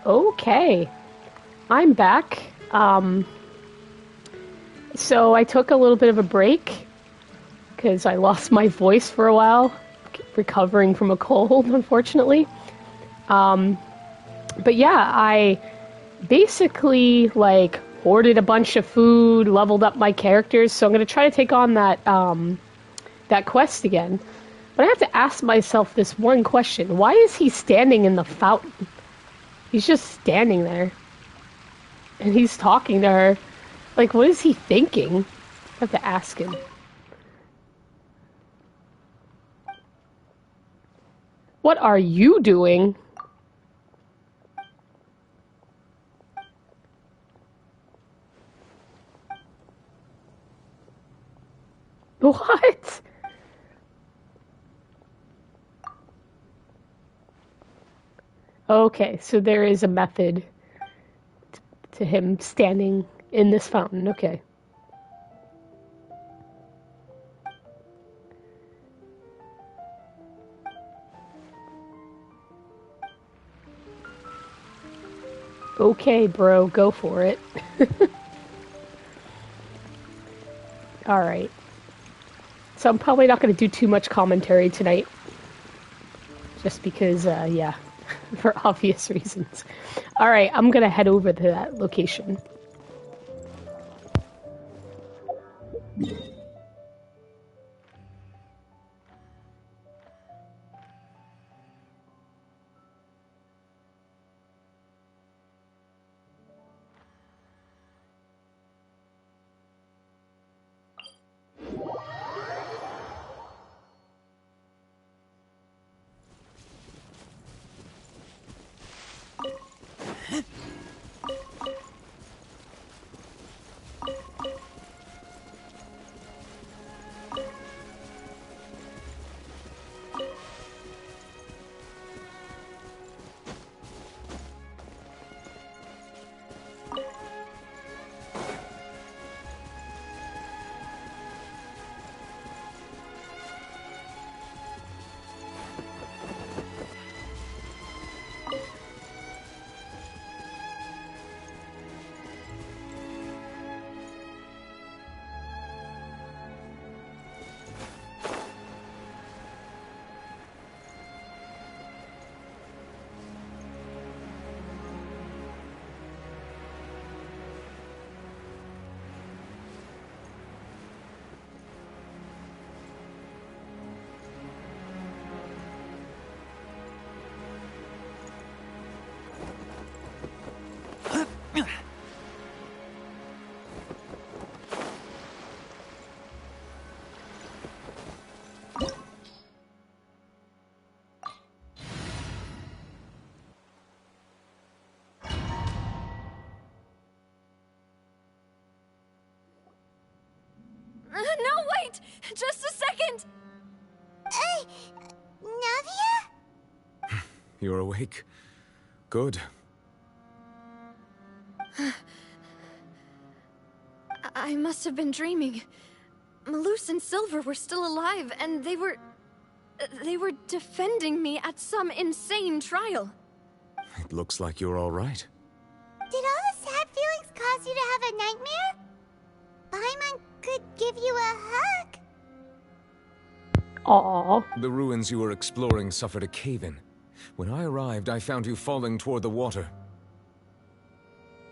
Okay, I'm back. So I took a little bit of a break because I lost my voice for a while, recovering from a cold, unfortunately. But yeah, I basically like hoarded a bunch of food, leveled up my characters. So I'm gonna try to take on that quest again. But I have to ask myself this one question: why is he standing in the fountain? He's just standing there. And he's talking to her. Like, what is he thinking? I have to ask him. What are you doing? What? Okay, so there is a method to him standing in this fountain. Okay. Okay, bro, go for it. Alright. So I'm probably not going to do too much commentary tonight. Just because, yeah, for obvious reasons. Alright, I'm going to head over to that location. No, wait! Just a second! Hey, Navia? You're awake. Good. I must have been dreaming. Malus and Silver were still alive, and they were defending me at some insane trial. It looks like you're all right. Did all the sad feelings cause you to have a nightmare? Paimon could give you a hug. Aww. The ruins you were exploring suffered a cave-in. When I arrived, I found you falling toward the water.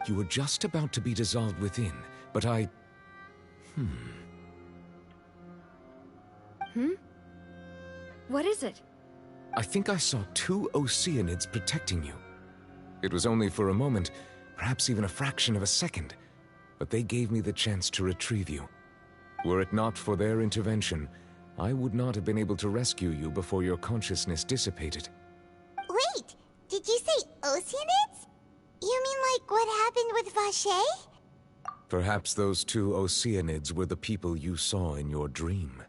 You were just about to be dissolved within, but I... What is it? I think I saw 2 Oceanids protecting you. It was only for a moment, perhaps even a fraction of a second, but they gave me the chance to retrieve you. Were it not for their intervention, I would not have been able to rescue you before your consciousness dissipated. Wait, did you say Oceanids? You mean like what happened with Vache? Perhaps those 2 Oceanids were the people you saw in your dream.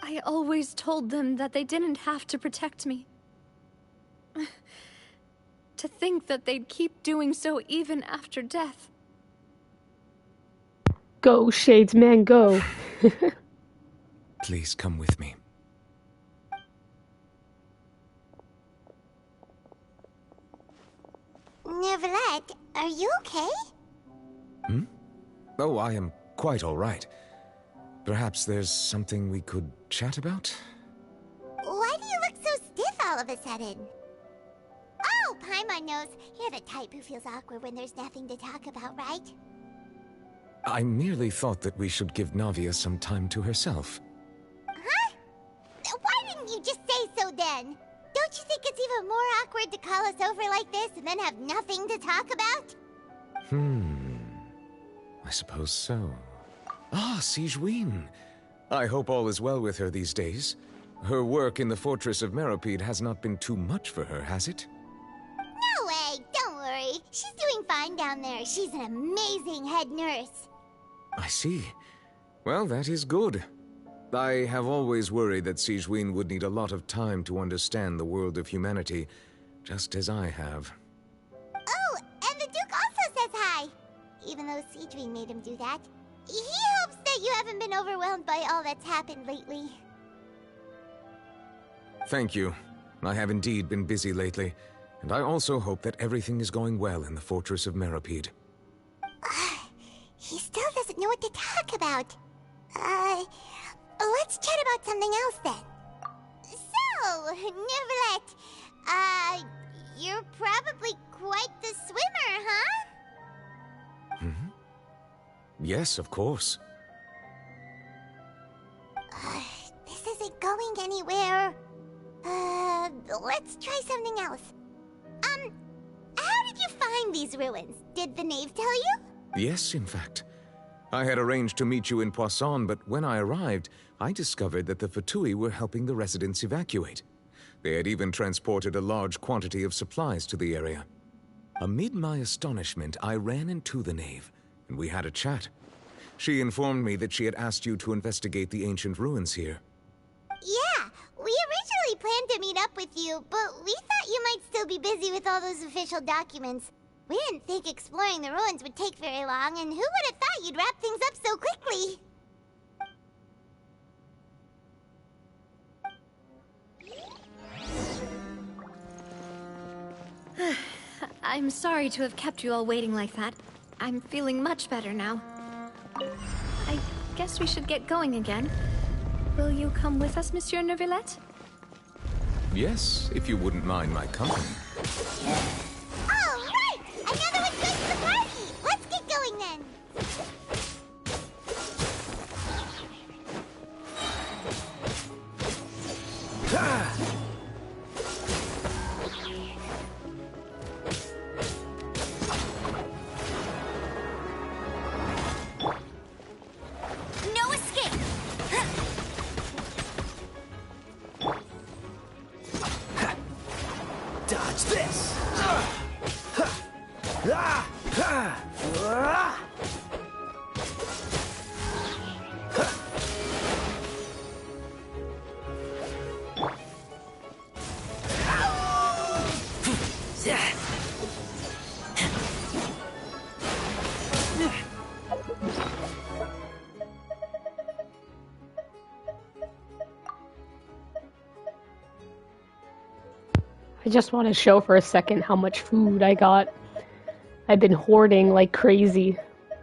I always told them that they didn't have to protect me. To think that they'd keep doing so even after death. Go, Shades Man, go. Please come with me. Neverlet, are you okay? Hmm? Oh, I am quite all right. Perhaps there's something we could chat about? Why do you look so stiff all of a sudden? Oh, Paimon knows. You're the type who feels awkward when there's nothing to talk about, right? I merely thought that we should give Navia some time to herself. Huh? Why didn't you just say so then? Don't you think it's even more awkward to call us over like this and then have nothing to talk about? I suppose so. Ah, Sigewinne. I hope all is well with her these days. Her work in the Fortress of Meropide has not been too much for her, has it? No way, don't worry. She's doing fine down there. She's an amazing head nurse. I see. Well, that is good. I have always worried that Sigewinne would need a lot of time to understand the world of humanity, just as I have. Oh, and the Duke also says hi. Even though Sigewinne made him do that. He hopes that you haven't been overwhelmed by all that's happened lately. Thank you. I have indeed been busy lately, and I also hope that everything is going well in the Fortress of Meropide. He still doesn't know what to talk about. Let's chat about something else then. So, Neverlet, you're probably quite the swimmer, huh? Yes, of course. This isn't going anywhere. Let's try something else. How did you find these ruins? Did the knave tell you? Yes, in fact. I had arranged to meet you in Poisson, but when I arrived, I discovered that the Fatui were helping the residents evacuate. They had even transported a large quantity of supplies to the area. Amid my astonishment, I ran into the knave, and we had a chat. She informed me that she had asked you to investigate the ancient ruins here. Yeah, we originally planned to meet up with you, but we thought you might still be busy with all those official documents. We didn't think exploring the ruins would take very long, and who would have thought you'd wrap things up so quickly? I'm sorry to have kept you all waiting like that. I'm feeling much better now. I guess we should get going again. Will you come with us, Monsieur Neuvillette? Yes, if you wouldn't mind my company. All right! Another one goes to the party! Let's get going then! No escape! Dodge this! I just want to show for a second how much food I got. I've been hoarding like crazy.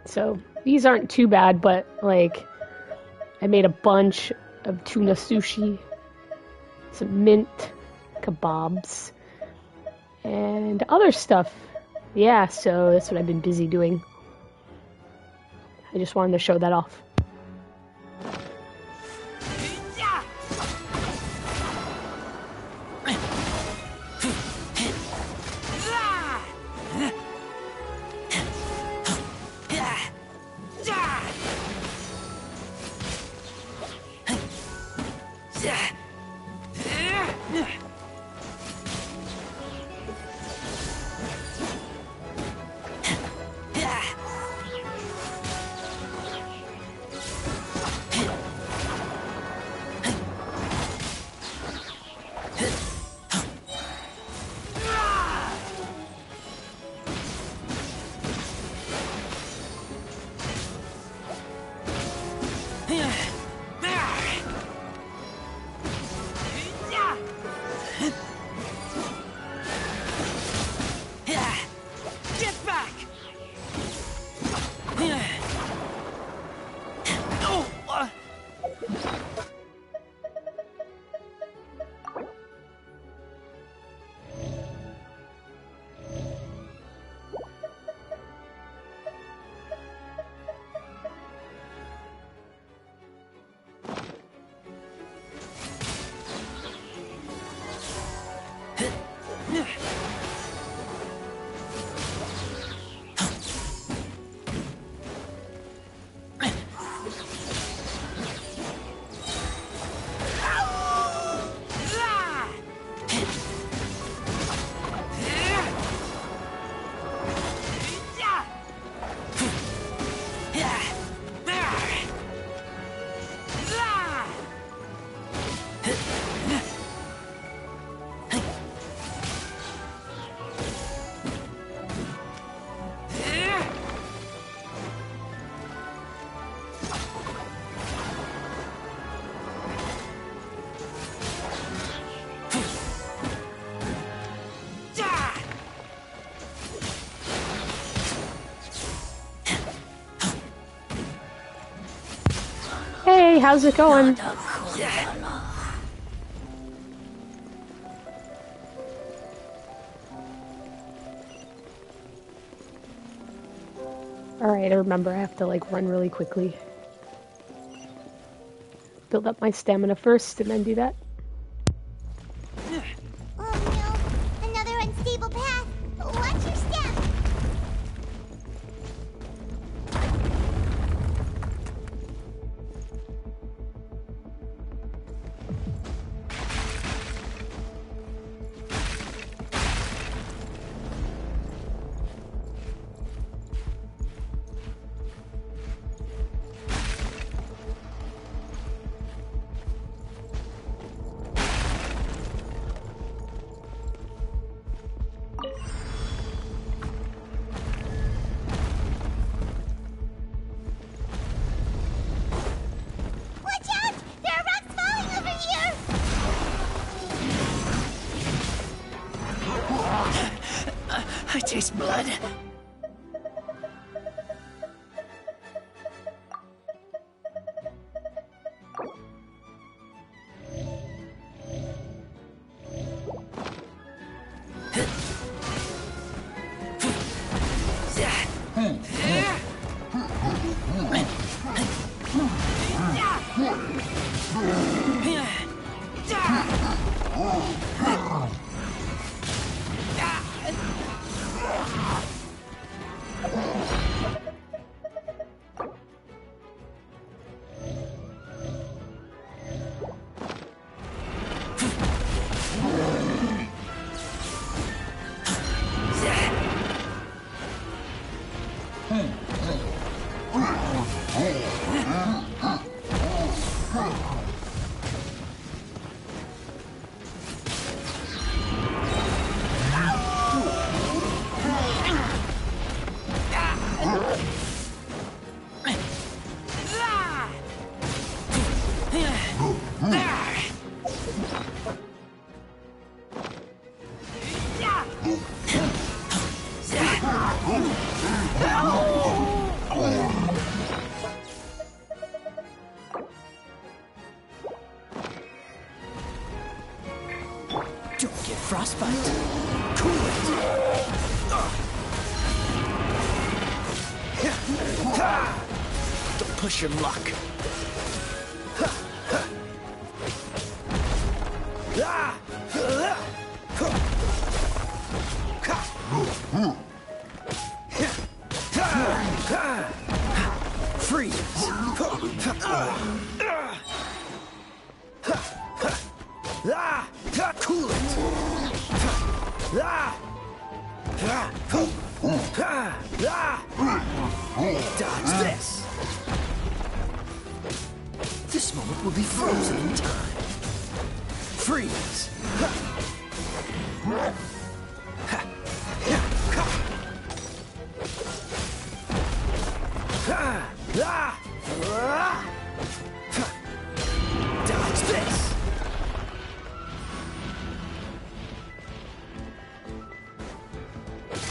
So these aren't too bad, but like I made a bunch of tuna sushi, some mint kebabs, and other stuff. Yeah, so that's what I've been busy doing. I just wanted to show that off. how's it going? Alright, I remember I have to like run really quickly. Build up my stamina first and then do that. Oh no, another unstable path. Watch your step. Watch out! There are rocks falling over here! I taste blood. Don't get frostbite. Cool it. Don't push your luck. Freeze. Cool it. Dodge this. This moment will be frozen in time. Freeze. Dodge this.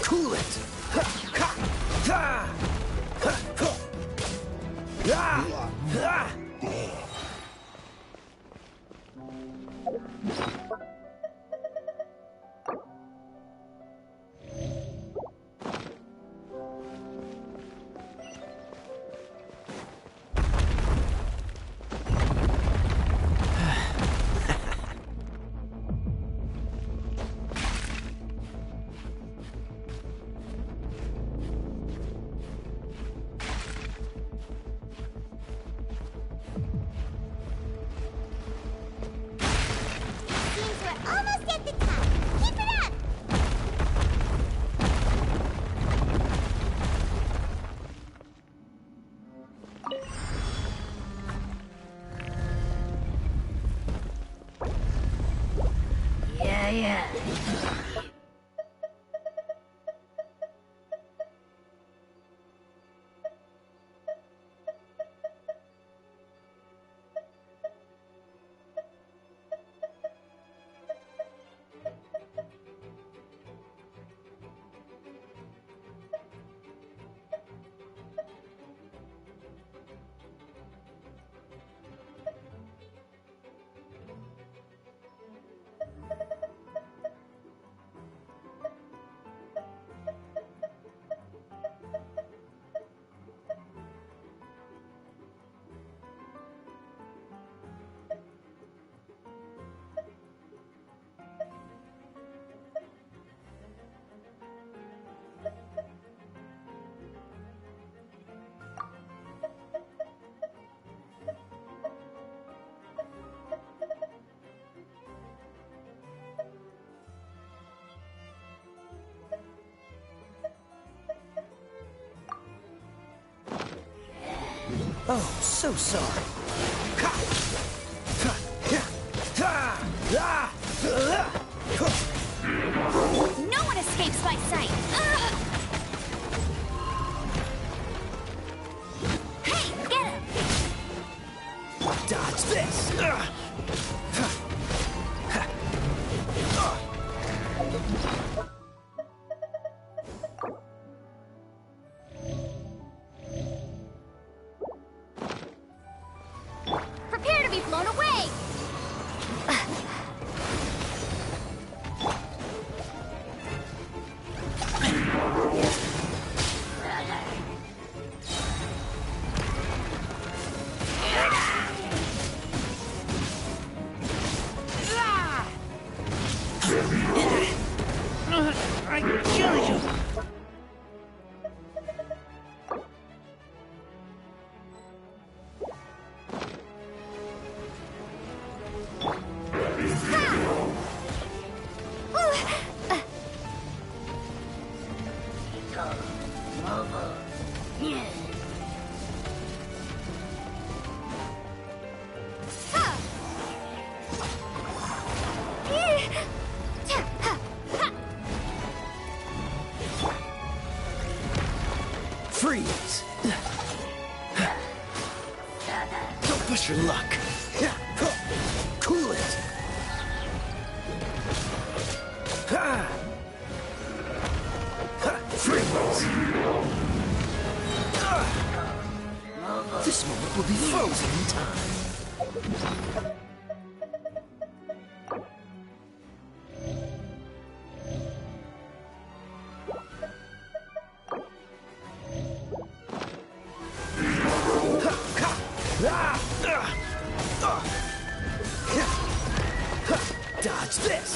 Cool it. Seems we're almost at the top. Keep it up! Yeah. Oh, so sorry. No one escapes my sight! Ugh! Hey, get him! Dodge this! Prepare to be blown away! I kill you! Freeze! Don't push your luck. Cool it. Freeze! This moment will be frozen in time. Dodge this!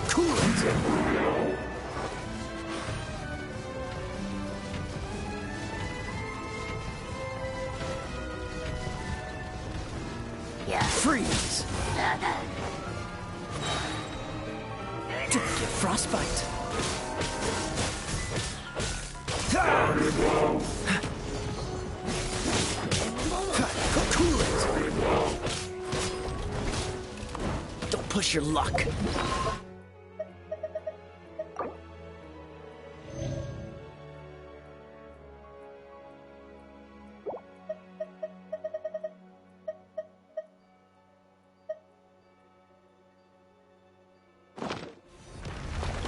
Cool it! Freeze! Don't get frostbite! Cool it! Don't push your luck!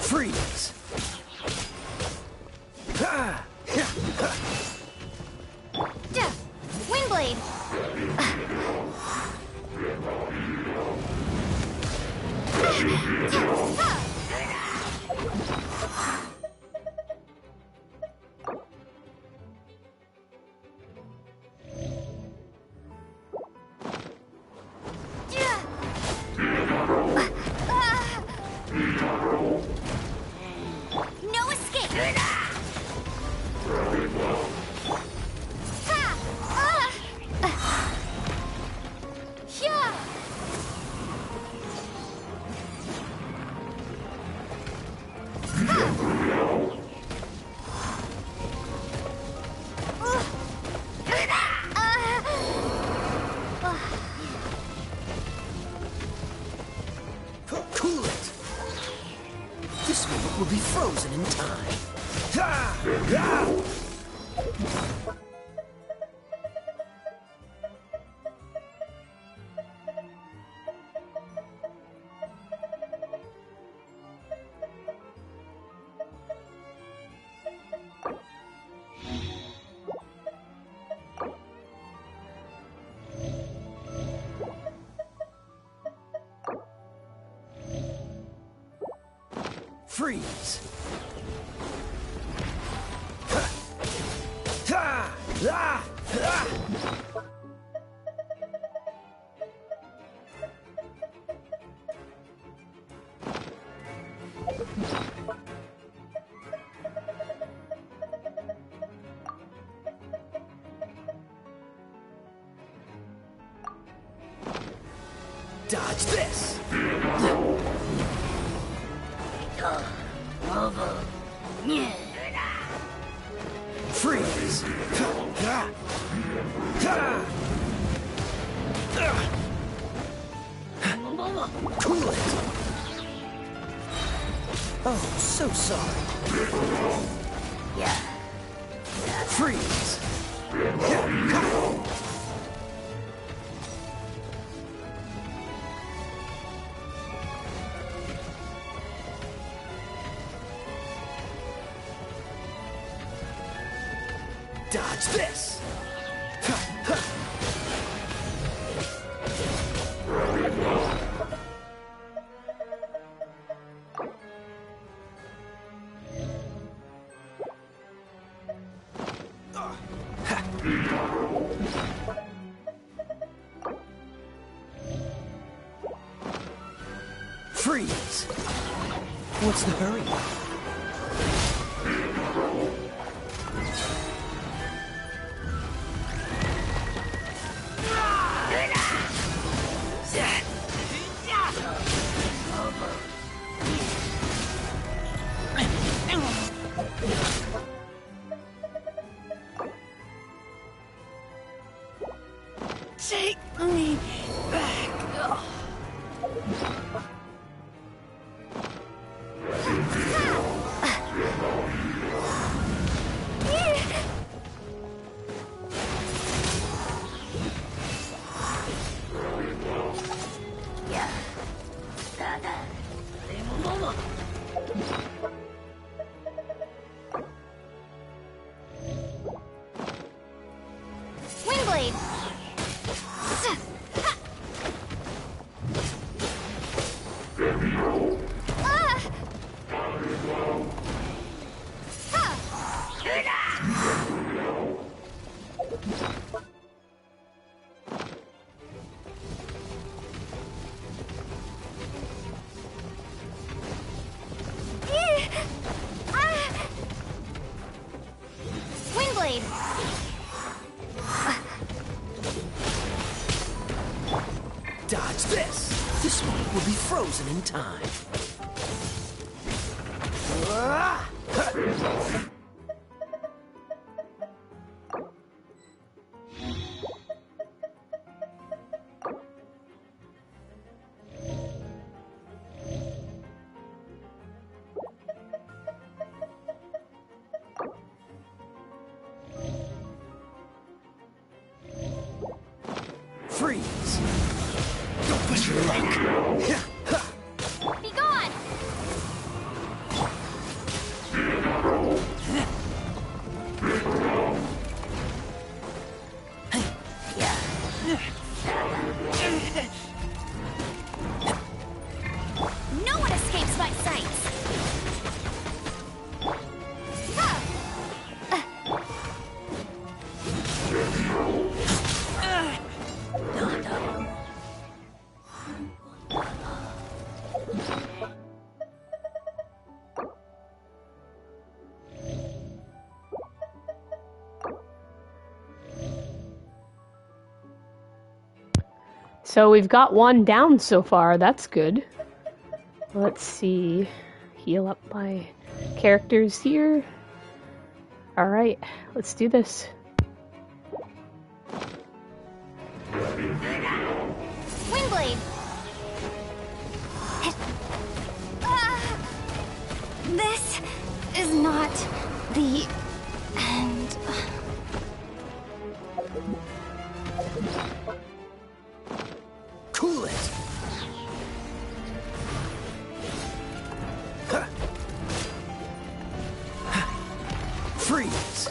Freeze! Windblade! No escape! Cool it! This moment will be frozen in time. Freeze! Dodge this! Freeze! Cool it! Oh, so sorry. Freeze! Dodge this! Freeze! What's the hurry? Take me back. Windblade! Windblade! Dodge this! This one will be frozen in time. Freeze! Don't push your luck! Be gone! No one escapes my sights! So we've got one down so far. That's good. Let's see. Heal up my characters here. Alright, let's do this. Windblade! This is not the end. Cool it! Freeze!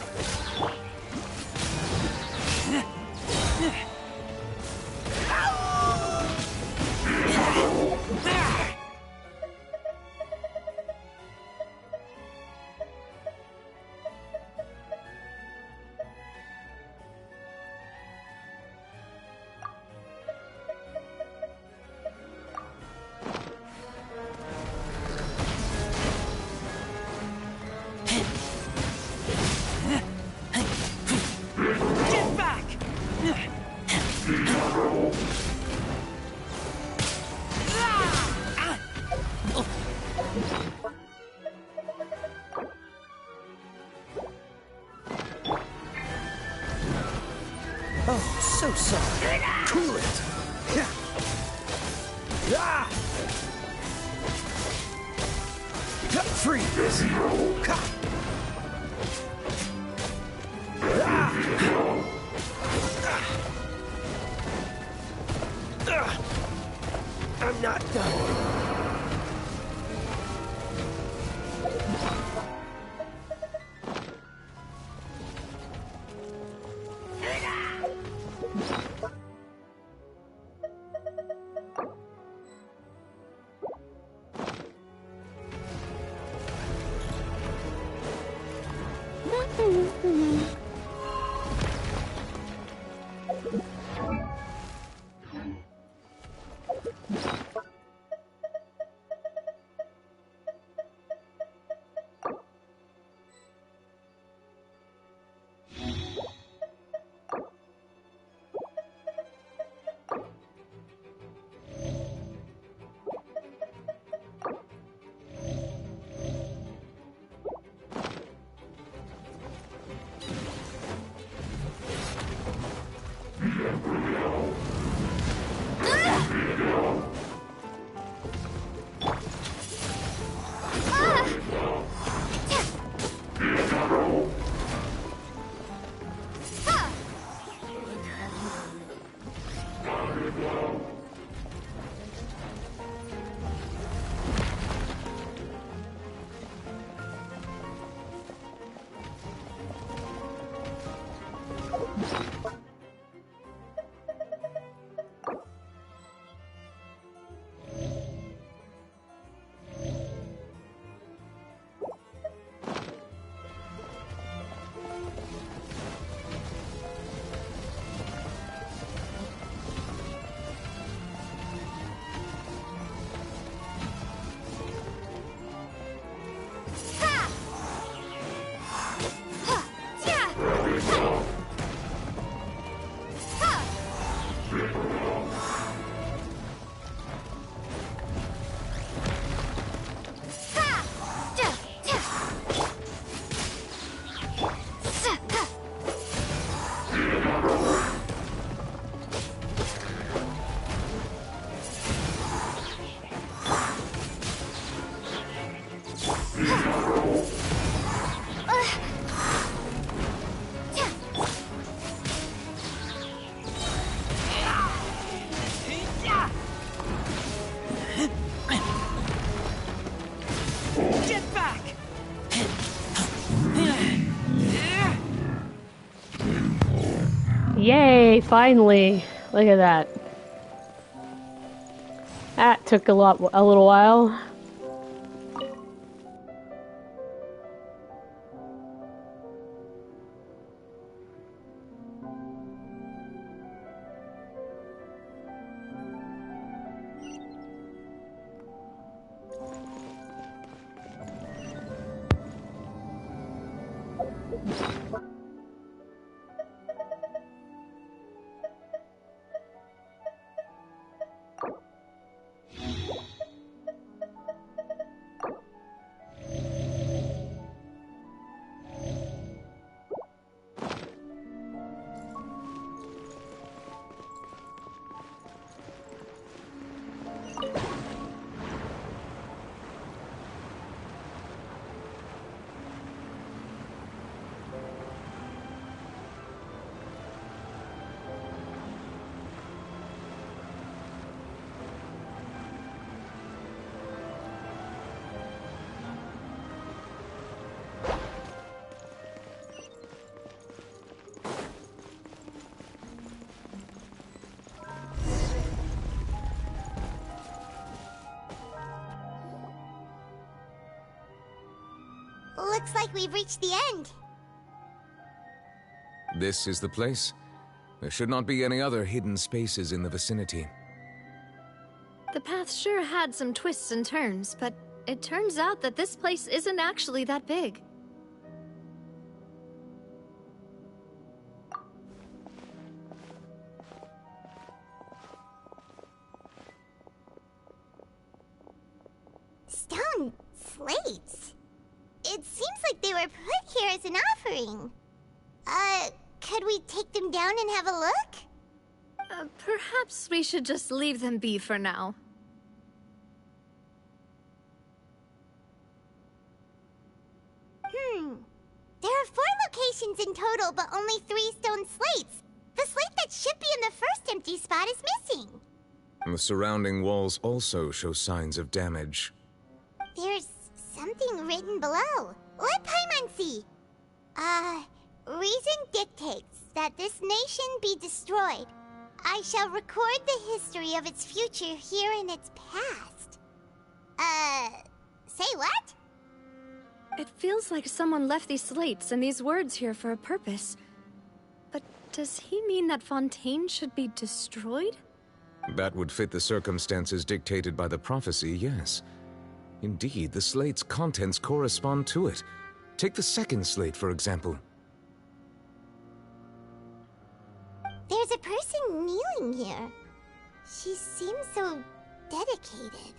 Oh, so sorry. Cool it. Ah! Freeze! I'm not done. Yay, finally. Look at that. That took a little while. Looks like we've reached the end. This is the place? There should not be any other hidden spaces in the vicinity. The path sure had some twists and turns, but it turns out that this place isn't actually that big. Stone slates. It seems like they were put here as an offering. Could we take them down and have a look? Perhaps we should just leave them be for now. There are 4 locations in total, but only 3 stone slates. The slate that should be in the first empty spot is missing. The surrounding walls also show signs of damage. There's something written below. Let Paimon see. Reason dictates that this nation be destroyed. I shall record the history of its future here in its past. Say what? It feels like someone left these slates and these words here for a purpose. But does he mean that Fontaine should be destroyed? That would fit the circumstances dictated by the prophecy, yes. Indeed, the slate's contents correspond to it. Take the second slate, for example. There's a person kneeling here. She seems so dedicated.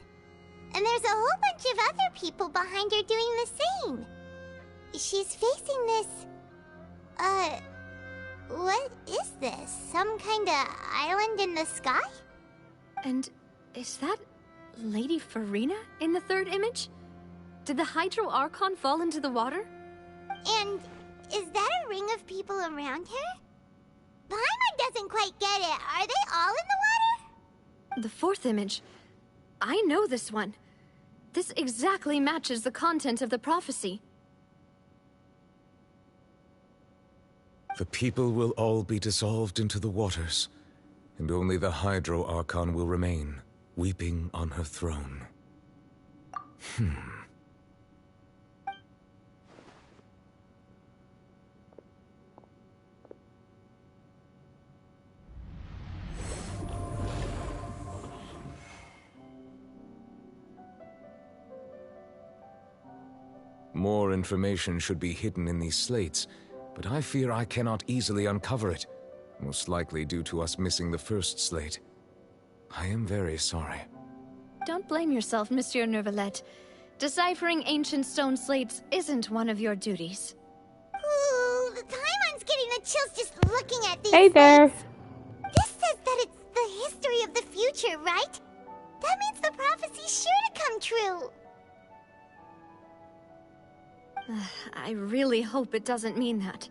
And there's a whole bunch of other people behind her doing the same. She's facing this... what is this? Some kind of island in the sky? And is that Lady Furina in the third image? Did the Hydro Archon fall into the water? And is that a ring of people around her? Paimon doesn't quite get it. Are they all in the water? The fourth image. I know this one. This exactly matches the content of the prophecy. The people will all be dissolved into the waters, and only the Hydro Archon will remain, weeping on her throne. More information should be hidden in these slates, but I fear I cannot easily uncover it, most likely due to us missing the first slate. I am very sorry. Don't blame yourself, Monsieur Neuvillette. Deciphering ancient stone slates isn't one of your duties. Ooh, the Paimon's getting the chills just looking at these Hey there. slates. This says that it's the history of the future, right? That means the prophecy's sure to come true. I really hope it doesn't mean that.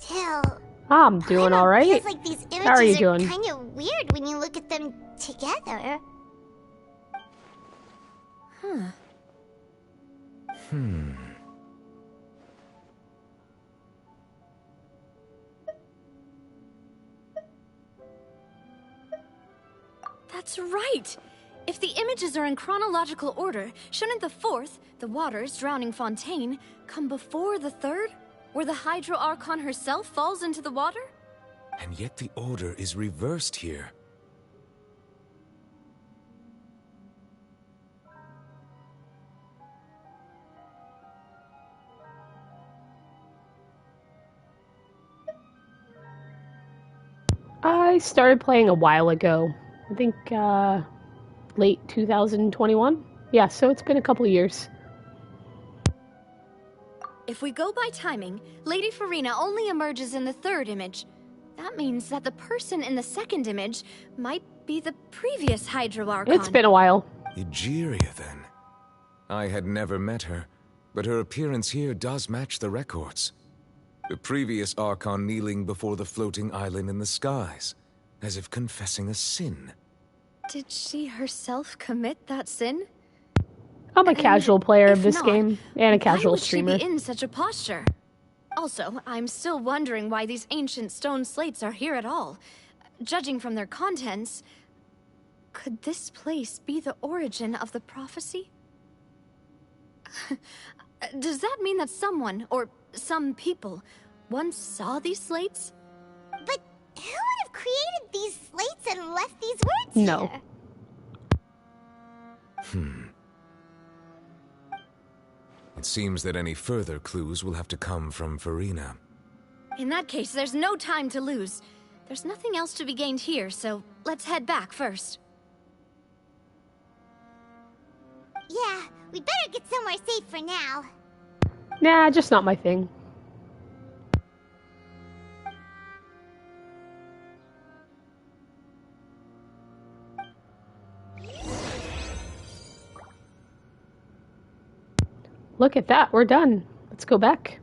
Still, I'm doing Paimon alright. feels like these How are you images doing? kind of weird when you look at them together. That's right! If the images are in chronological order, shouldn't the fourth, the waters drowning Fontaine, come before the third? Where the Hydro Archon herself falls into the water? And yet the order is reversed here. I started playing a while ago. I think, late 2021? Yeah, so it's been a couple years. If we go by timing, Lady Furina only emerges in the third image. That means that the person in the second image might be the previous Hydro Archon. It's been a while. Egeria, then. I had never met her, but her appearance here does match the records. The previous Archon kneeling before the floating island in the skies, as if confessing a sin. Did she herself commit that sin? I'm a casual player of If this not, game, and a why casual would streamer. she be in such a posture? Also, I'm still wondering why these ancient stone slates are here at all. Judging from their contents, could this place be the origin of the prophecy? Does that mean that someone, or some people, once saw these slates? But who would have created these slates and left these words No. here? It seems that any further clues will have to come from Furina. In that case, there's no time to lose. There's nothing else to be gained here, so let's head back first. Yeah, we better get somewhere safe for now. Nah, just not my thing. Look at that, we're done. Let's go back.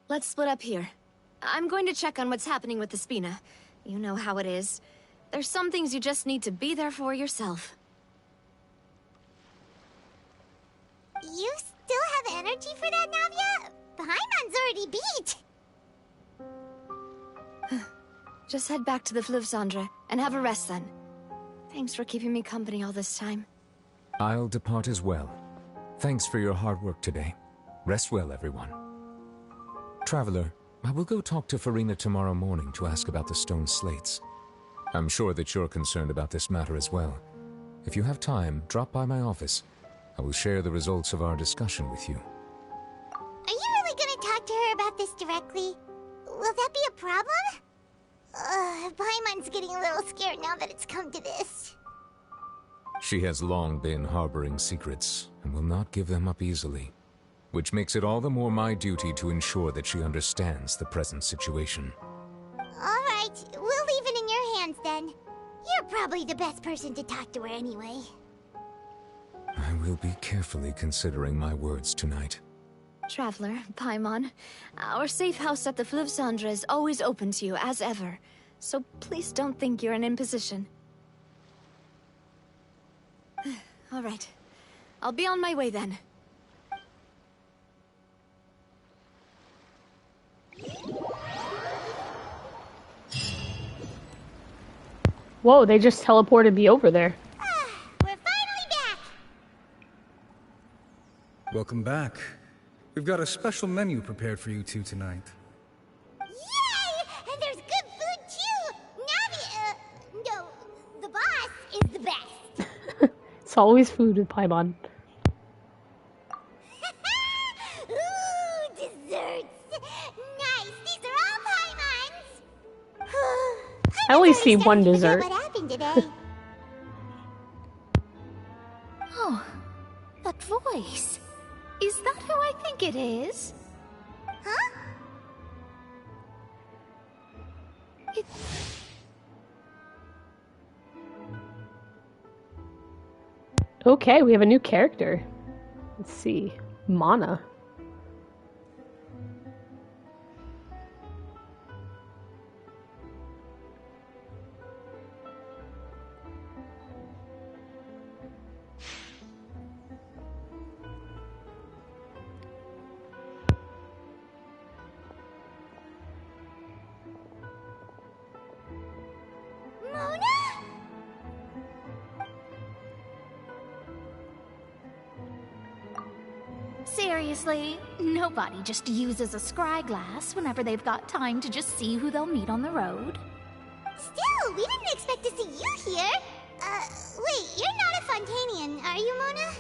Let's split up here. I'm going to check on what's happening with the Spina. You know how it is. There's some things you just need to be there for yourself. You still have energy for that, Navia? Paimon's already beat. Just head back to the Fleuve Cendre and have a rest then. Thanks for keeping me company all this time. I'll depart as well. Thanks for your hard work today. Rest well, everyone. Traveler, I will go talk to Furina tomorrow morning to ask about the stone slates. I'm sure that you're concerned about this matter as well. If you have time, drop by my office. I will share the results of our discussion with you. Are you really gonna talk to her about this directly? Will that be a problem? Paimon's getting a little scared now that it's come to this. She has long been harboring secrets and will not give them up easily, which makes it all the more my duty to ensure that she understands the present situation. Alright, we'll leave it in your hands then. You're probably the best person to talk to her anyway. I will be carefully considering my words tonight. Traveler, Paimon, our safe house at the Fleuve Cendre is always open to you, as ever. So please don't think you're an imposition. Alright. I'll be on my way then. Whoa, they just teleported me over there. We're finally back! Welcome back. We've got a special menu prepared for you two tonight. Yay! And there's good food too! Navi, no, the boss is the best. It's always food with Paimon. Ooh, desserts! Nice, these are all Paimon's! I only see one dessert. What happened today? Oh, that voice. Is that who I think it is? Huh? It... Okay, we have a new character. Let's see. Mana. Mona? Seriously, nobody just uses a scry glass whenever they've got time to just see who they'll meet on the road. Still, we didn't expect to see you here. Wait, you're not a Fontanian, are you, Mona?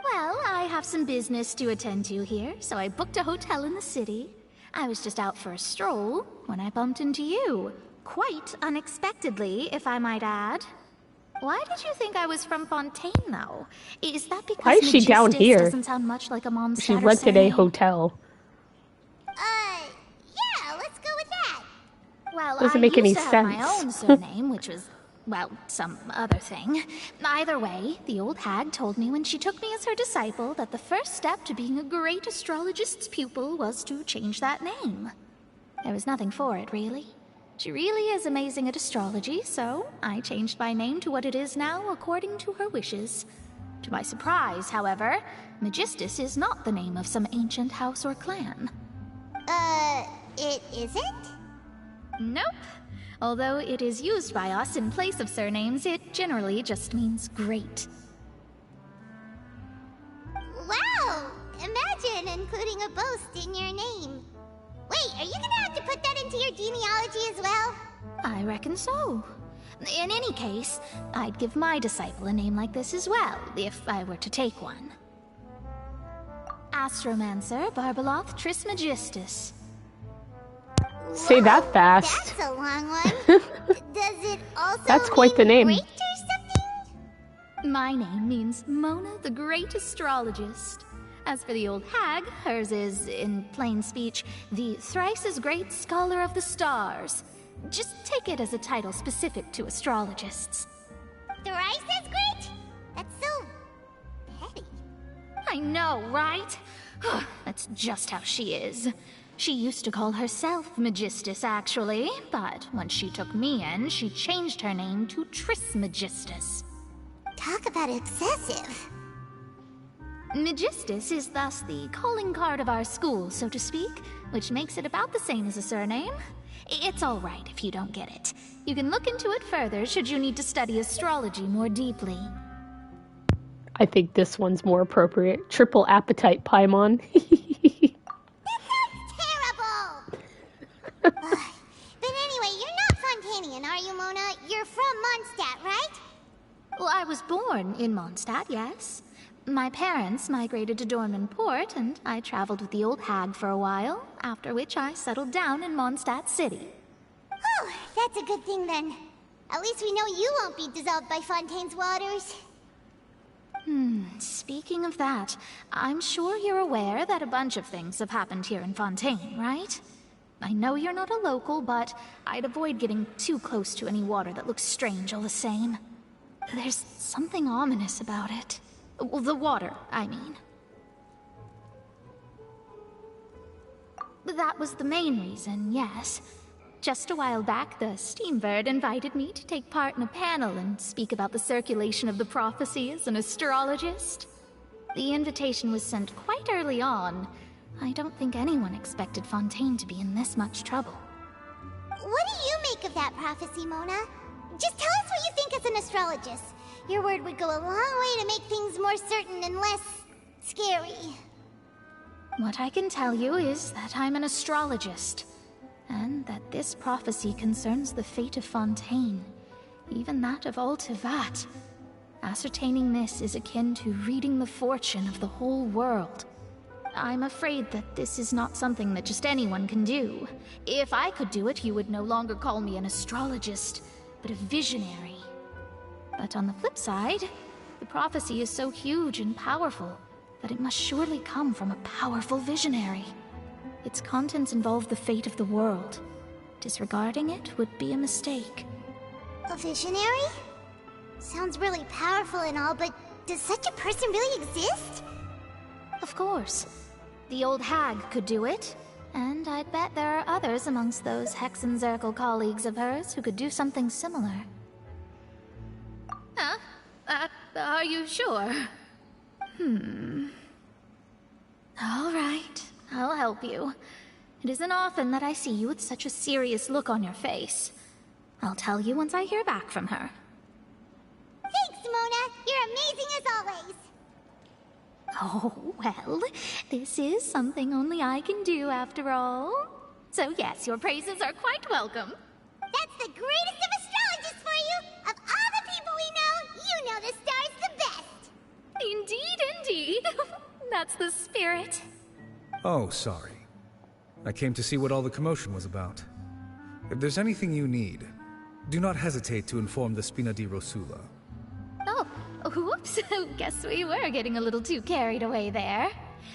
Well, I have some business to attend to here, so I booked a hotel in the city. I was just out for a stroll when I bumped into you. Quite unexpectedly, if I might add. Why did you think I was from Fontaine, though? Is that because Why is she down Magistus here? doesn't sound much like a mom's She rented a hotel. Yeah, let's go with that. Well, Doesn't I make used any to have my sense. own surname, which was, well, some other thing. Either way, the old hag told me when she took me as her disciple that the first step to being a great astrologist's pupil was to change that name. There was nothing for it, really. She really is amazing at astrology, so I changed my name to what it is now according to her wishes. To my surprise, however, Magistus is not the name of some ancient house or clan. It isn't? Nope. Although it is used by us in place of surnames, it generally just means great. Wow! Imagine including a boast in your name. Wait, are you gonna have to put that into your genealogy as well? I reckon so. In any case, I'd give my disciple a name like this as well, if I were to take one. Astromancer Barbeloth Trismegistus. Say that fast. That's a long one. Does it also That's quite the name. great or something? My name means Mona the Great Astrologist. As for the old hag, hers is, in plain speech, the thrice as great Scholar of the Stars. Just take it as a title specific to astrologists. Thrice as great? That's so petty. I know, right? That's just how she is. She used to call herself Magistus, actually, but when she took me in, she changed her name to Trismegistus. Talk about excessive. Magistus is thus the calling card of our school, so to speak, which makes it about the same as a surname. It's all right if you don't get it. You can look into it further should you need to study astrology more deeply. I think this one's more appropriate. Triple appetite Paimon. Terrible! But anyway, you're not Fontanian, are you, Mona? You're from Mondstadt, right? Well, I was born in Mondstadt, yes. My parents migrated to Dornman Port, and I traveled with the old hag for a while, after which I settled down in Mondstadt City. Oh, that's a good thing then. At least we know you won't be dissolved by Fontaine's waters. Speaking of that, I'm sure you're aware that a bunch of things have happened here in Fontaine, right? I know you're not a local, but I'd avoid getting too close to any water that looks strange all the same. There's something ominous about it. Well, the water, I mean. That was the main reason, yes. Just a while back, the Steambird invited me to take part in a panel and speak about the circulation of the prophecy as an astrologist. The invitation was sent quite early on. I don't think anyone expected Fontaine to be in this much trouble. What do you make of that prophecy, Mona? Just tell us what you think as an astrologist. Your word would go a long way to make things more certain and less scary. What I can tell you is that I'm an astrologist, and that this prophecy concerns the fate of Fontaine, even that of all Tevat. Ascertaining this is akin to reading the fortune of the whole world. I'm afraid that this is not something that just anyone can do. If I could do it, you would no longer call me an astrologist, but a visionary. But on the flip side, the prophecy is so huge and powerful that it must surely come from a powerful visionary. Its contents involve the fate of the world. Disregarding it would be a mistake. A visionary? Sounds really powerful and all, but does such a person really exist? Of course. The old hag could do it, and I'd bet there are others amongst those Hexenzirkel colleagues of hers who could do something similar. Huh? Are you sure? All right, I'll help you. It isn't often that I see you with such a serious look on your face. I'll tell you once I hear back from her. Thanks, Mona. You're amazing as always. Oh, well, this is something only I can do after all. So yes, your praises are quite welcome. That's the greatest of astrologists for you! Of all the people we know, you know the star's the best! Indeed, indeed. That's the spirit. Oh, sorry. I came to see what all the commotion was about. If there's anything you need, do not hesitate to inform the Spina di Rosula. Oh, whoops. Guess we were getting a little too carried away there.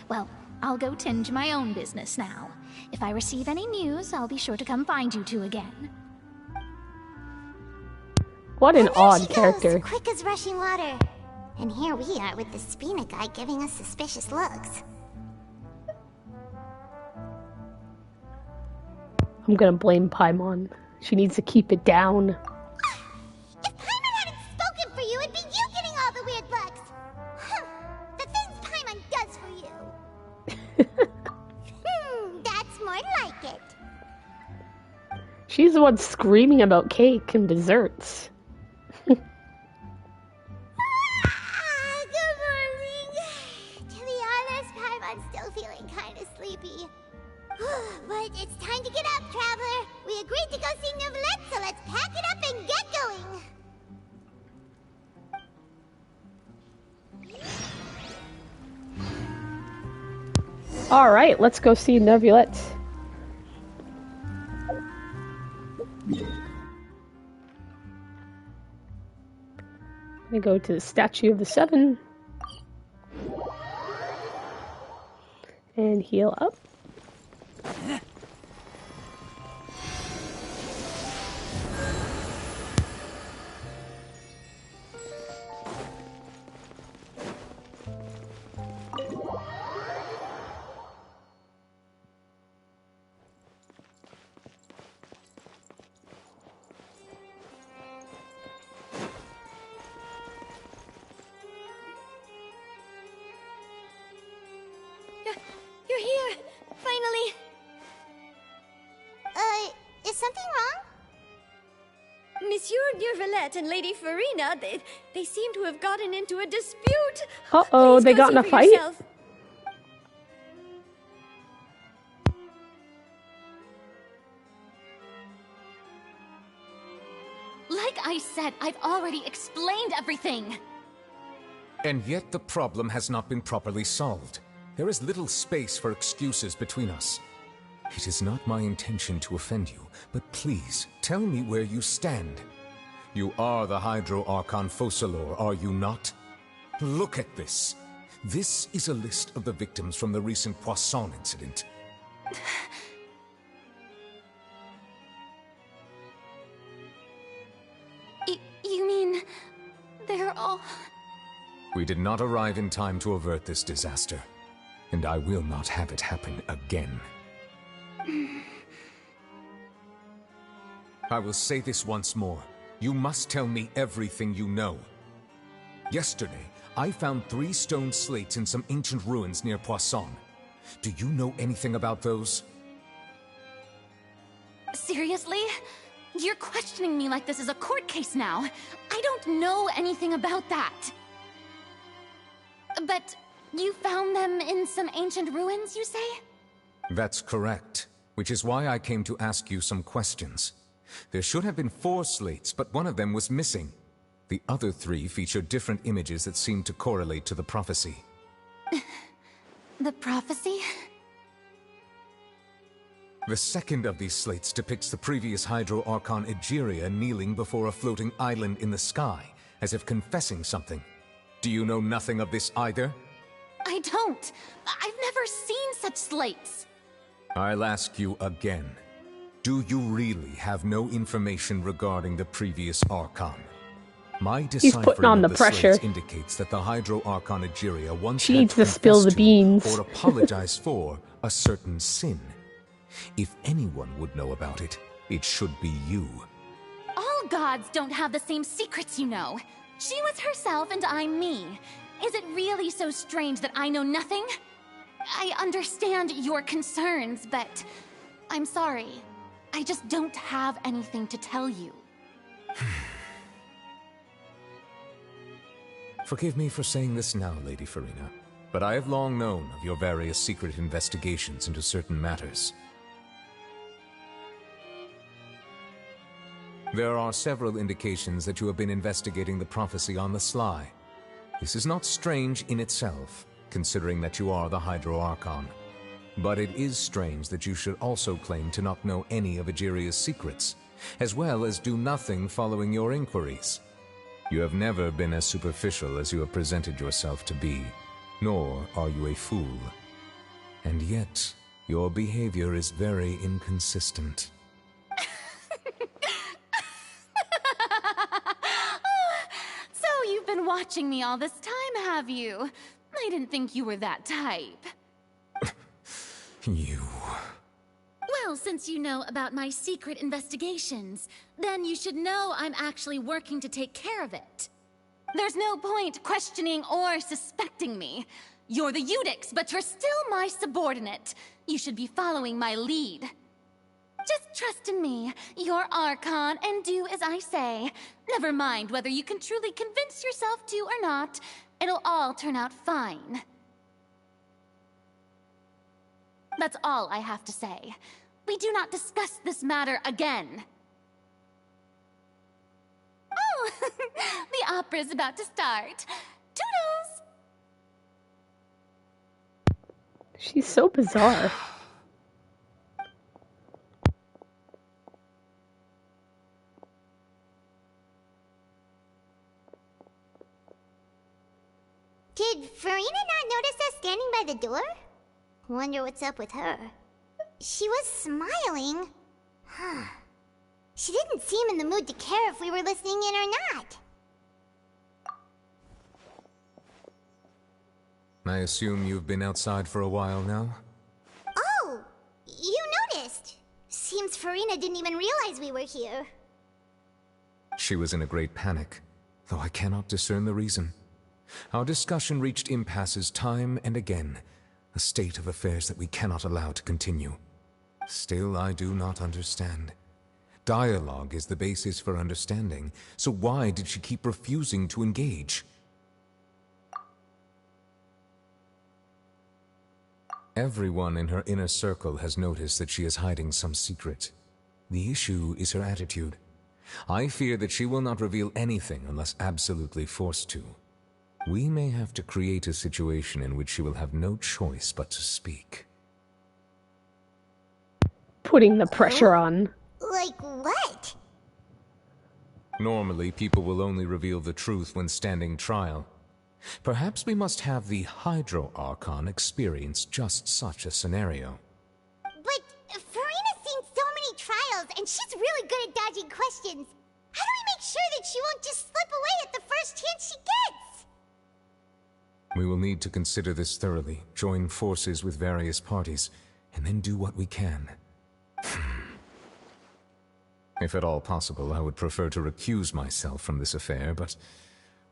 Well, I'll go tend to my own business now. If I receive any news, I'll be sure to come find you two again. What an And there odd she goes, character. quick as rushing water. And here we are with the Spina guy giving us suspicious looks. I'm gonna blame Paimon. She needs to keep it down. If Paimon hadn't spoken for you, it'd be you getting all the weird looks. The things Paimon does for you. That's more like it. She's the one screaming about cake and desserts. Good morning. To be honest, Paimon's still feeling kind of sleepy. But it's time to get up, Traveler. We agreed to go see Neuvillette, so let's pack it up and get going. Alright, let's go see Neuvillette. I'm gonna go to the Statue of the Seven and heal up. You're here! Finally! Is something wrong? Monsieur Neurvalette and Lady Furina, they seem to have gotten into a dispute. Uh-oh, Please they go got see in a for fight? yourself. Like I said, I've already explained everything. And yet the problem has not been properly solved. There is little space for excuses between us. It is not my intention to offend you, but please, tell me where you stand. You are the Hydro Archon Focalor, are you not? Look at this. This is a list of the victims from the recent Poisson incident. You mean... they're all... We did not arrive in time to avert this disaster, and I will not have it happen again. I will say this once more. You must tell me everything you know. Yesterday, I found 3 stone slates in some ancient ruins near Poisson. Do you know anything about those? Seriously? You're questioning me like this is a court case now. I don't know anything about that. But you found them in some ancient ruins, you say? That's correct, which is why I came to ask you some questions. There should have been 4 slates, but one of them was missing. The other 3 feature different images that seem to correlate to the prophecy. The prophecy? The second of these slates depicts the previous Hydro Archon Egeria kneeling before a floating island in the sky, as if confessing something. Do you know nothing of this either? I don't. I've never seen such slates. I'll ask you again. Do you really have no information regarding the previous Archon? My He's putting on deciphering the of pressure. slates indicates that the Hydro Archon Egeria once She had needs to spill the confessed to beans. or apologize for a certain sin. If anyone would know about it, it should be you. All gods don't have the same secrets, you know. She was herself and I'm me. Is it really so strange that I know nothing? I understand your concerns, but I'm sorry. I just don't have anything to tell you. Forgive me for saying this now, Lady Furina, but I have long known of your various secret investigations into certain matters. There are several indications that you have been investigating the prophecy on the sly. This is not strange in itself, considering that you are the Hydro Archon. But it is strange that you should also claim to not know any of Egeria's secrets, as well as do nothing following your inquiries. You have never been as superficial as you have presented yourself to be, nor are you a fool. And yet, your behavior is very inconsistent. So you've been watching me all this time, have you? I didn't think you were that type. You... Well, since you know about my secret investigations, then you should know I'm actually working to take care of it. There's no point questioning or suspecting me. You're the Eudix, but you're still my subordinate. You should be following my lead. Just trust in me, you're Archon, and do as I say. Never mind whether you can truly convince yourself to or not. It'll all turn out fine. That's all I have to say. We do not discuss this matter again. Oh, the opera's about to start. Toodles! She's so bizarre. Did Furina not notice us standing by the door? Wonder what's up with her. She was smiling. Huh. She didn't seem in the mood to care if we were listening in or not. I assume you've been outside for a while now? Oh, you noticed. Seems Furina didn't even realize we were here. She was in a great panic, though I cannot discern the reason. Our discussion reached impasses time and again, a state of affairs that we cannot allow to continue. Still, I do not understand. Dialogue is the basis for understanding, so why did she keep refusing to engage? Everyone in her inner circle has noticed that she is hiding some secret. The issue is her attitude. I fear that she will not reveal anything unless absolutely forced to. We may have to create a situation in which she will have no choice but to speak. Putting the pressure on. Like what? Normally, people will only reveal the truth when standing trial. Perhaps we must have the Hydro Archon experience just such a scenario. But Furina's seen so many trials, and she's really good at dodging questions. How do we make sure that she won't just slip away at the first chance she gets? We will need to consider this thoroughly, join forces with various parties, and then do what we can. If at all possible, I would prefer to recuse myself from this affair, but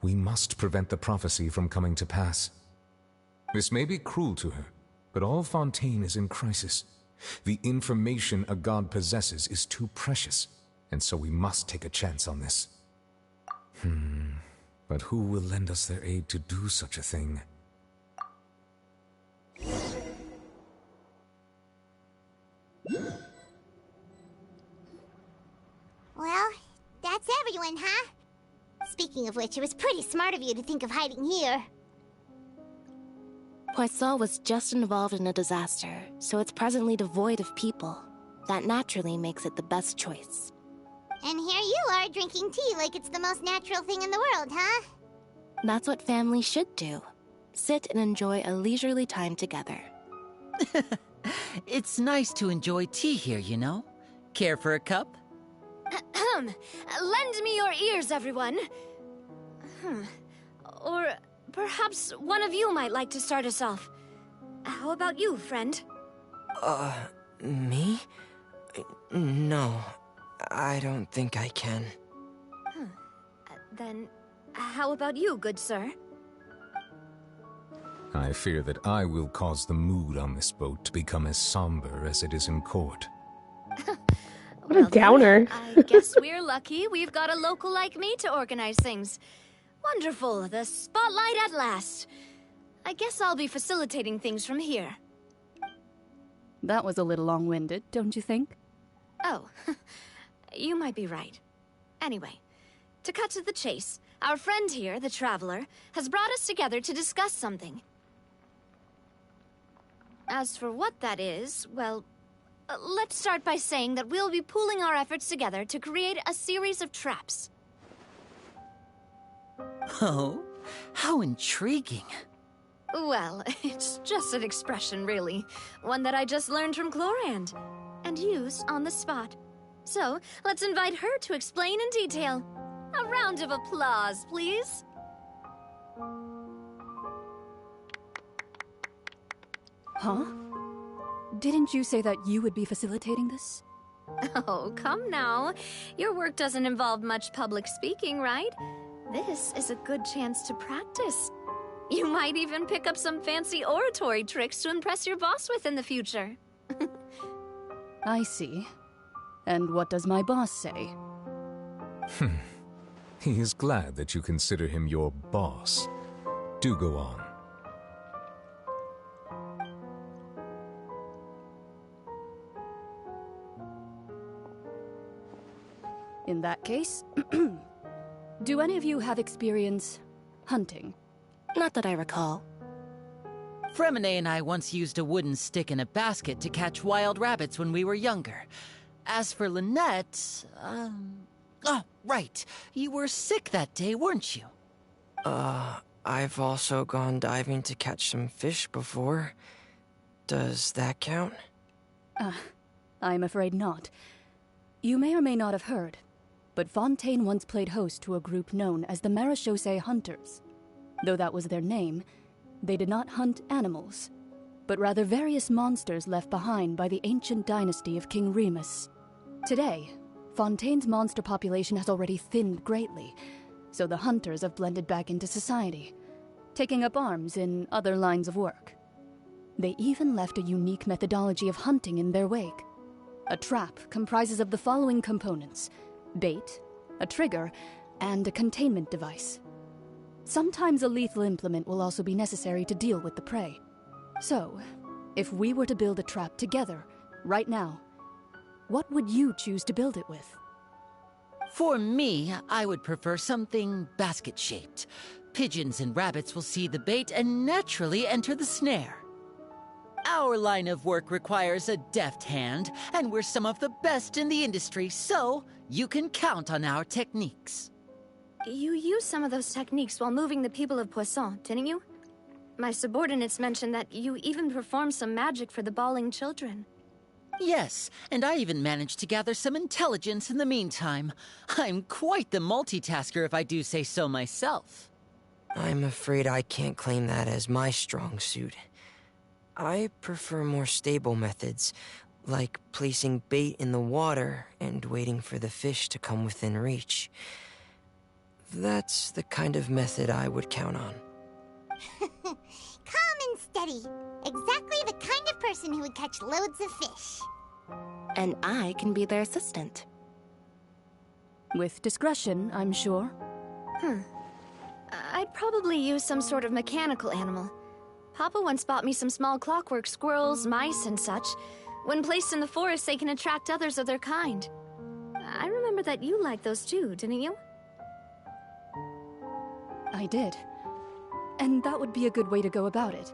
we must prevent the prophecy from coming to pass. This may be cruel to her, but all Fontaine is in crisis. The information a god possesses is too precious, and so we must take a chance on this. But who will lend us their aid to do such a thing? Well, that's everyone, huh? Speaking of which, it was pretty smart of you to think of hiding here. Poisson was just involved in a disaster, so it's presently devoid of people. That naturally makes it the best choice. And here you are drinking tea like it's the most natural thing in the world, huh? That's what family should do. Sit and enjoy a leisurely time together. It's nice to enjoy tea here, you know? Care for a cup? Lend me your ears, everyone. Or perhaps one of you might like to start us off. How about you, friend? Me? No, I don't think I can. Then, how about you, good sir? I fear that I will cause the mood on this boat to become as somber as it is in court. What a downer. I guess we're lucky we've got a local like me to organize things. Wonderful, the spotlight at last. I guess I'll be facilitating things from here. That was a little long-winded, don't you think? Oh, you might be right. Anyway, to cut to the chase, our friend here, the Traveler, has brought us together to discuss something. As for what that is, well, let's start by saying that we'll be pooling our efforts together to create a series of traps. Oh, how intriguing. Well, it's just an expression, really. One that I just learned from Chlorand, and used on the spot. So, let's invite her to explain in detail. A round of applause, please. Huh? Didn't you say that you would be facilitating this? Oh, come now. Your work doesn't involve much public speaking, right? This is a good chance to practice. You might even pick up some fancy oratory tricks to impress your boss with in the future. I see. And what does my boss say? He is glad that you consider him your boss. Do go on. In that case, do any of you have experience hunting? Not that I recall. Fremine and I once used a wooden stick in a basket to catch wild rabbits when we were younger. As for Lynette, oh, right. You were sick that day, weren't you? I've also gone diving to catch some fish before. Does that count? I'm afraid not. You may or may not have heard, but Fontaine once played host to a group known as the Marechaussee Hunters. Though that was their name, they did not hunt animals, but rather various monsters left behind by the ancient dynasty of King Remus. Today, Fontaine's monster population has already thinned greatly, so the hunters have blended back into society, taking up arms in other lines of work. They even left a unique methodology of hunting in their wake. A trap comprises of the following components: bait, a trigger, and a containment device. Sometimes a lethal implement will also be necessary to deal with the prey. So, if we were to build a trap together, right now, what would you choose to build it with? For me, I would prefer something basket-shaped. Pigeons and rabbits will see the bait and naturally enter the snare. Our line of work requires a deft hand, and we're some of the best in the industry, so you can count on our techniques. You used some of those techniques while moving the people of Poisson, didn't you? My subordinates mentioned that you even performed some magic for the bawling children. Yes, and I even managed to gather some intelligence in the meantime. I'm quite the multitasker if I do say so myself. I'm afraid I can't claim that as my strong suit. I prefer more stable methods, like placing bait in the water and waiting for the fish to come within reach. That's the kind of method I would count on. Calm and steady. Exactly the kind of person who would catch loads of fish. And I can be their assistant. With discretion, I'm sure. I'd probably use some sort of mechanical animal. Papa once bought me some small clockwork squirrels, mice, and such. When placed in the forest, they can attract others of their kind. I remember that you liked those too, didn't you? I did. And that would be a good way to go about it.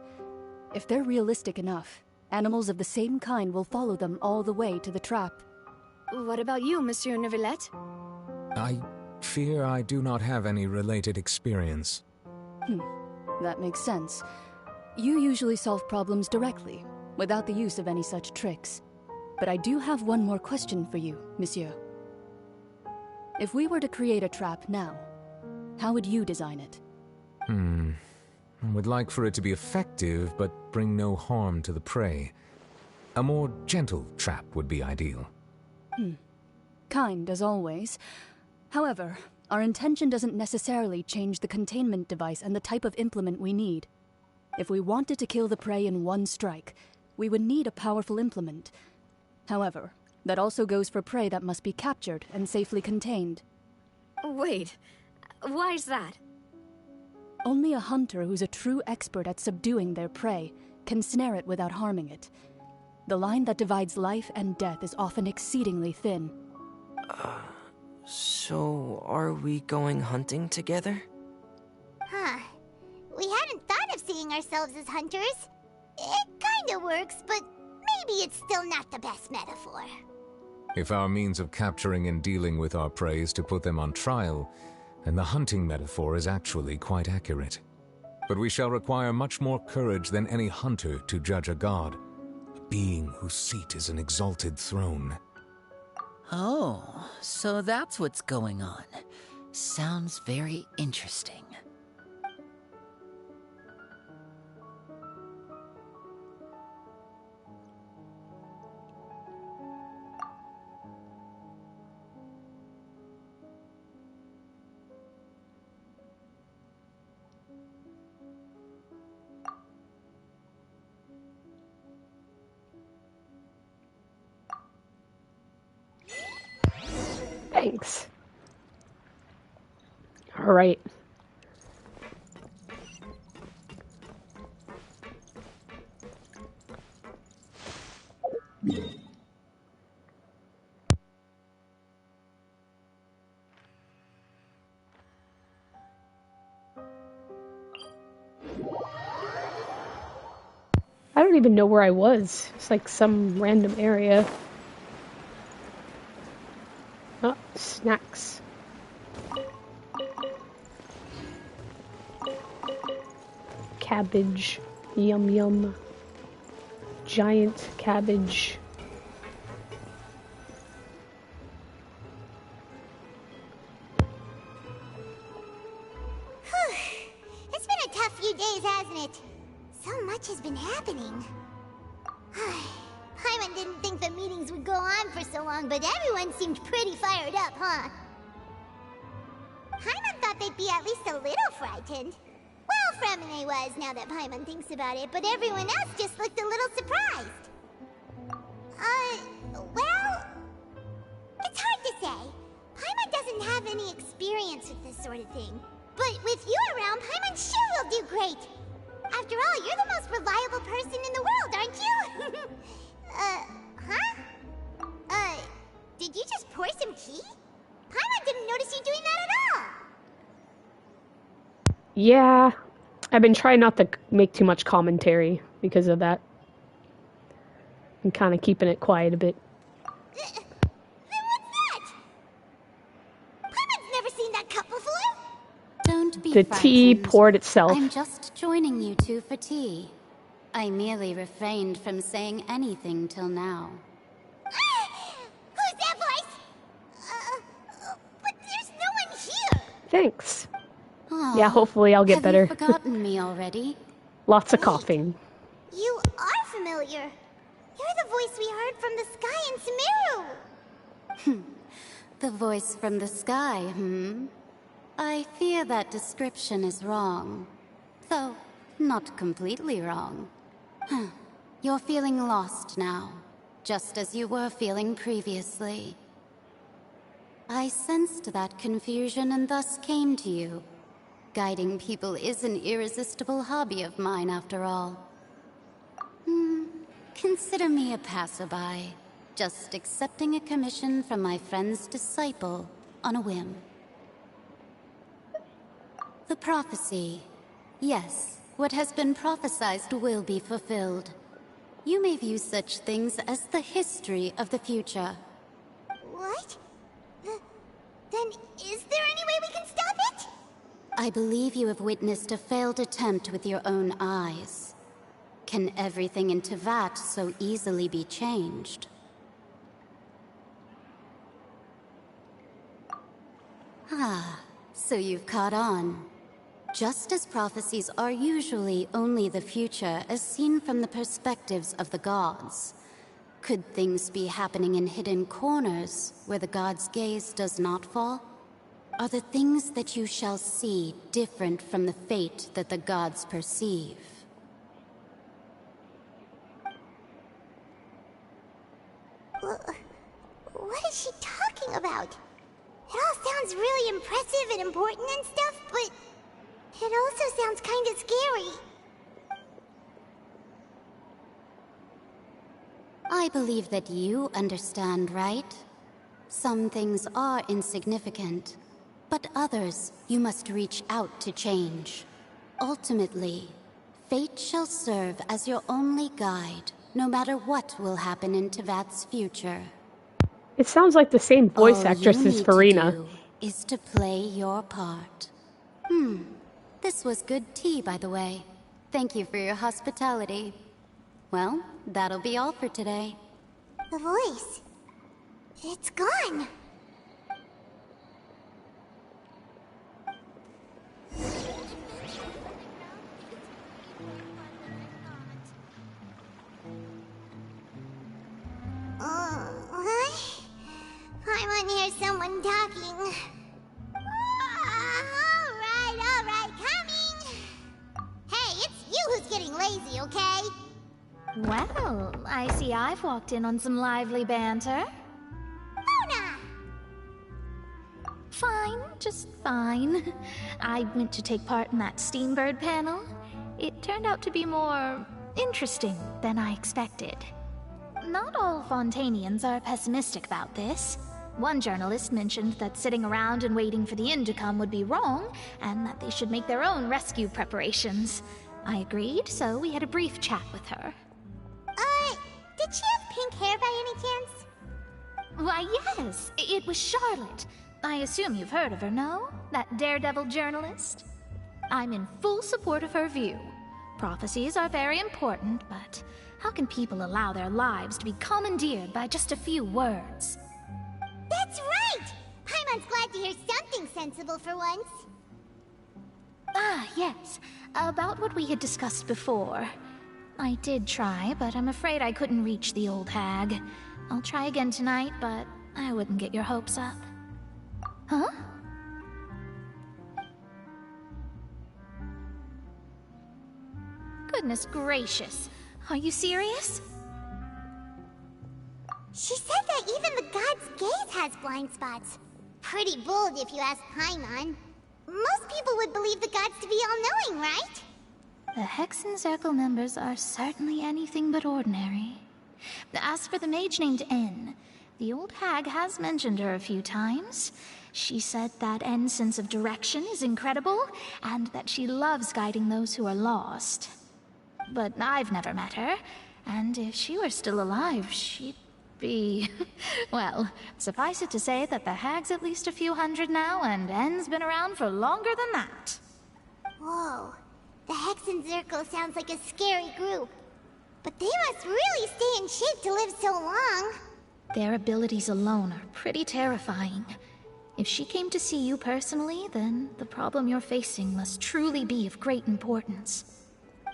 If they're realistic enough, animals of the same kind will follow them all the way to the trap. What about you, Monsieur Neuvillette? I fear I do not have any related experience. That makes sense. You usually solve problems directly, without the use of any such tricks. But I do have one more question for you, Monsieur. If we were to create a trap now, how would you design it? I would like for it to be effective, but bring no harm to the prey. A more gentle trap would be ideal. Kind, as always. However, our intention doesn't necessarily change the containment device and the type of implement we need. If we wanted to kill the prey in one strike, we would need a powerful implement. However, that also goes for prey that must be captured and safely contained. Wait, why's that? Only a hunter who's a true expert at subduing their prey can snare it without harming it. The line that divides life and death is often exceedingly thin. So are we going hunting together? We hadn't thought of seeing ourselves as hunters. It kinda works, but maybe it's still not the best metaphor. If our means of capturing and dealing with our prey is to put them on trial, then the hunting metaphor is actually quite accurate. But we shall require much more courage than any hunter to judge a god, a being whose seat is an exalted throne. Oh, so that's what's going on. Sounds very interesting. Thanks. All right. I don't even know where I was. It's like some random area. Oh, snacks. cabbage. Yum yum. Giant cabbage. It's been a tough few days, hasn't it? So much has been happening. Paimon didn't think the meetings would go on for so long, but everyone seemed pretty fired up, huh? Paimon thought they'd be at least a little frightened. Well, Fremine was, now that Paimon thinks about it, but everyone else just looked a little surprised. Well, it's hard to say. Paimon doesn't have any experience with this sort of thing. But with you around, Paimon sure will do great. After all, you're the most reliable person in the world, aren't you? Did you just pour some tea? Paimon didn't notice you doing that at all. Yeah, I've been trying not to make too much commentary because of that. I'm kind of keeping it quiet a bit. What's that? Paimon's never seen that cup before. Don't be The tea frightened. poured itself. I'm just joining you two for tea. I merely refrained from saying anything till now. Who's that voice? But there's no one here. Thanks. Aw, Yeah, hopefully I'll get have better. you forgotten me already? Lots of coughing. You are familiar. You're the voice we heard from the sky in Sumeru. The voice from the sky, I fear that description is wrong. Though, not completely wrong. You're feeling lost now, just as you were feeling previously. I sensed that confusion and thus came to you. Guiding people is an irresistible hobby of mine, after all. Consider me a passerby, just accepting a commission from my friend's disciple on a whim. The prophecy. Yes, what has been prophesied will be fulfilled. You may view such things as the history of the future. What? Then is there any way we can stop it? I believe you have witnessed a failed attempt with your own eyes. Can everything in Tevat so easily be changed? So you've caught on. Just as prophecies are usually only the future as seen from the perspectives of the gods, could things be happening in hidden corners where the gods' gaze does not fall? Are the things that you shall see different from the fate that the gods perceive? What is she talking about? It all sounds really impressive and important and stuff, but it also sounds kind of scary. I believe that you understand, right? Some things are insignificant, but others you must reach out to change. Ultimately, fate shall serve as your only guide, no matter what will happen in Tevat's future. It sounds like the same voice All actress you as need Furina. to do is to play your part. This was good tea, by the way. Thank you for your hospitality. Well, that'll be all for today. The voice. It's gone. I want to hear someone talking. All right, coming. Hey, it's you who's getting lazy, okay? Well, I see I've walked in on some lively banter. Luna! Fine, just fine. I went to take part in that Steambird panel. It turned out to be more interesting than I expected. Not all Fontainians are pessimistic about this. One journalist mentioned that sitting around and waiting for the end to come would be wrong, and that they should make their own rescue preparations. I agreed, so we had a brief chat with her. Did she have pink hair by any chance? Why, yes, it was Charlotte. I assume you've heard of her, no? That daredevil journalist? I'm in full support of her view. Prophecies are very important, but how can people allow their lives to be commandeered by just a few words? That's right! Paimon's glad to hear something sensible for once. Ah, yes. About what we had discussed before. I did try, but I'm afraid I couldn't reach the old hag. I'll try again tonight, but I wouldn't get your hopes up. Huh? Goodness gracious. Are you serious? She said that even the god's gaze has blind spots. Pretty bold if you ask Paimon. Most people would believe the gods to be all-knowing, right? The Hexen Circle members are certainly anything but ordinary. As for the mage named N, the old hag has mentioned her a few times. She said that N's sense of direction is incredible, and that she loves guiding those who are lost. But I've never met her, and if she were still alive, she'd be... well, suffice it to say that the hag's at least a few hundred now, and N's been around for longer than that. Whoa. The Hexen Circle sounds like a scary group. But they must really stay in shape to live so long. Their abilities alone are pretty terrifying. If she came to see you personally, then the problem you're facing must truly be of great importance.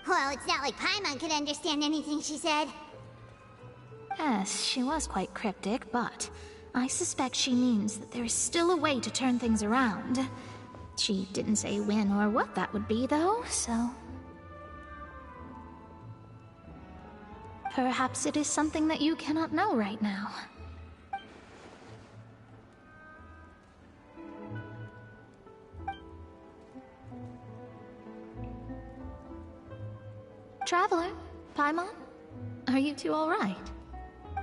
Well, it's not like Paimon could understand anything she said. Yes, she was quite cryptic, but I suspect she means that there is still a way to turn things around. She didn't say when or what that would be, though, so... perhaps it is something that you cannot know right now. Traveler, Paimon, are you two all right?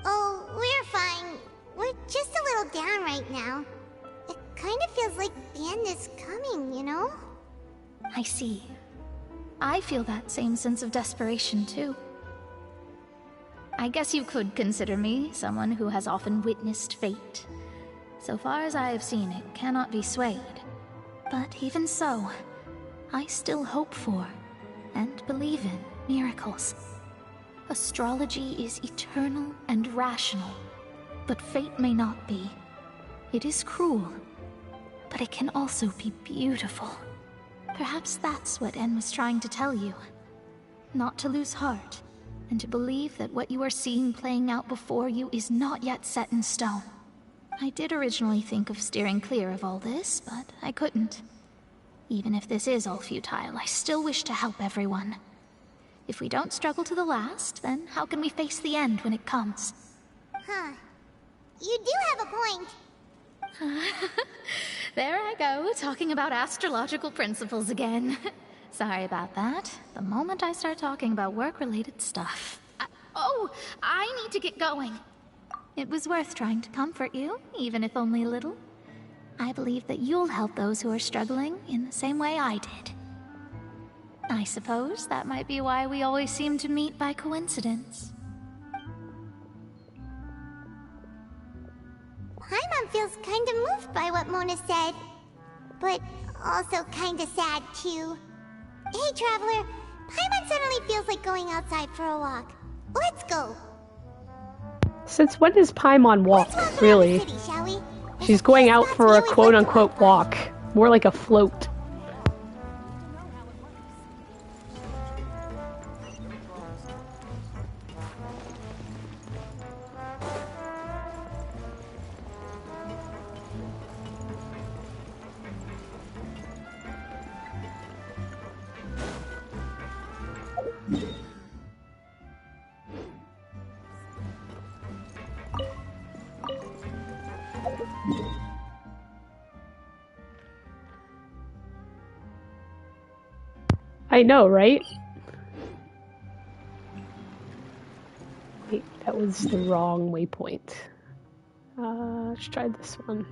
Oh, we're fine. We're just a little down right now. It kind of feels like the end is coming, you know? I see. I feel that same sense of desperation, too. I guess you could consider me someone who has often witnessed fate. So far as I have seen, it cannot be swayed. But even so, I still hope for, and believe in, miracles. Astrology is eternal and rational, but fate may not be. It is cruel, but it can also be beautiful. Perhaps that's what En was trying to tell you. Not to lose heart, and to believe that what you are seeing playing out before you is not yet set in stone. I did originally think of steering clear of all this, but I couldn't. Even if this is all futile, I still wish to help everyone. If we don't struggle to the last, then how can we face the end when it comes? Huh. You do have a point. There I go, talking about astrological principles again. Sorry about that. The moment I start talking about work-related stuff... I need to get going. It was worth trying to comfort you, even if only a little. I believe that you'll help those who are struggling in the same way I did. I suppose that might be why we always seem to meet by coincidence. Paimon feels kind of moved by what Mona said. But also kind of sad, too. Hey, Traveler. Paimon suddenly feels like going outside for a walk. Let's go. Since when does Paimon walk, really? City, shall we? She's going out for a quote-unquote walk. More like a float. I know, right? Wait, that was the wrong waypoint. Let's try this one.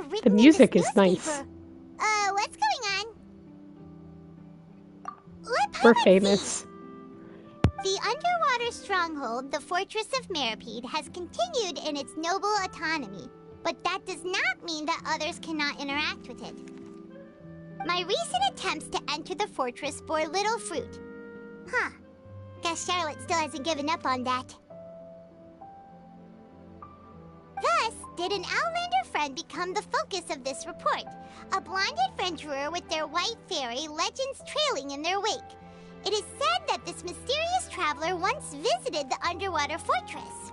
written music in is this nice. newspaper. What's going on? Let We're Paimon famous. see. The underwater stronghold, the Fortress of Meripede, has continued in its noble autonomy, but that does not mean that others cannot interact with it. My recent attempts to enter the fortress bore little fruit. Huh. Guess Charlotte still hasn't given up on that. Thus, did an Outlander friend become the focus of this report? A blonde adventurer with their white fairy, legends trailing in their wake. It is said that this mysterious traveler once visited the underwater fortress.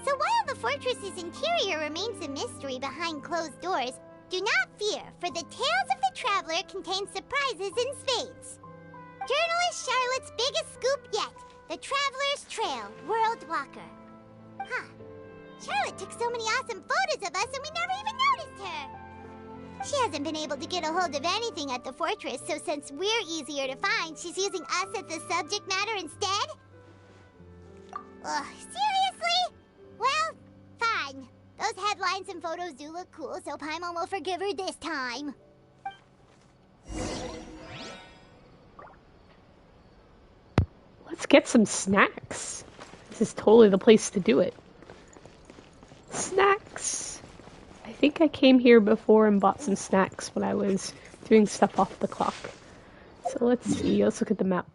So while the fortress's interior remains a mystery behind closed doors, do not fear, for the tales of the traveler contain surprises in spades. Journalist Charlotte's biggest scoop yet, the Traveler's Trail, World Walker. Huh. Charlotte took so many awesome photos of us and we never even noticed her. She hasn't been able to get a hold of anything at the fortress, so since we're easier to find, she's using us as the subject matter instead? Ugh, seriously? Well, fine. Those headlines and photos do look cool, so Paimon will forgive her this time. Let's get some snacks. This is totally the place to do it. Snacks. I think I came here before and bought some snacks when I was doing stuff off the clock. So let's see. Let's look at the map.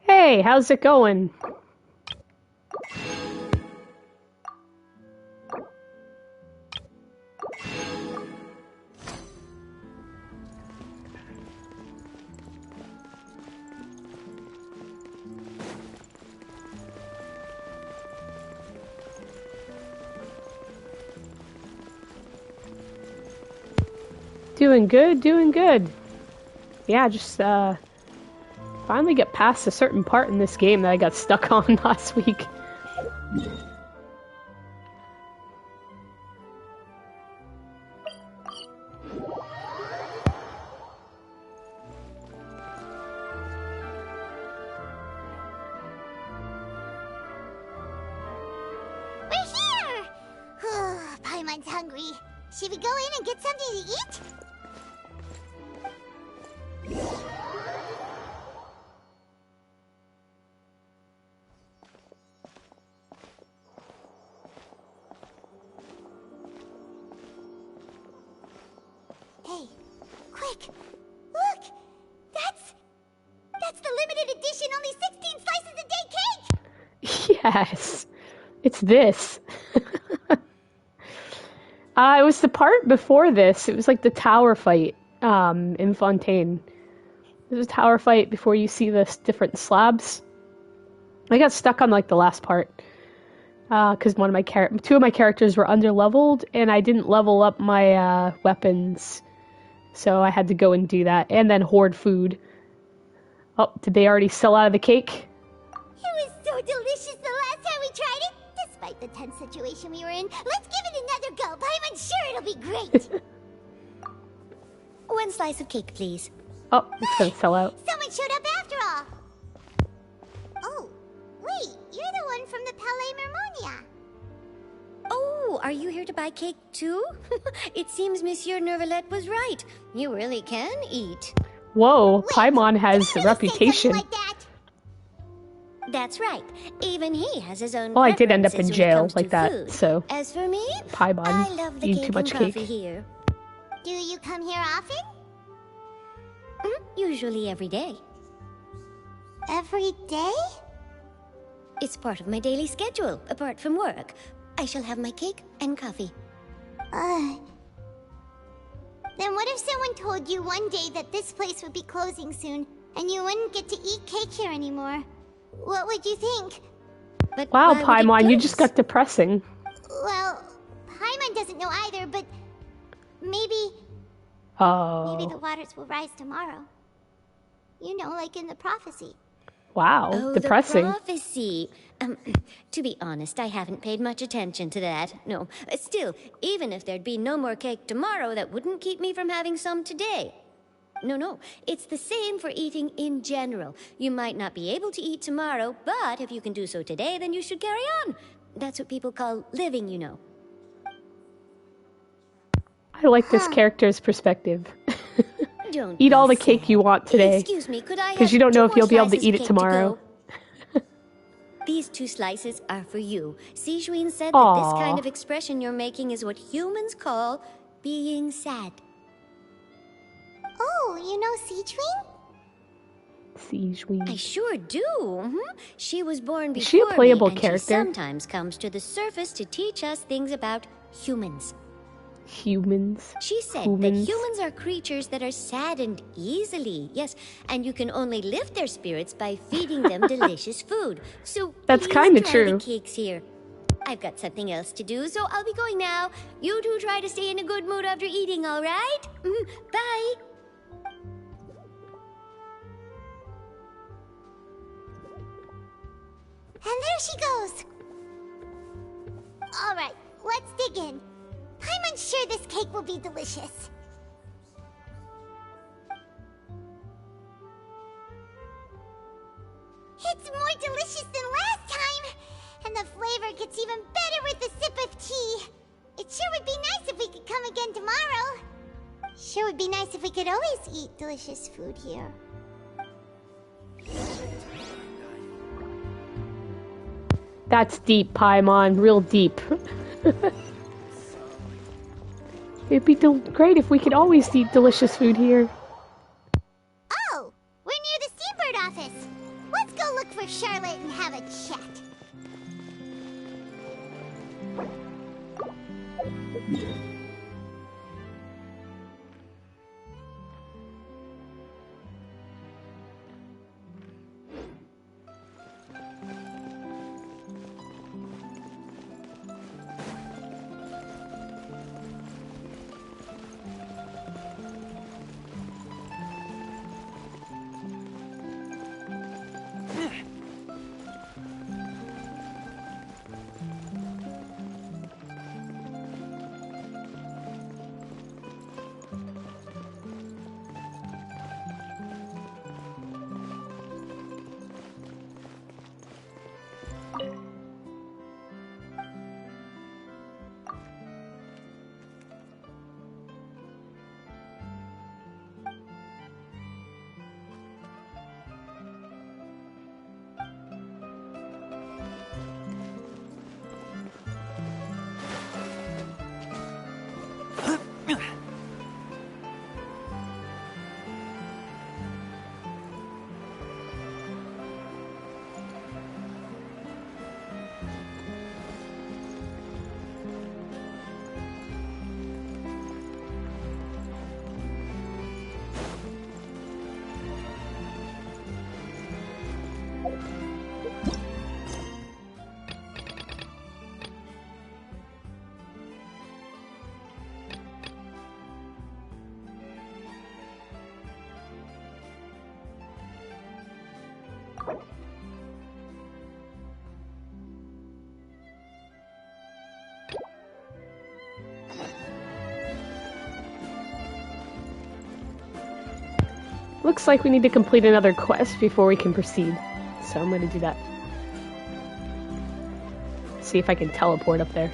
Hey, how's it going? Doing good, doing good. Yeah, just finally get past a certain part in this game that I got stuck on last week. We're here! Paimon's hungry. Should we go in and get something to eat? Hey, quick! Look! That's the limited edition, only 16 slices a day cake! Yes, it's this. It was the part before this. It was like the tower fight in Fontaine. There's a tower fight before you see the different slabs. I got stuck on like the last part because two of my characters were underleveled and I didn't level up my weapons, so I had to go and do that and then hoard food. Oh, did they already sell out of the cake? It was so delicious the last time we tried it. Despite the tense situation we were in, let's give it another go. I'm sure it'll be great. One slice of cake, please. Oh, it's gonna sell out. Someone showed up after all. Oh, wait, you're the one from the Palais Mermonia. Oh, are you here to buy cake too? It seems Monsieur Nervalette was right. You really can eat. Whoa, Paimon has a reputation. Like that? That's right. Even he has his own. Well, I did end up in preferences when it jail comes like to that, food. so. As for me, Paimon, I love the eat cake too much and coffee cake. here. Do you come here often? Usually every day. Every day? It's part of my daily schedule, apart from work. I shall have my cake and coffee. Then what if someone told you one day that this place would be closing soon, and you wouldn't get to eat cake here anymore? What would you think? But Wow, why would it Paimon, you close? just got depressing. Well, Paimon doesn't know either, but maybe Oh. the waters will rise tomorrow. You know, like in the prophecy. Wow, Oh, depressing. the prophecy. To be honest, I haven't paid much attention to that. No. Still, even if there'd be no more cake tomorrow, that wouldn't keep me from having some today. No. It's the same for eating in general. You might not be able to eat tomorrow, but if you can do so today, then you should carry on. That's what people call living, you know. I like this character's perspective. Don't Eat all be the cake sad. you want today. Excuse me, could I have Because you don't know two if you'll more be able to slices eat of it cake tomorrow. go? These 2 slices are for you. Sijuin said that Aw. this kind of expression you're making is what humans call being sad. Oh, you know Sijuin? Sijuin. I sure do. She was born Is she a before playable me, and character? she sometimes comes to the surface to teach us things about humans. Humans. She said Humans. that humans are creatures that are saddened easily. Yes, and you can only lift their spirits by feeding them delicious food. So That's please kinda try true. the cakes here. I've got something else to do, so I'll be going now. You two try to stay in a good mood after eating, all right? Bye. And there she goes. All right, let's dig in. I'm unsure this cake will be delicious. It's more delicious than last time, and the flavor gets even better with a sip of tea. It sure would be nice if we could come again tomorrow. Sure would be nice if we could always eat delicious food here. That's deep, Paimon. Real deep. It'd be great if we could always eat delicious food here. Oh, we're near the Steambird office. Let's go look for Charlotte and have a chat. Looks like we need to complete another quest before we can proceed. So I'm gonna do that. See if I can teleport up there.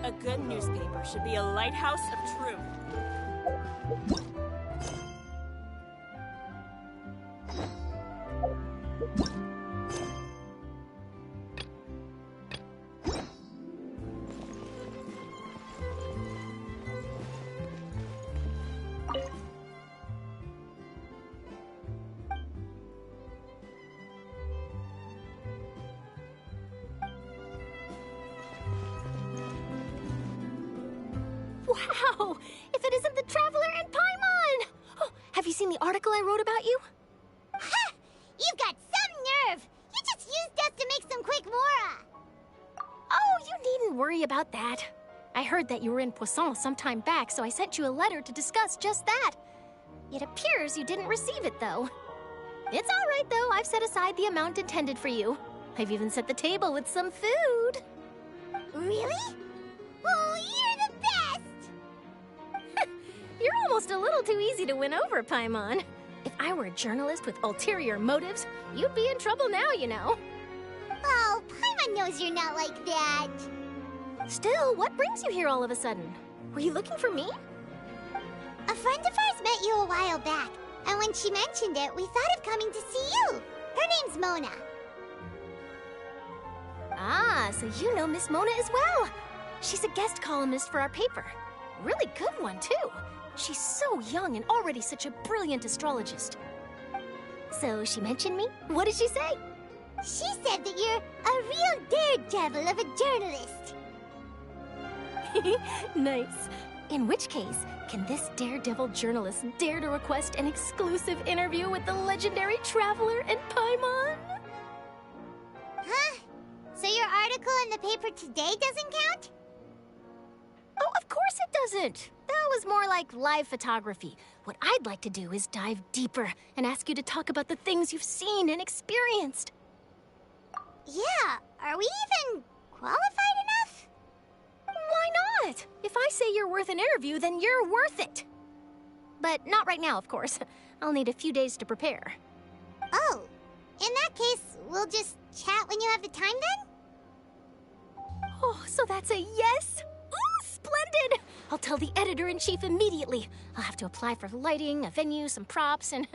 A good newspaper should be a lighthouse of truth. Wow! If it isn't the Traveler and Paimon! Oh, have you seen the article I wrote about you? Ha! You've got some nerve! You just used us to make some quick mora! Oh, you needn't worry about that. I heard that you were in Poisson some time back, so I sent you a letter to discuss just that. It appears you didn't receive it, though. It's all right, though. I've set aside the amount intended for you. I've even set the table with some food. Really? Oh, you're the best! You're almost a little too easy to win over, Paimon. If I were a journalist with ulterior motives, you'd be in trouble now, you know. Oh, Paimon knows you're not like that. Still, what brings you here all of a sudden? Were you looking for me? A friend of ours met you a while back, and when she mentioned it, we thought of coming to see you. Her name's Mona. Ah, so you know Miss Mona as well. She's a guest columnist for our paper. Really good one, too. She's so young and already such a brilliant astrologist. So she mentioned me? What did she say? She said that you're a real daredevil of a journalist. Nice. In which case, can this daredevil journalist dare to request an exclusive interview with the legendary Traveler and Paimon? Huh? So your article in the paper today doesn't count? Oh, of course it doesn't. That was more like live photography. What I'd like to do is dive deeper and ask you to talk about the things you've seen and experienced. Yeah, are we even qualified enough? Why not? If I say you're worth an interview, then you're worth it. But not right now, of course. I'll need a few days to prepare. Oh, in that case, we'll just chat when you have the time then? Oh, so that's a yes? Ooh, splendid! I'll tell the editor-in-chief immediately. I'll have to apply for lighting, a venue, some props, and...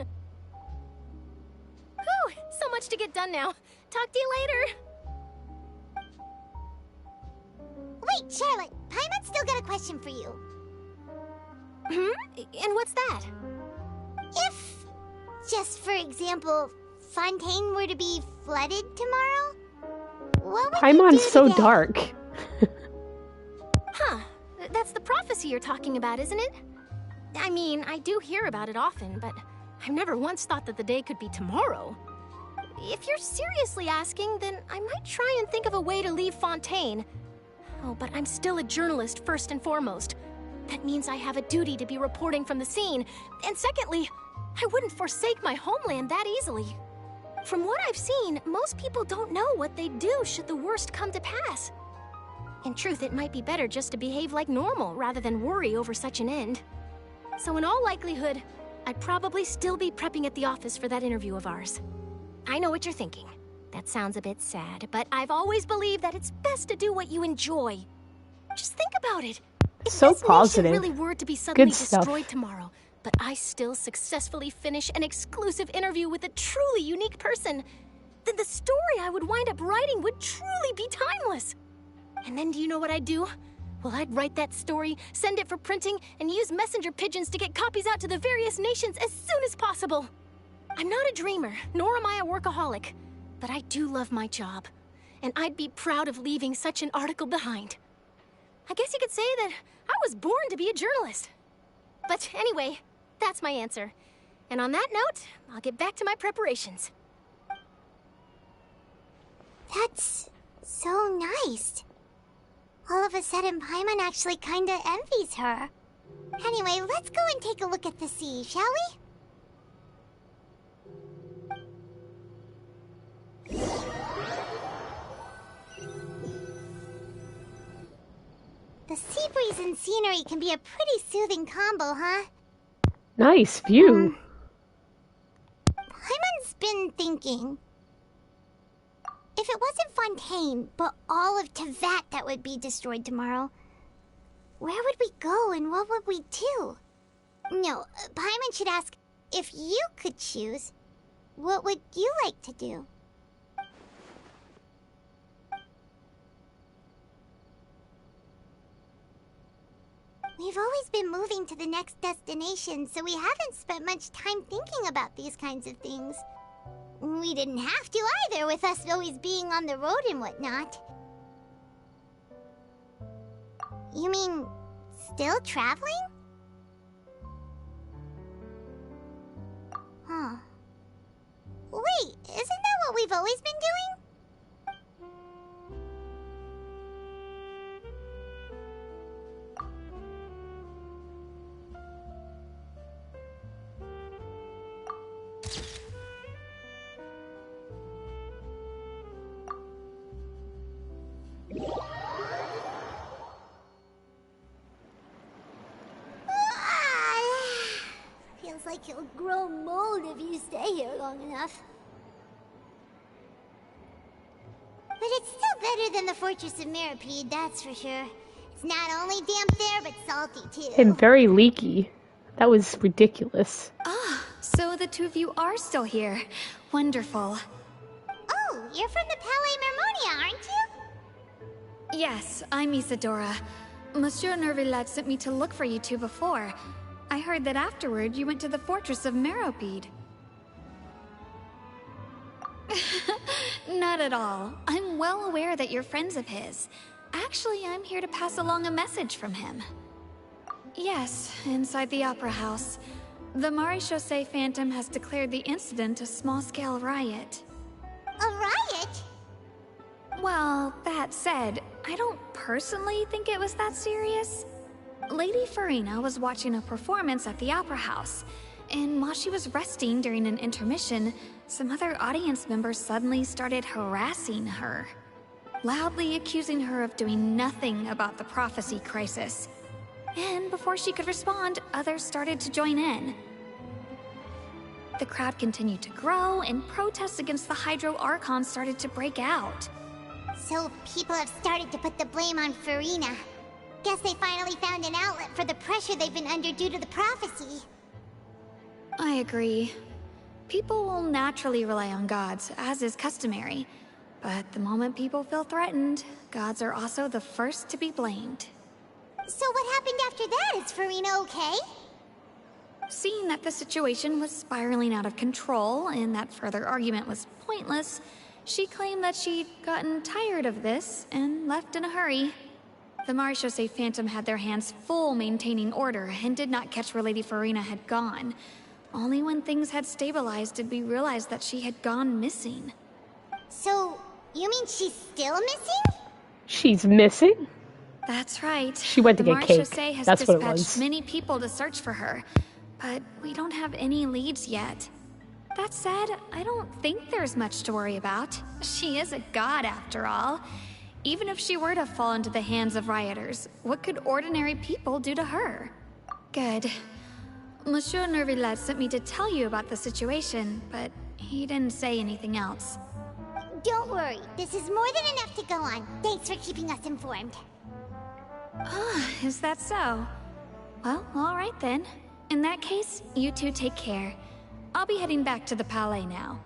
Whew, so much to get done now. Talk to you later. Wait, Charlotte, Paimon's still got a question for you. And what's that? If, just for example, Fontaine were to be flooded tomorrow, what would Paimon's you do so today? dark. Huh. That's the prophecy you're talking about, isn't it? I mean, I do hear about it often, but I've never once thought that the day could be tomorrow. If you're seriously asking, then I might try and think of a way to leave Fontaine. Oh, but I'm still a journalist first and foremost. That means I have a duty to be reporting from the scene. And secondly, I wouldn't forsake my homeland that easily. From what I've seen, most people don't know what they'd do should the worst come to pass. In truth, it might be better just to behave like normal rather than worry over such an end. So in all likelihood, I'd probably still be prepping at the office for that interview of ours. I know what you're thinking. That sounds a bit sad, but I've always believed that it's best to do what you enjoy. Just think about it. If So this positive. nation really were to be suddenly Good stuff. destroyed tomorrow, but I still successfully finish an exclusive interview with a truly unique person, then the story I would wind up writing would truly be timeless. And then do you know what I'd do? Well, I'd write that story, send it for printing, and use messenger pigeons to get copies out to the various nations as soon as possible. I'm not a dreamer, nor am I a workaholic, but I do love my job, and I'd be proud of leaving such an article behind. I guess you could say that I was born to be a journalist. But anyway, that's my answer. And on that note, I'll get back to my preparations. That's so nice. All of a sudden, Paimon actually kinda envies her. Anyway, let's go and take a look at the sea, shall we? The sea breeze and scenery can be a pretty soothing combo, huh? Nice view. Paimon's been thinking. If it wasn't Fontaine, but all of Tevat that would be destroyed tomorrow, Where would we go and what would we do? No, Paimon should ask, if you could choose, what would you like to do? We've always been moving to the next destination, so we haven't spent much time thinking about these kinds of things. We didn't have to either, with us always being on the road and whatnot. You mean, still traveling? Huh. Wait, isn't that what we've always been doing? Feels like you'll grow mold if you stay here long enough. But it's still better than the Fortress of Mirapede, that's for sure. It's not only damp there, but salty too. And very leaky. That was ridiculous. Ah, so the two of you are still here. Wonderful. Oh, you're from the Palais Mermonia, aren't you? Yes, I'm Isadora. Monsieur Nervillet sent me to look for you two before. I heard that afterward you went to the Fortress of Meropide. Not at all. I'm well aware that you're friends of his. Actually, I'm here to pass along a message from him. Yes, inside the Opera House. The Maréchaussée Phantom has declared the incident a small-scale riot. A riot? Well, that said, I don't personally think it was that serious. Lady Furina was watching a performance at the Opera House, and while she was resting during an intermission, some other audience members suddenly started harassing her, loudly accusing her of doing nothing about the prophecy crisis. And before she could respond, others started to join in. The crowd continued to grow, and protests against the Hydro Archon started to break out. So people have started to put the blame on Furina. Guess they finally found an outlet for the pressure they've been under due to the prophecy. I agree. People will naturally rely on gods, as is customary. But the moment people feel threatened, gods are also the first to be blamed. So what happened after that? Is Furina okay? Seeing that the situation was spiraling out of control and that further argument was pointless, she claimed that she'd gotten tired of this and left in a hurry. The Maréchaussée Phantom had their hands full maintaining order and did not catch where Lady Furina had gone. Only when things had stabilized did we realize that she had gone missing. So, you mean she's still missing? She's missing? That's right. She went to get cake. Has That's what it dispatched was. many people to search for her, but we don't have any leads yet. That said, I don't think there's much to worry about. She is a god after all. Even if she were to fall into the hands of rioters, what could ordinary people do to her? Good. Monsieur Nervillet sent me to tell you about the situation, but he didn't say anything else. Don't worry, this is more than enough to go on. Thanks for keeping us informed. Ah, is that so? Well, all right then. In that case, you two take care. I'll be heading back to the Palais now.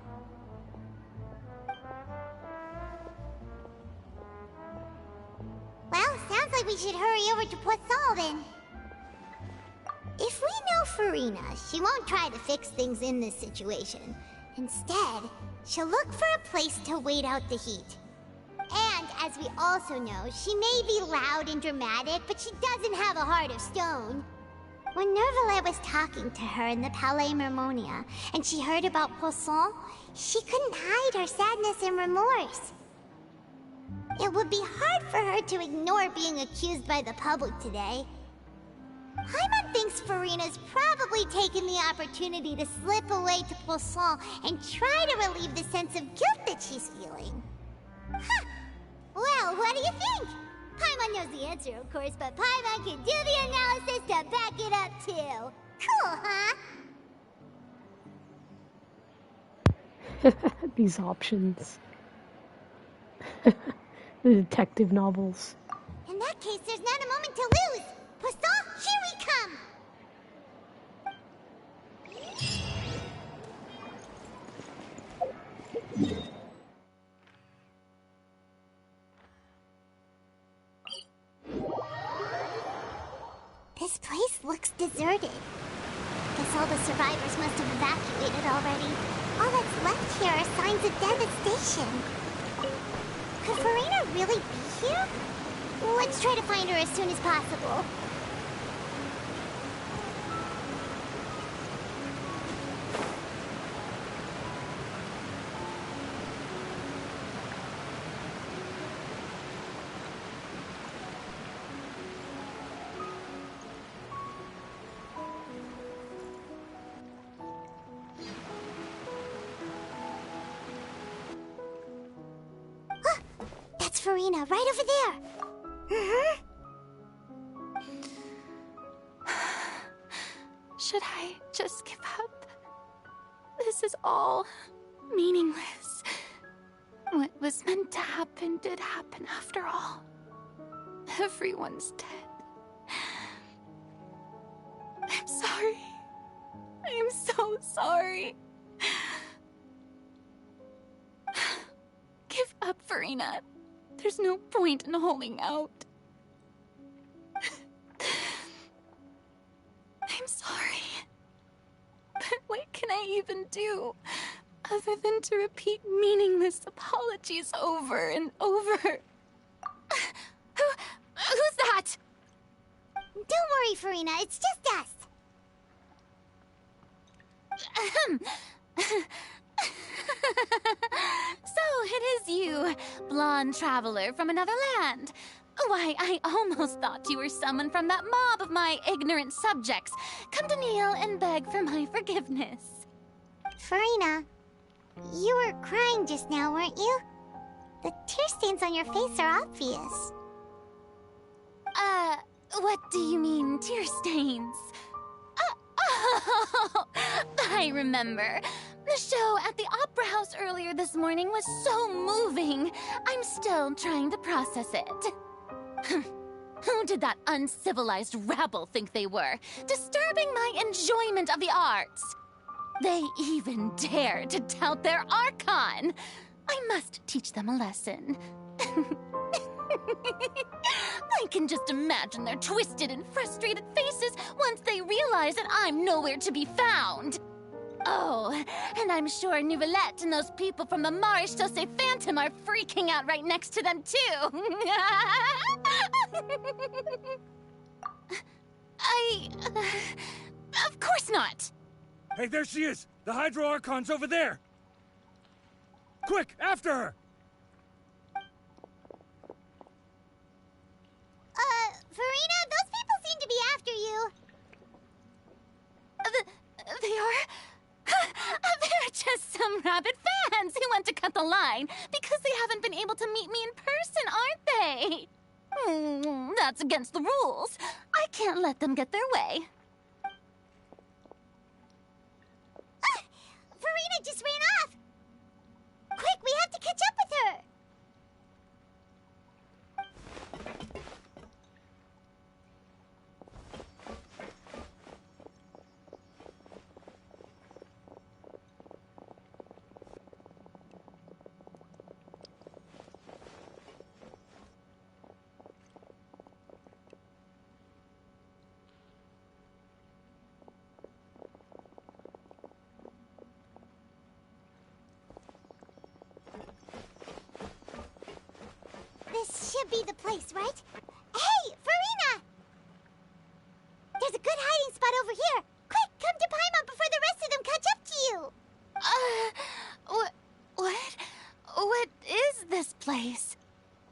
Well, sounds like we should hurry over to Poisson then. If we know Furina, she won't try to fix things in this situation. Instead, she'll look for a place to wait out the heat. And, as we also know, she may be loud and dramatic, but she doesn't have a heart of stone. When Nervillet was talking to her in the Palais Mermonia, and she heard about Poisson, she couldn't hide her sadness and remorse. It would be hard for her to ignore being accused by the public today. Paimon thinks Furina's probably taken the opportunity to slip away to Poisson and try to relieve the sense of guilt that she's feeling. Huh. Well, what do you think? Paimon knows the answer, of course, but Paimon can do the analysis to back it up, too. Cool, huh? These options. The detective novels. In that case, there's not a moment to lose. Postal, here we come! This place looks deserted. Guess all the survivors must have evacuated already. All that's left here are signs of devastation. Could Furina really be here? Let's try to find her as soon as possible. That's Furina, right over there. Should I just give up? This is all meaningless. What was meant to happen did happen after all. Everyone's dead. I'm sorry. I am so sorry. Give up, Furina. There's no point in holding out. I'm sorry. But what can I even do other than to repeat meaningless apologies over and over? Who's that? Don't worry, Furina. It's just us. So it is you, blonde traveler from another land. Why, I almost thought you were someone from that mob of my ignorant subjects. Come to kneel and beg for my forgiveness. Furina, you were crying just now, weren't you? The tear stains on your face are obvious. What do you mean, tear stains? Oh, I remember. The show at the Opera House earlier this morning was so moving. I'm still trying to process it. Who did that uncivilized rabble think they were, disturbing my enjoyment of the arts? They even dared to tout their Archon. I must teach them a lesson. I can just imagine their twisted and frustrated faces once they realize that I'm nowhere to be found. Oh, and I'm sure Nouvellette and those people from the Maréchaussée Phantom are freaking out right next to them, too. Of course not. Hey, there she is! The Hydro Archon's over there! Quick, after her! Furina, those people seem to be after you. They are? They're just some rabid fans who want to cut the line because they haven't been able to meet me in person, aren't they? That's against the rules. I can't let them get their way. Furina just ran off! Quick, we have to catch up with her! This should be the place, right? Hey, Furina! There's a good hiding spot over here. Quick, come to Paimon before the rest of them catch up to you. What is this place?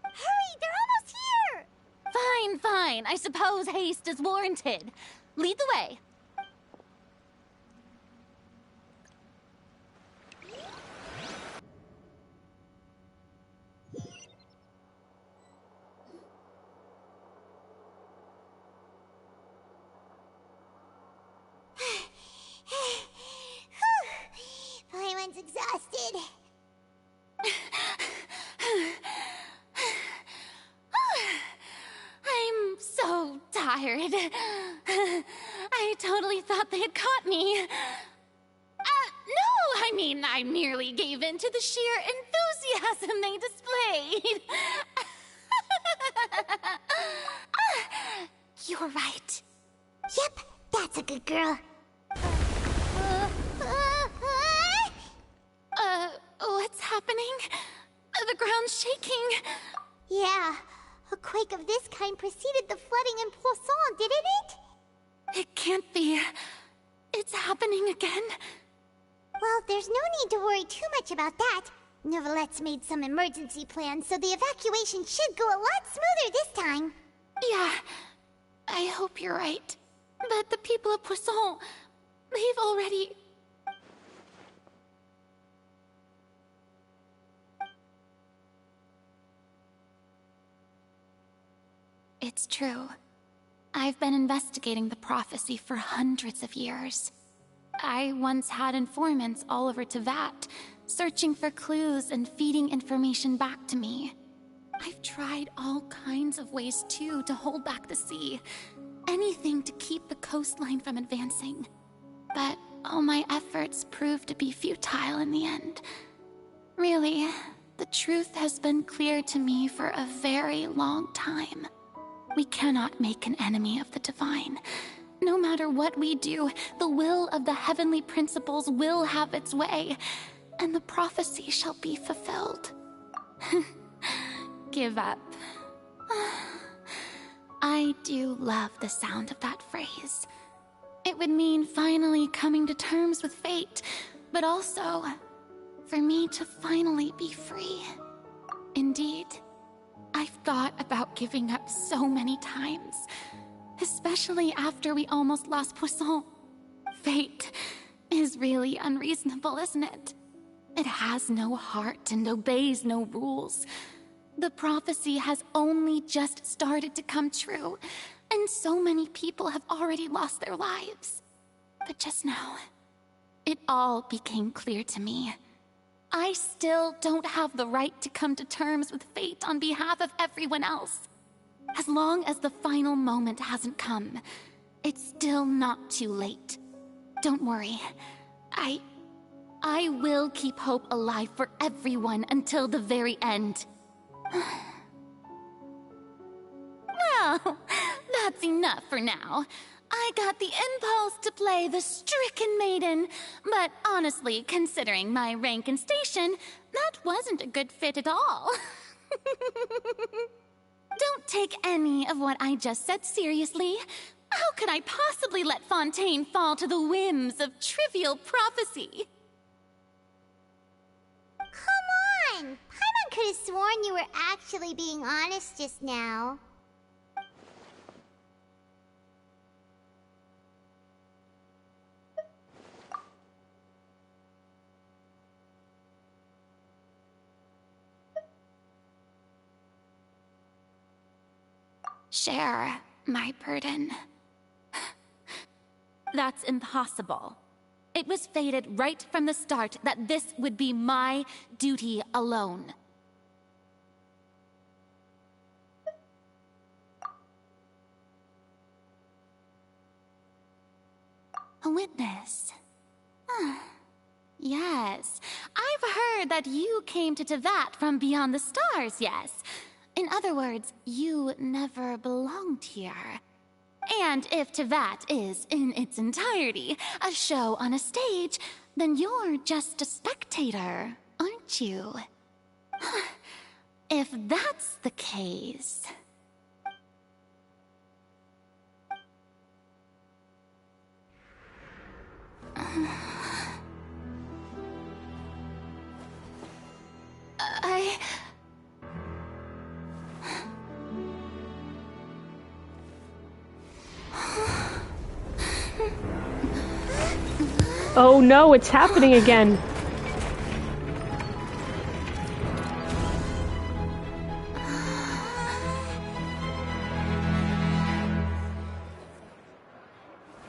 Hurry, they're almost here. Fine, fine. I suppose haste is warranted. Lead the way. Paimon's exhausted. I'm so tired. tired. I totally thought they had caught me. No, I mean, I merely gave in to the sheer enthusiasm they displayed. You're right. Yep, that's a good girl. What's happening? The ground's shaking. Yeah, a quake of this kind preceded the flooding in Poisson, didn't it? It can't be. It's happening again. Well, there's no need to worry too much about that. Neverlette's made some emergency plans, so the evacuation should go a lot smoother this time. Yeah, I hope you're right. But the people of Poisson, they've already... It's true. I've been investigating the prophecy for hundreds of years. I once had informants all over Tevat, searching for clues and feeding information back to me. I've tried all kinds of ways, too, to hold back the sea. Anything to keep the coastline from advancing. But all my efforts proved to be futile in the end. Really, the truth has been clear to me for a very long time. We cannot make an enemy of the divine. No matter what we do, the will of the heavenly principles will have its way, and the prophecy shall be fulfilled. Give up. I do love the sound of that phrase. It would mean finally coming to terms with fate, but also for me to finally be free. Indeed, I've thought about giving up so many times, especially after we almost lost Poisson. Fate is really unreasonable, isn't it? It has no heart and obeys no rules. The prophecy has only just started to come true, and so many people have already lost their lives. But just now, it all became clear to me. I still don't have the right to come to terms with fate on behalf of everyone else. As long as the final moment hasn't come, it's still not too late. Don't worry. I will keep hope alive for everyone until the very end. Well, that's enough for now. I got the impulse to play the stricken maiden, but honestly, considering my rank and station, that wasn't a good fit at all. Don't take any of what I just said seriously. How could I possibly let Fontaine fall to the whims of trivial prophecy? Come on! Paimon could have sworn you were actually being honest just now. Share my burden. That's impossible. It was fated right from the start that this would be my duty alone. A witness. Yes, I've heard that you came to Tevat from beyond the stars, yes. In other words, you never belonged here. And if Tevat is, in its entirety, a show on a stage, then you're just a spectator, aren't you? If that's the case... Oh no, it's happening again.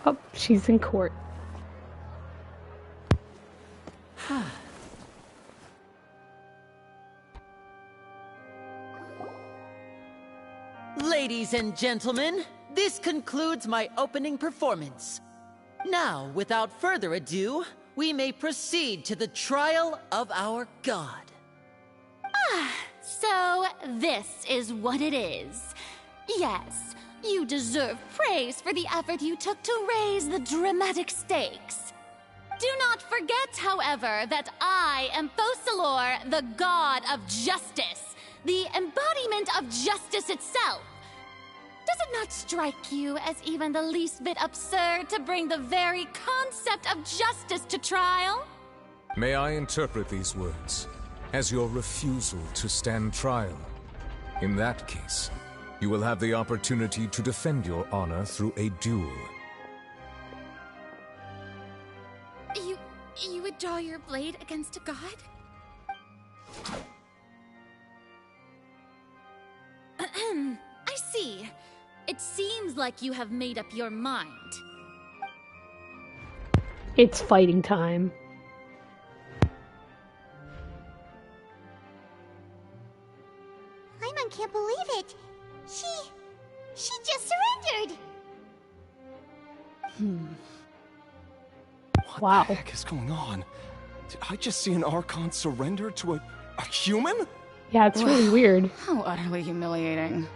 Oh, she's in court. Ladies and gentlemen, This concludes my opening performance. Now, without further ado, we may proceed to the trial of our god. So this is what it is. Yes, you deserve praise for the effort you took to raise the dramatic stakes. Do not forget, however, that I am Focalor, the god of justice, the embodiment of justice itself. Does it not strike you as even the least bit absurd to bring the very concept of justice to trial? May I interpret these words as your refusal to stand trial? In that case, you will have the opportunity to defend your honor through a duel. You would draw your blade against a god? I see. It seems like you have made up your mind. It's fighting time. Paimon can't believe it. She just surrendered. Wow. What the heck is going on? Did I just see an Archon surrender to a human? Yeah, it's really weird. How utterly humiliating.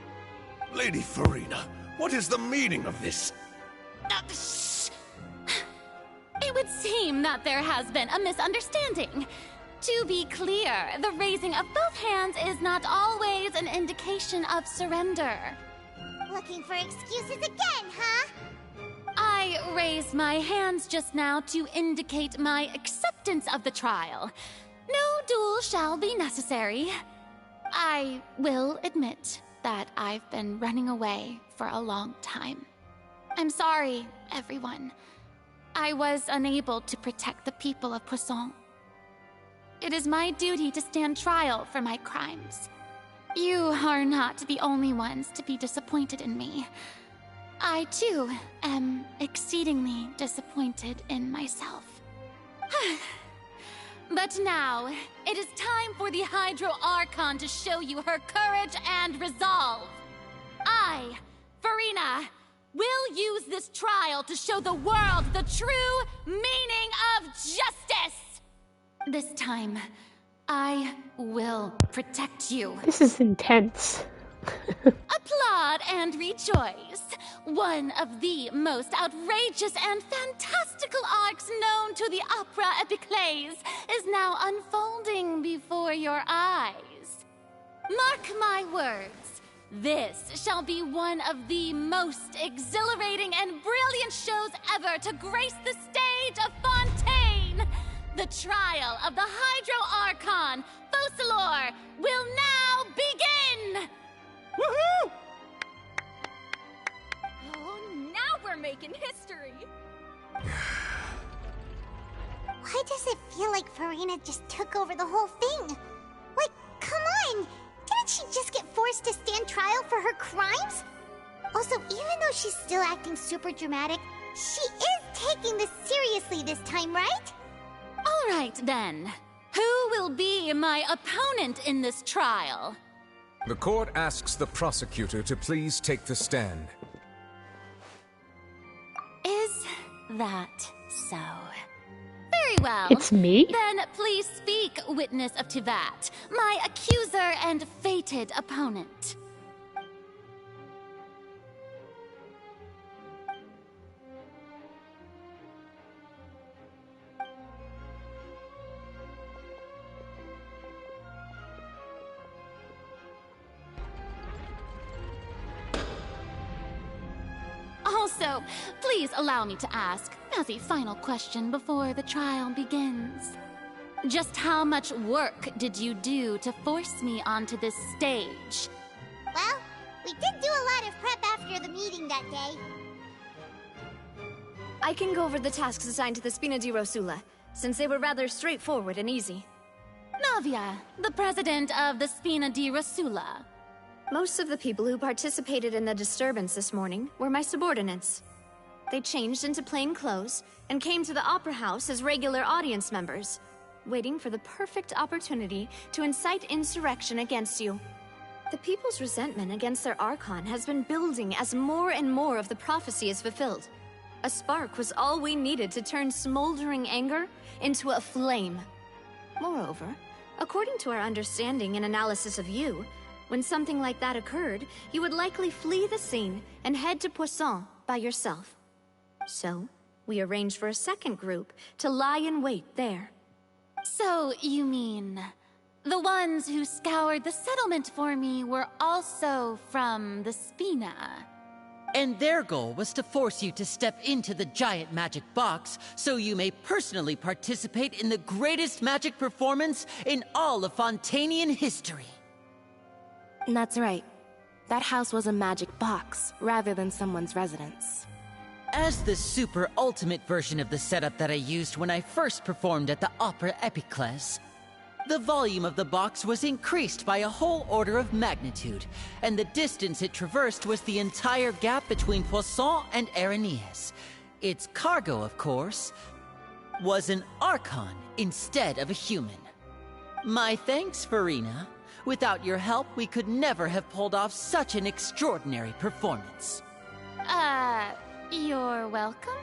Lady Furina, what is the meaning of this? It would seem that there has been a misunderstanding. To be clear, the raising of both hands is not always an indication of surrender. Looking for excuses again, huh? I raised my hands just now to indicate my acceptance of the trial. No duel shall be necessary. I will admit that I've been running away for a long time. I'm sorry, everyone. I was unable to protect the people of Poisson. It is my duty to stand trial for my crimes. You are not the only ones to be disappointed in me. I, too, am exceedingly disappointed in myself. But now, it is time for the Hydro Archon to show you her courage and resolve. I, Furina, will use this trial to show the world the true meaning of justice! This time, I will protect you. This is intense. Applaud and rejoice! One of the most outrageous and fantastical arcs known to the opera epiclese is now unfolding before your eyes. Mark my words, this shall be one of the most exhilarating and brilliant shows ever to grace the stage of Fontaine! The trial of the Hydro Archon, Focalor, will now begin! Woohoo! Oh, now we're making history! Why does it feel like Furina just took over the whole thing? Like, come on! Didn't she just get forced to stand trial for her crimes? Also, even though she's still acting super dramatic, she is taking this seriously this time, right? All right, then. Who will be my opponent in this trial? The court asks the prosecutor to please take the stand. Is that so? Very well. It's me? Then please speak, witness of Tivat, my accuser and fated opponent. Also, please allow me to ask, as a final question before the trial begins. Just how much work did you do to force me onto this stage? Well, we did do a lot of prep after the meeting that day. I can go over the tasks assigned to the Spina di Rosula, since they were rather straightforward and easy. Navia, the president of the Spina di Rosula. Most of the people who participated in the disturbance this morning were my subordinates. They changed into plain clothes and came to the Opera House as regular audience members, waiting for the perfect opportunity to incite insurrection against you. The people's resentment against their Archon has been building as more and more of the prophecy is fulfilled. A spark was all we needed to turn smoldering anger into a flame. Moreover, according to our understanding and analysis of you, when something like that occurred, you would likely flee the scene and head to Poisson by yourself. So, we arranged for a second group to lie in wait there. So, you mean... the ones who scoured the settlement for me were also from the Spina? And their goal was to force you to step into the giant magic box so you may personally participate in the greatest magic performance in all of Fontanian history. That's right. That house was a magic box, rather than someone's residence. As the super ultimate version of the setup that I used when I first performed at the Opera Epiclese, the volume of the box was increased by a whole order of magnitude, and the distance it traversed was the entire gap between Poisson and Aranias. Its cargo, of course, was an Archon instead of a human. My thanks, Furina. Without your help, we could never have pulled off such an extraordinary performance. You're welcome?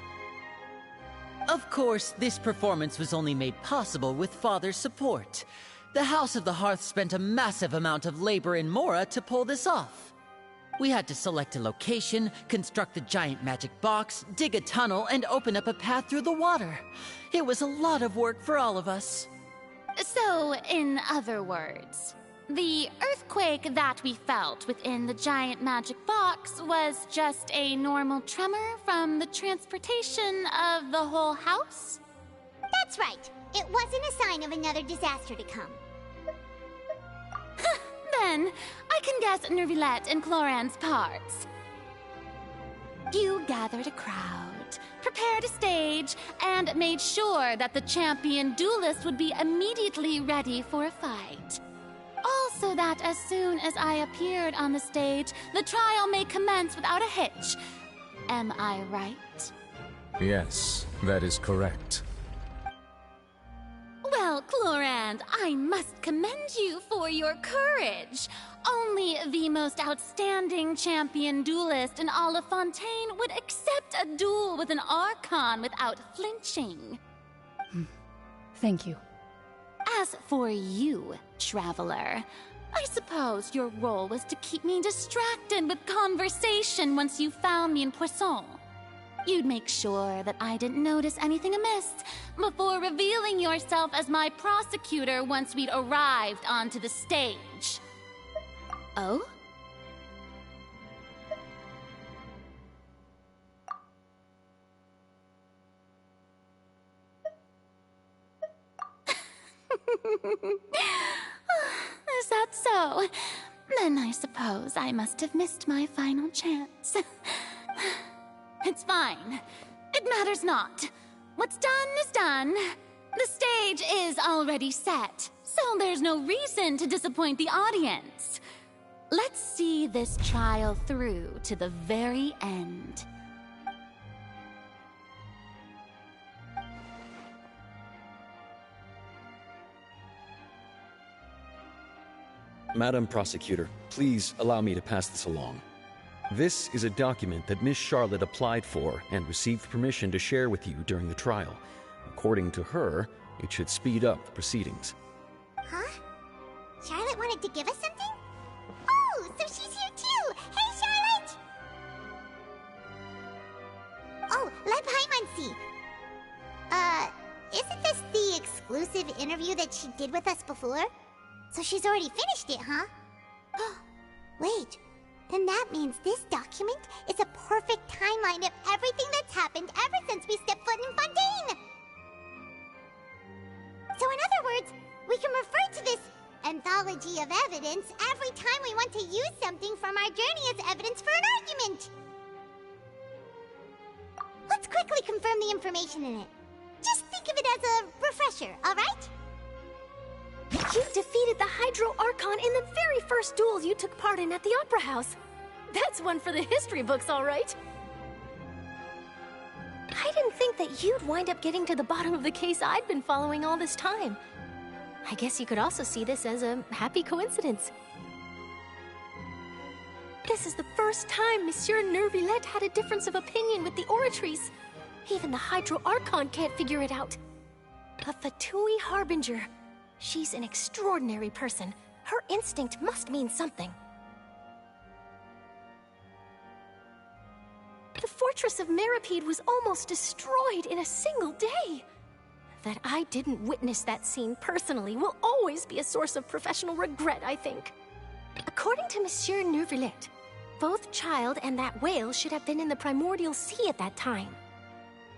Of course, this performance was only made possible with Father's support. The House of the Hearth spent a massive amount of labor in Mora to pull this off. We had to select a location, construct the giant magic box, dig a tunnel, and open up a path through the water. It was a lot of work for all of us. So, in other words, the earthquake that we felt within the giant magic box was just a normal tremor from the transportation of the whole house? That's right. It wasn't a sign of another disaster to come. Then, I can guess Nervillette and Cloran's parts. You gathered a crowd, prepared a stage, and made sure that the champion duelist would be immediately ready for a fight. Also that as soon as I appeared on the stage, the trial may commence without a hitch. Am I right? Yes, that is correct. Well, Clorand, I must commend you for your courage. Only the most outstanding champion duelist in all of Fontaine would accept a duel with an Archon without flinching. Thank you. As for you, Traveler, I suppose your role was to keep me distracted with conversation once you found me in Poisson. You'd make sure that I didn't notice anything amiss before revealing yourself as my prosecutor once we'd arrived onto the stage. Oh? Is that so? Then I suppose I must have missed my final chance. It's fine. It matters not. What's done is done. The stage is already set, so there's no reason to disappoint the audience. Let's see this trial through to the very end. Madam Prosecutor, please allow me to pass this along. This is a document that Miss Charlotte applied for and received permission to share with you during the trial. According to her, it should speed up the proceedings. Huh? Charlotte wanted to give us something? Oh, so she's here too! Hey, Charlotte! Oh, let Paimon see. Isn't this the exclusive interview that she did with us before? So she's already finished it, huh? Wait, then that means this document is a perfect timeline of everything that's happened ever since we stepped foot in Fontaine! So in other words, we can refer to this anthology of evidence every time we want to use something from our journey as evidence for an argument! Let's quickly confirm the information in it. Just think of it as a refresher, alright? You defeated the Hydro Archon in the very first duel you took part in at the Opera House. That's one for the history books, all right. I didn't think that you'd wind up getting to the bottom of the case I'd been following all this time. I guess you could also see this as a happy coincidence. This is the first time Monsieur Neuvillette had a difference of opinion with the Oratrice. Even the Hydro Archon can't figure it out. A Fatui Harbinger. She's an extraordinary person. Her instinct must mean something. The fortress of Meripede was almost destroyed in a single day. That I didn't witness that scene personally will always be a source of professional regret, I think. According to Monsieur Neuvillette, both Child and that whale should have been in the Primordial Sea at that time.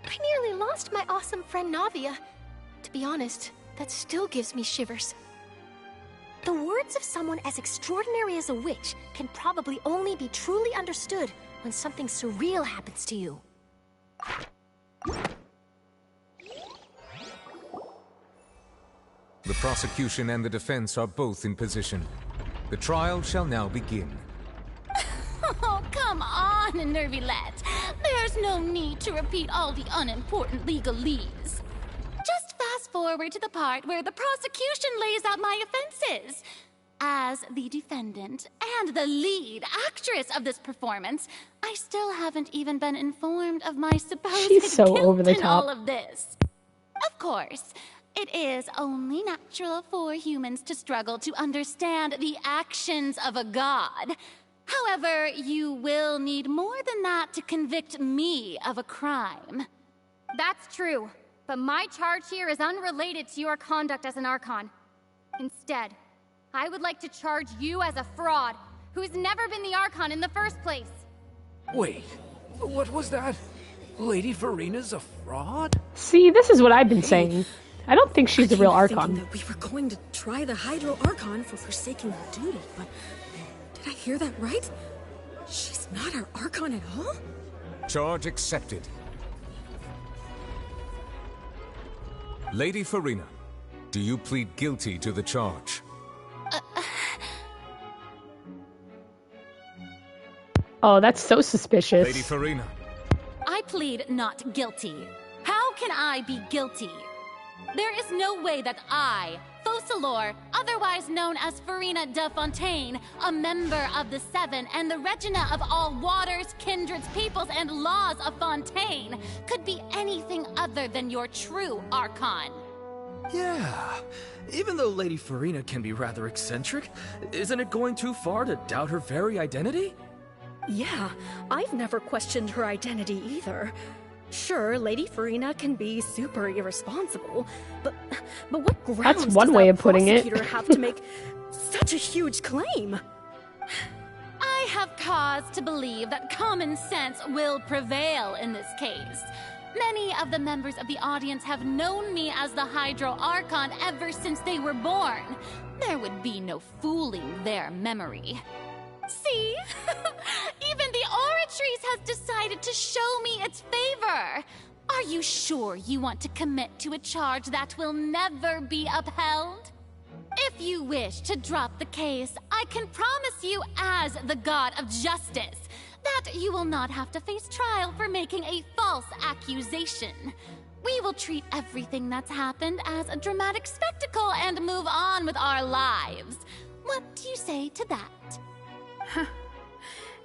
I nearly lost my awesome friend Navia. To be honest, that still gives me shivers. The words of someone as extraordinary as a witch can probably only be truly understood when something surreal happens to you. The prosecution and the defense are both in position. The trial shall now begin. Oh, come on, Neuvillette. There's no need to repeat all the unimportant legalese. Just fast forward to the part where the prosecution lays out my offenses. As the defendant and the lead actress of this performance, I still haven't even been informed of my supposed She's so guilt over the in top. all of this. Of course, it is only natural for humans to struggle to understand the actions of a god. However, you will need more than that to convict me of a crime. That's true, but my charge here is unrelated to your conduct as an Archon. Instead, I would like to charge you as a fraud who's never been the Archon in the first place. Wait, what was that? Lady Furina's a fraud? See, this is what I've been saying. I don't think she's the real Archon. That we were going to try the Hydro Archon for forsaking her duty, but did I hear that right? She's not our Archon at all? Charge accepted. Lady Furina, do you plead guilty to the charge? Oh, that's so suspicious. Lady Furina. I plead not guilty. How can I be guilty? There is no way that I, Focalor, otherwise known as Furina de Fontaine, a member of the Seven and the Regina of all waters, kindreds, peoples, and laws of Fontaine, could be anything other than your true Archon. Yeah, even though Lady Furina can be rather eccentric, isn't it going too far to doubt her very identity? Yeah, I've never questioned her identity either. Sure, Lady Furina can be super irresponsible, but what grounds That's one does way that of putting it. prosecutor have to make such a huge claim? I have cause to believe that common sense will prevail in this case. Many of the members of the audience have known me as the Hydro Archon ever since they were born. There would be no fooling their memory. See? Even the Oratrice has decided to show me its favor. Are you sure you want to commit to a charge that will never be upheld? If you wish to drop the case, I can promise you as the God of Justice that you will not have to face trial for making a false accusation. We will treat everything that's happened as a dramatic spectacle and move on with our lives. What do you say to that?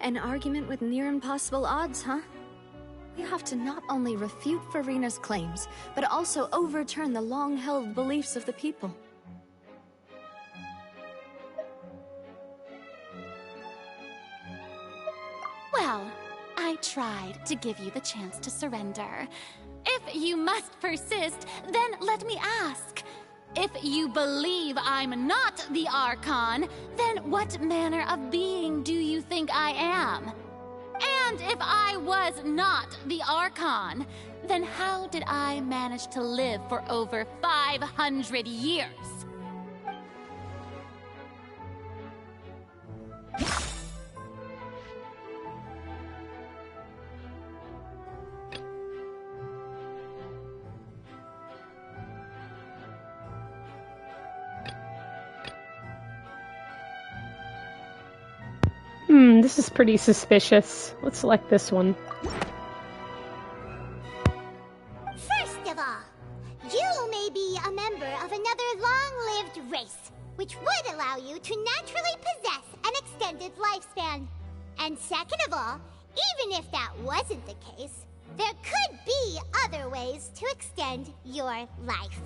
An argument with near impossible odds, huh? We have to not only refute Furina's claims, but also overturn the long-held beliefs of the people. Well, I tried to give you the chance to surrender. If you must persist, then let me ask. If you believe I'm not the Archon, then what manner of being do you think I am? And if I was not the Archon, then how did I manage to live for over 500 years? This is pretty suspicious. Let's select this one. First of all, you may be a member of another long-lived race, which would allow you to naturally possess an extended lifespan. And second of all, even if that wasn't the case, there could be other ways to extend your life.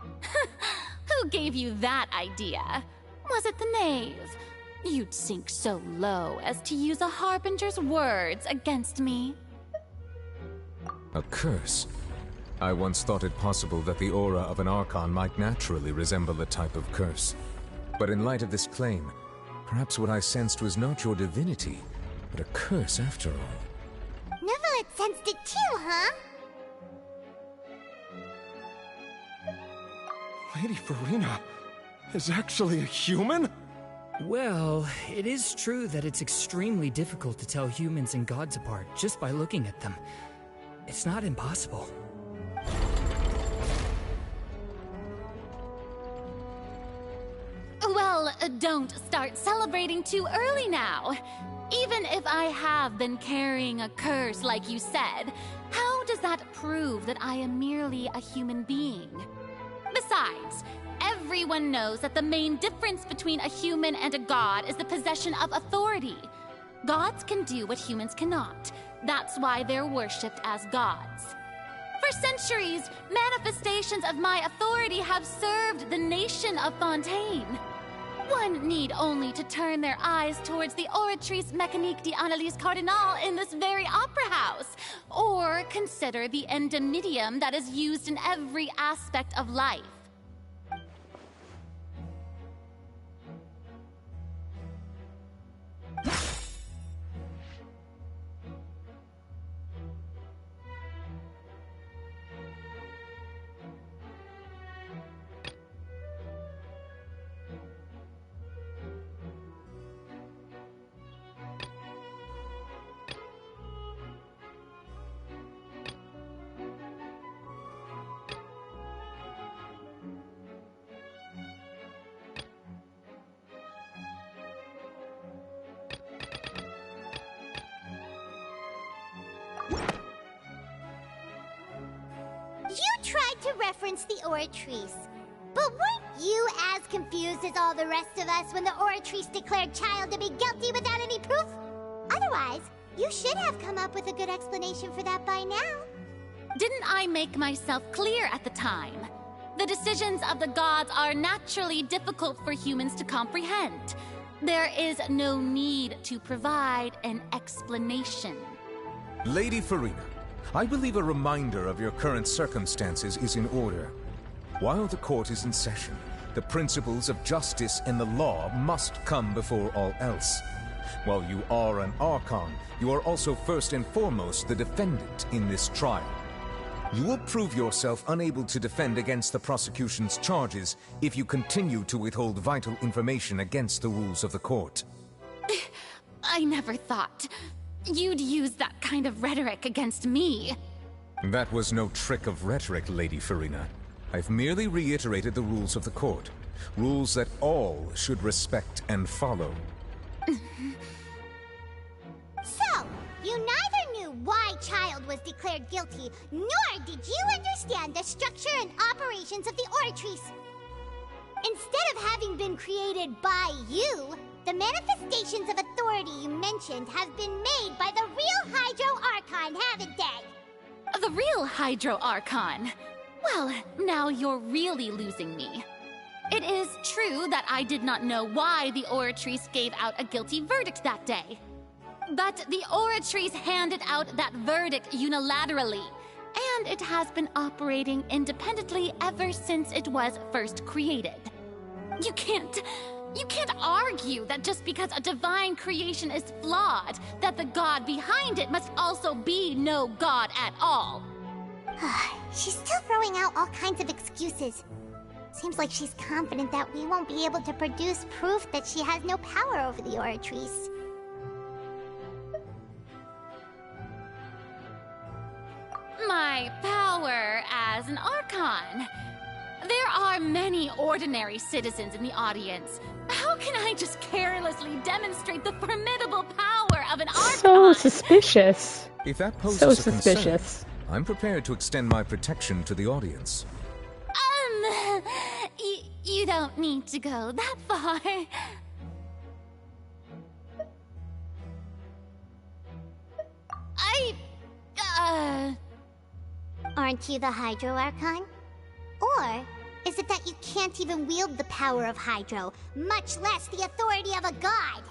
Who gave you that idea? Was it the knave? You'd sink so low as to use a harbinger's words against me. A curse? I once thought it possible that the aura of an Archon might naturally resemble a type of curse. But in light of this claim, perhaps what I sensed was not your divinity, but a curse after all. Neuvillette sensed it too, huh? Lady Furina is actually a human? Well, it is true that it's extremely difficult to tell humans and gods apart just by looking at them. It's not impossible. Well, don't start celebrating too early now. Even if I have been carrying a curse like you said, how does that prove that I am merely a human being? Besides, everyone knows that the main difference between a human and a god is the possession of authority. Gods can do what humans cannot. That's why they're worshipped as gods. For centuries, manifestations of my authority have served the nation of Fontaine. One need only to turn their eyes towards the Oratrice Mécanique d'Analyse Cardinal in this very opera house, or consider the endemnitium that is used in every aspect of life. You tried to reference the Oratrice, but weren't you as confused as all the rest of us when the Oratrice declared Child to be guilty without any proof? Otherwise, you should have come up with a good explanation for that by now. Didn't I make myself clear at the time? The decisions of the gods are naturally difficult for humans to comprehend. There is no need to provide an explanation. Lady Furina, I believe a reminder of your current circumstances is in order. While the court is in session, the principles of justice and the law must come before all else. While you are an Archon, you are also first and foremost the defendant in this trial. You will prove yourself unable to defend against the prosecution's charges if you continue to withhold vital information against the rules of the court. I never thought you'd use that kind of rhetoric against me. That was no trick of rhetoric, Lady Furina. I've merely reiterated the rules of the court. Rules that all should respect and follow. So, you neither knew why Child was declared guilty, nor did you understand the structure and operations of the Oratrice. Instead of having been created by you, the manifestations of authority you mentioned have been made by the real Hydro Archon, haven't they? The real Hydro Archon? Well, now you're really losing me. It is true that I did not know why the Oratrice gave out a guilty verdict that day. But the Oratrice handed out that verdict unilaterally, and it has been operating independently ever since it was first created. You can't argue that just because a divine creation is flawed, that the god behind it must also be no god at all. She's still throwing out all kinds of excuses. Seems like she's confident that we won't be able to produce proof that she has no power over the Oratrice. My power as an Archon. There are many ordinary citizens in the audience. How can I just carelessly demonstrate the formidable power of an Archon? So suspicious. If that poses So a suspicious. concern, I'm prepared to extend my protection to the audience. You don't need to go that far. Aren't you the Hydro Archon? Or is it that you can't even wield the power of Hydro, much less the authority of a god?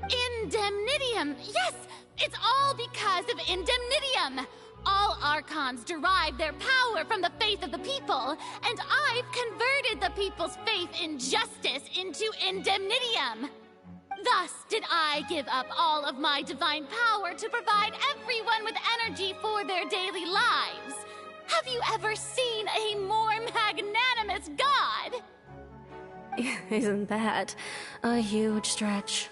Indemnitium! Yes! It's all because of Indemnitium! All Archons derive their power from the faith of the people, and I've converted the people's faith in justice into Indemnitium! Thus did I give up all of my divine power to provide everyone with energy for their daily lives. Have you ever seen a more magnanimous god? Isn't that a huge stretch?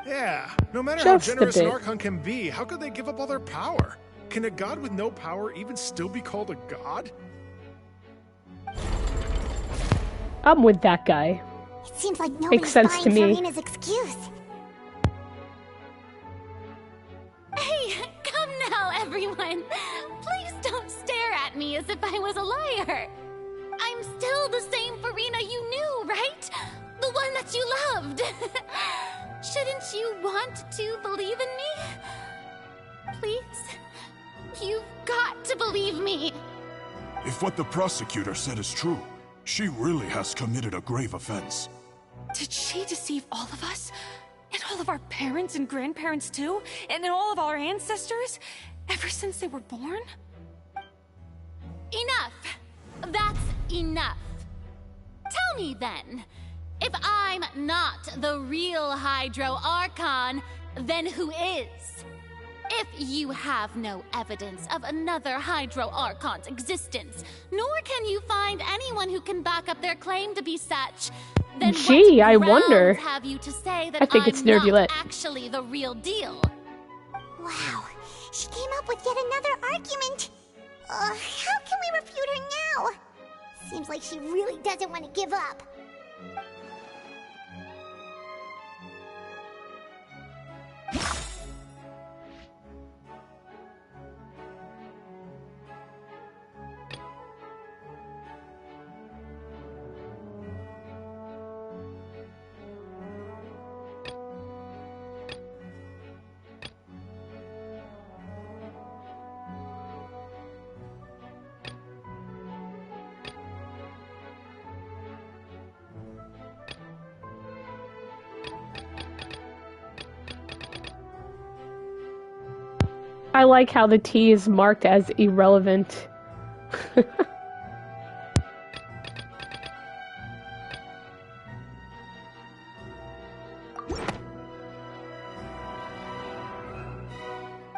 Yeah, no matter Just how a generous an bit. Archon can be, how could they give up all their power? Can a god with no power even still be called a god? I'm with that guy. It seems like nobody's Makes sense buying to me. Furina's excuse. Hey, come now, everyone! Please don't stare at me as if I was a liar! I'm still the same Furina you knew, right? The one that you loved! Shouldn't you want to believe in me? Please? You've got to believe me! If what the prosecutor said is true, she really has committed a grave offense. Did she deceive all of us? And all of our parents and grandparents too? And all of our ancestors? Ever since they were born? Enough! That's enough! Tell me then, if I'm not the real Hydro Archon, then who is? If you have no evidence of another Hydro Archon's existence, nor can you find anyone who can back up their claim to be such, then Gee, what I grounds wonder. have you to say that I think I'm it's not Nervulette. actually the real deal? Wow, she came up with yet another argument. How can we refute her now? Seems like she really doesn't want to give up. I like how the tea is marked as irrelevant. It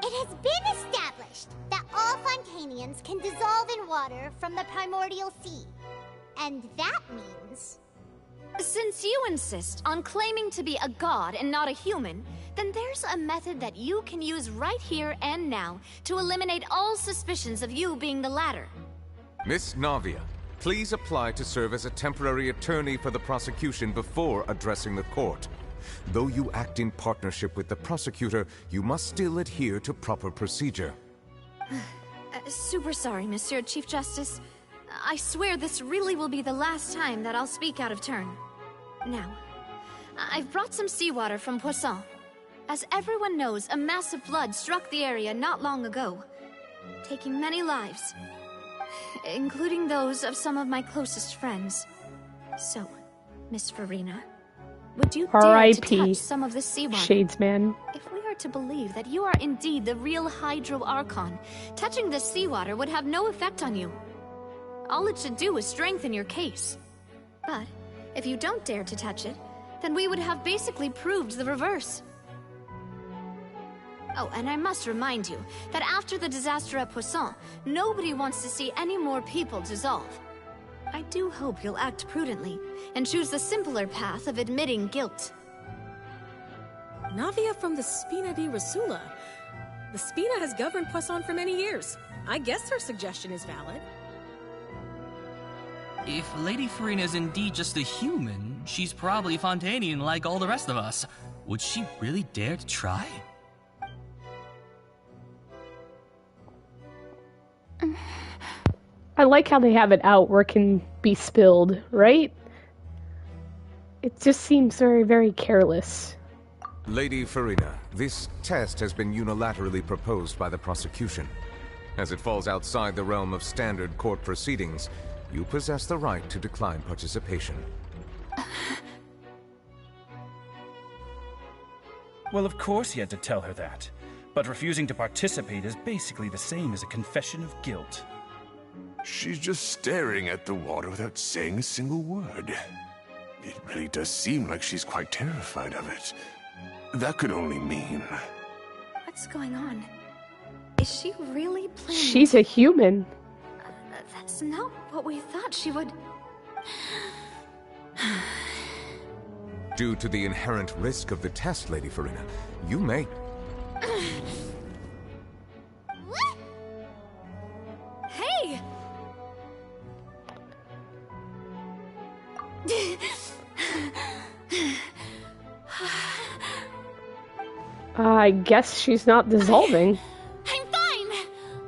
has been established that all Fontanians can dissolve in water from the primordial sea. And that means... Since you insist on claiming to be a god and not a human, then there's a method that you can use right here and now to eliminate all suspicions of you being the latter. Miss Navia, please apply to serve as a temporary attorney for the prosecution before addressing the court. Though you act in partnership with the prosecutor, you must still adhere to proper procedure. Super sorry, Monsieur Chief Justice. I swear this really will be the last time that I'll speak out of turn. Now, I've brought some seawater from Poisson. As everyone knows, a massive flood struck the area not long ago, taking many lives, including those of some of my closest friends. So, Miss Furina, would you dare to R.I.P. touch some of this seawater? Shadesman. If we are to believe that you are indeed the real Hydro Archon, touching this seawater would have no effect on you. All it should do is strengthen your case. But if you don't dare to touch it, then we would have basically proved the reverse. Oh, and I must remind you that after the disaster at Poisson, nobody wants to see any more people dissolve. I do hope you'll act prudently and choose the simpler path of admitting guilt. Navia from the Spina di Rosula. The Spina has governed Poisson for many years. I guess her suggestion is valid. If Lady Furina is indeed just a human, she's probably Fontanian like all the rest of us. Would she really dare to try? I like how they have it out where it can be spilled, right? It just seems very, very careless. Lady Furina, this test has been unilaterally proposed by the prosecution. As it falls outside the realm of standard court proceedings, you possess the right to decline participation. Well, of course he had to tell her that. But refusing to participate is basically the same as a confession of guilt. She's just staring at the water without saying a single word. It really does seem like she's quite terrified of it. That could only mean... What's going on? Is she really planning? She's a human. That's not what we thought she would... Due to the inherent risk of the test, Lady Furina, you may... What? Hey! I guess she's not dissolving. I'm fine!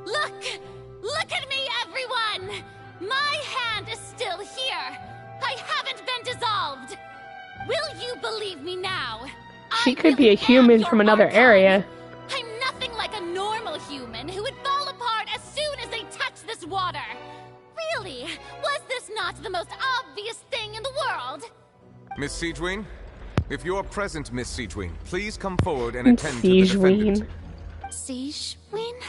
Look at me, everyone! My hand is still here! I haven't been dissolved! Will you believe me now? She could be a human from another area. I'm nothing like a normal human who would fall apart as soon as they touch this water! Really? Was this not the most obvious thing in the world? Miss Siegewien? If you're present, Miss Siegewien, please come forward and attend to the defendant. Siegewien?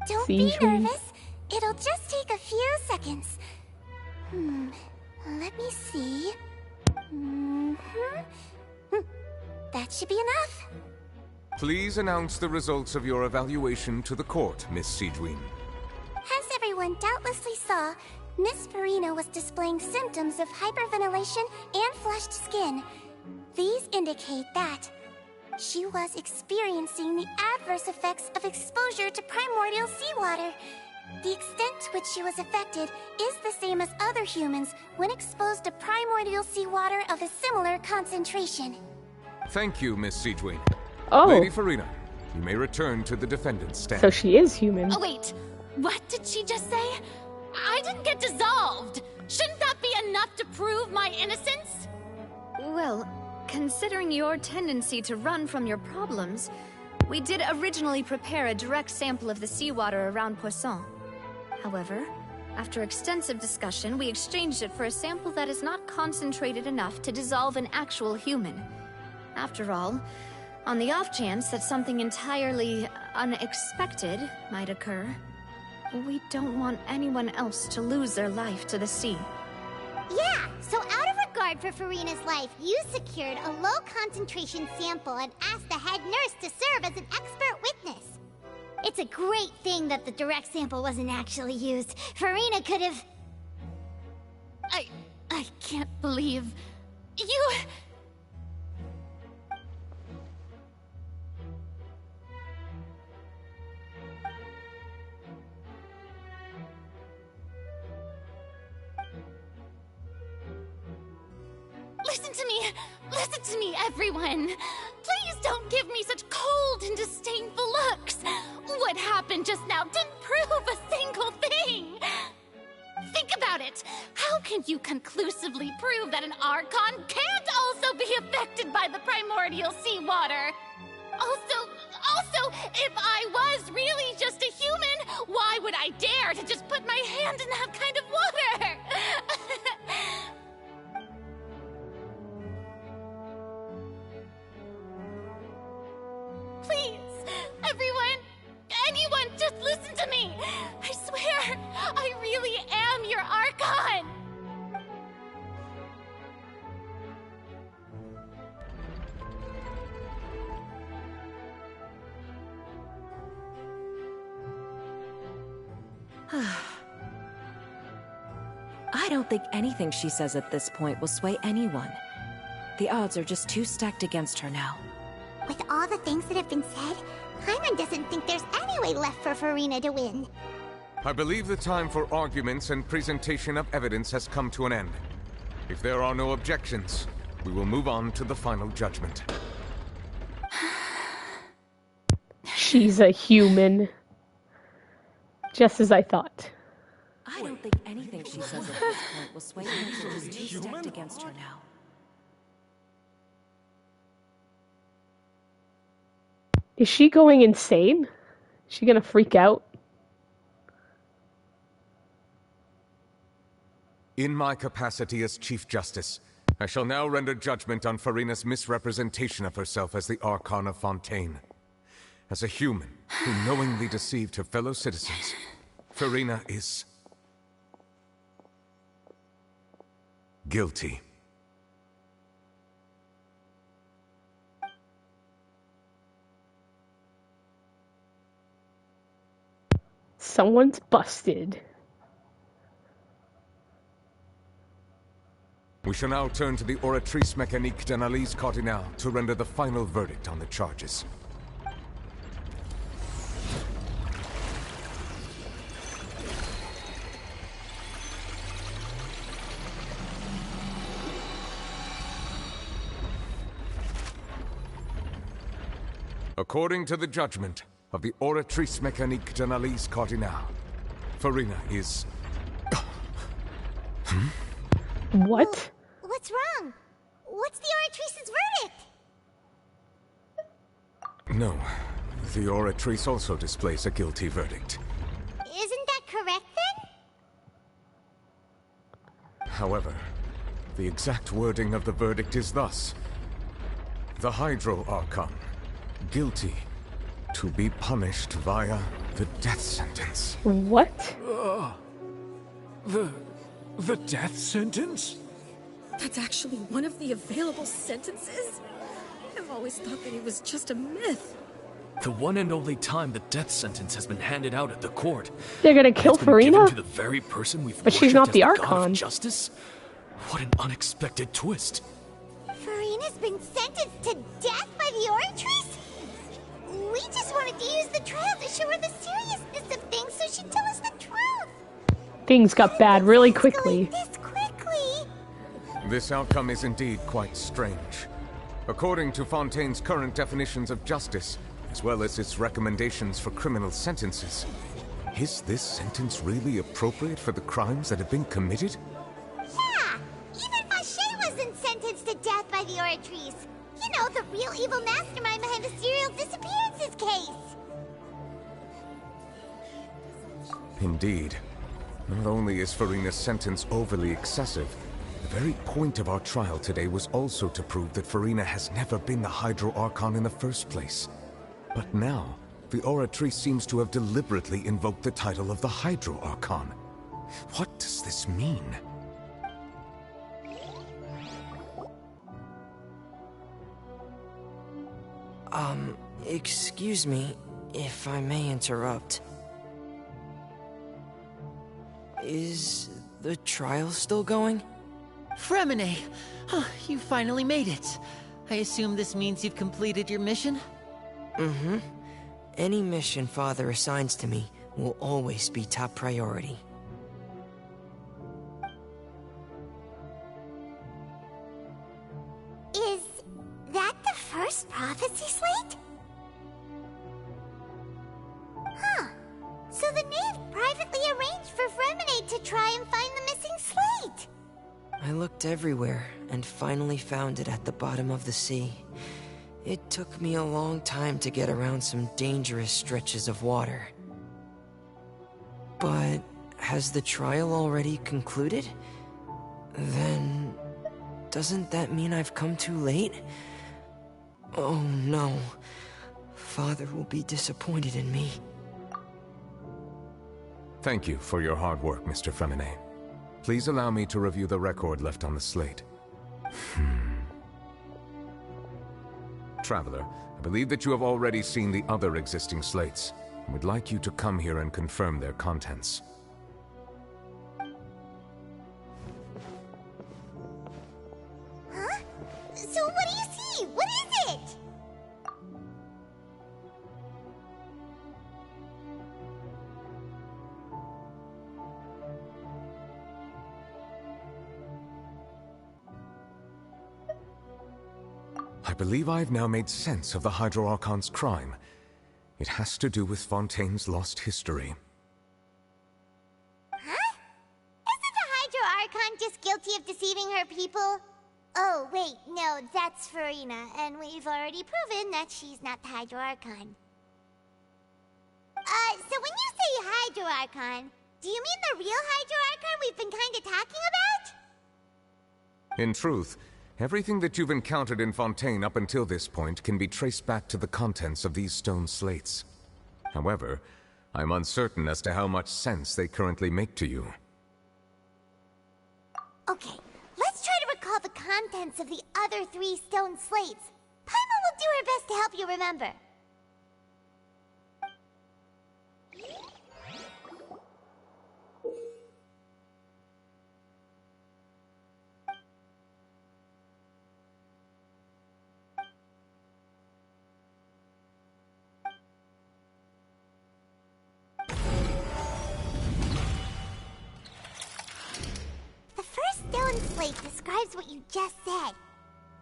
Don't be nervous. It'll just take a few seconds. Let me see. That should be enough. Please announce the results of your evaluation to the court, Miss Siegewien. As everyone doubtlessly saw, Miss Furina was displaying symptoms of hyperventilation and flushed skin. These indicate that she was experiencing the adverse effects of exposure to primordial seawater. The extent to which she was affected is the same as other humans when exposed to primordial seawater of a similar concentration. Thank you, Miss Siegewien. Oh. Lady Furina, you may return to the defendant's stand. So she is human. Oh wait, what did she just say? I didn't get dissolved! Shouldn't that be enough to prove my innocence? Well, considering your tendency to run from your problems, we did originally prepare a direct sample of the seawater around Poisson. However, after extensive discussion, we exchanged it for a sample that is not concentrated enough to dissolve an actual human. After all, on the off chance that something entirely unexpected might occur, we don't want anyone else to lose their life to the sea. Yeah, so out of regard for Furina's life, you secured a low-concentration sample and asked the head nurse to serve as an expert witness. It's a great thing that the direct sample wasn't actually used. Furina could have... I can't believe... You... Listen to me, everyone! Please don't give me such cold and disdainful looks! What happened just now didn't prove a single thing! Think about it! How can you conclusively prove that an Archon can't also be affected by the primordial seawater? Also, if I was really just a human, why would I dare to just put my hand in that kind of water? Please, anyone, just listen to me! I swear, I really am your Archon! I don't think anything she says at this point will sway anyone. The odds are just too stacked against her now. With all the things that have been said, Paimon doesn't think there's any way left for Furina to win. I believe the time for arguments and presentation of evidence has come to an end. If there are no objections, we will move on to the final judgment. She's a human. Just as I thought. I don't think anything she says at this point will sway anyone. She's too stacked against her now. Is she going insane? Is she gonna freak out? In my capacity as Chief Justice, I shall now render judgment on Furina's misrepresentation of herself as the Archon of Fontaine. As a human who knowingly deceived her fellow citizens, Furina is guilty. Someone's busted. We shall now turn to the Oratrice Mécanique d'Analyse Cardinale to render the final verdict on the charges. According to the judgment of the Oratrice Mécanique d'Analyse Cardinale, Furina is... What? What's wrong? What's the Oratrice's verdict? No. The Oratrice also displays a guilty verdict. Isn't that correct, then? However, the exact wording of the verdict is thus. The Hydro Archon, guilty to be punished via the death sentence. What? The death sentence? That's actually one of the available sentences? I've always thought that it was just a myth. The one and only time the death sentence has been handed out at the court. They're gonna kill Furina? To the very person we've but she's not the God Archon. of justice? What an unexpected twist. Furina's been sentenced to death by the Oratrice? We just wanted to use the trial to show her the seriousness of things so she'd tell us the truth. Things got bad really quickly. This quickly? This outcome is indeed quite strange. According to Fontaine's current definitions of justice, as well as its recommendations for criminal sentences, is this sentence really appropriate for the crimes that have been committed? Yeah! Even Vacher wasn't sentenced to death by the Oratrice. You know, the real evil mastermind behind the serial disappearances case. Indeed. Not only is Furina's sentence overly excessive, the very point of our trial today was also to prove that Furina has never been the Hydro Archon in the first place. But now, the Oratrice seems to have deliberately invoked the title of the Hydro Archon. What does this mean? Excuse me, if I may interrupt. Is the trial still going? Fremine! Oh, you finally made it. I assume this means you've completed your mission? Mm-hmm. Any mission Father assigns to me will always be top priority. Is that the first prophecy slate? Huh. So the knave privately arranged for Fremine to try and find the missing slate. I looked everywhere and finally found it at the bottom of the sea. It took me a long time to get around some dangerous stretches of water. But has the trial already concluded? Then doesn't that mean I've come too late? Oh no. Father will be disappointed in me. Thank you for your hard work, Mr. Fremine. Please allow me to review the record left on the slate. Traveler, I believe that you have already seen the other existing slates, and would like you to come here and confirm their contents. Huh? So what do you see? What is it? I believe I have now made sense of the Hydro Archon's crime. It has to do with Fontaine's lost history. Huh? Isn't the Hydro Archon just guilty of deceiving her people? Oh, wait, no, that's Furina, and we've already proven that she's not the Hydro Archon. So when you say Hydro Archon, do you mean the real Hydro Archon we've been kinda talking about? In truth, everything that you've encountered in Fontaine up until this point can be traced back to the contents of these stone slates. However, I'm uncertain as to how much sense they currently make to you. Okay, let's try to recall the contents of the other 3 stone slates. Paimon will do her best to help you remember. Slate describes what you just said.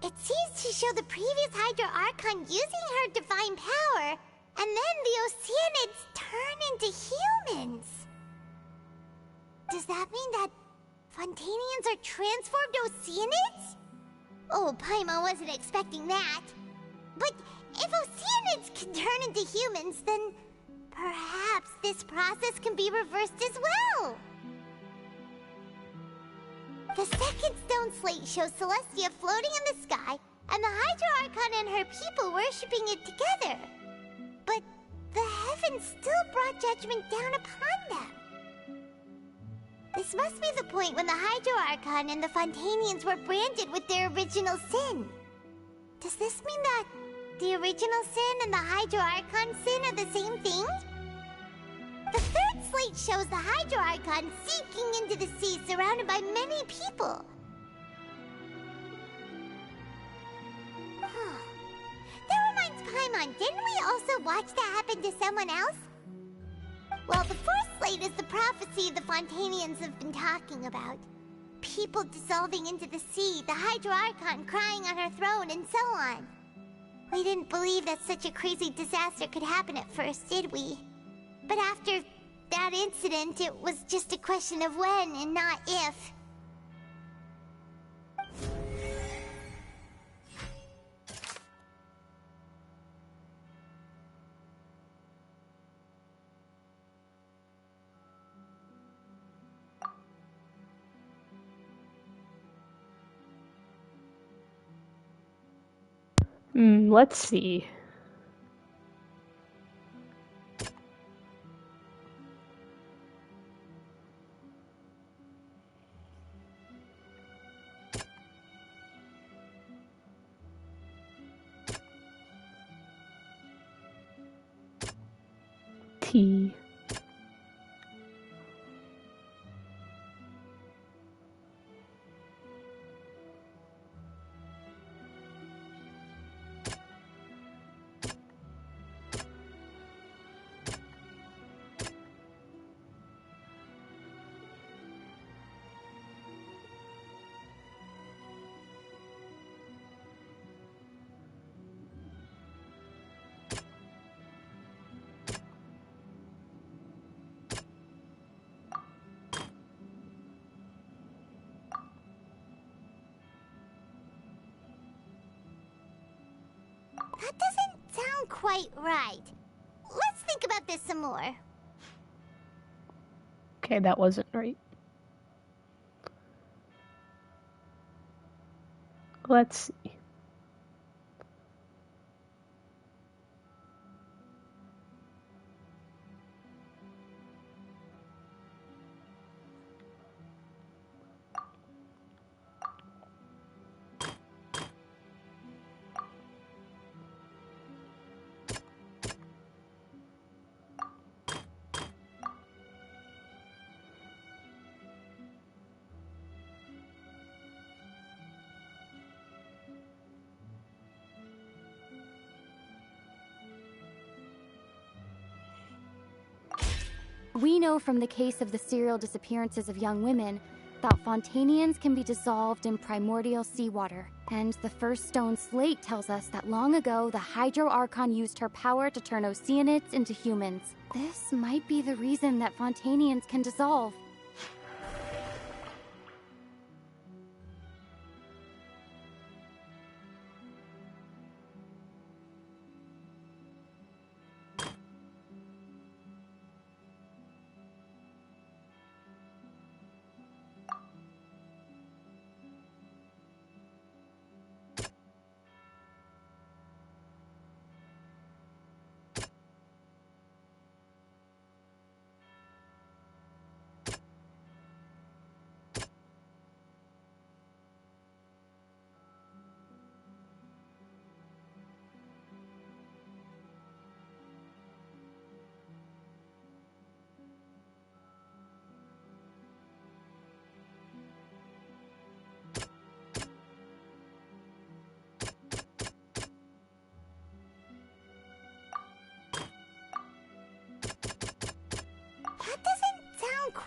It seems to show the previous Hydro Archon using her divine power, and then the Oceanids turn into humans. Does that mean that Fontanians are transformed Oceanids? Oh, Paimon wasn't expecting that. But if Oceanids can turn into humans, then perhaps this process can be reversed as well. The second stone slate shows Celestia floating in the sky, and the Hydro Archon and her people worshipping it together. But the heavens still brought judgment down upon them. This must be the point when the Hydro Archon and the Fontanians were branded with their original sin. Does this mean that the original sin and the Hydro Archon sin are the same thing? The third slate shows the Hydro Archon sinking into the sea surrounded by many people. That reminds Paimon, didn't we also watch that happen to someone else? Well, the fourth slate is the prophecy the Fontanians have been talking about. People dissolving into the sea, the Hydro Archon crying on her throne, and so on. We didn't believe that such a crazy disaster could happen at first, did we? But after that incident, it was just a question of when and not if. Let's see. T. That doesn't sound quite right. Let's think about this some more. Okay, that wasn't right. Let's see. We know from the case of the serial disappearances of young women that Fontanians can be dissolved in primordial seawater. And the first stone slate tells us that long ago, the Hydro Archon used her power to turn Oceanids into humans. This might be the reason that Fontanians can dissolve.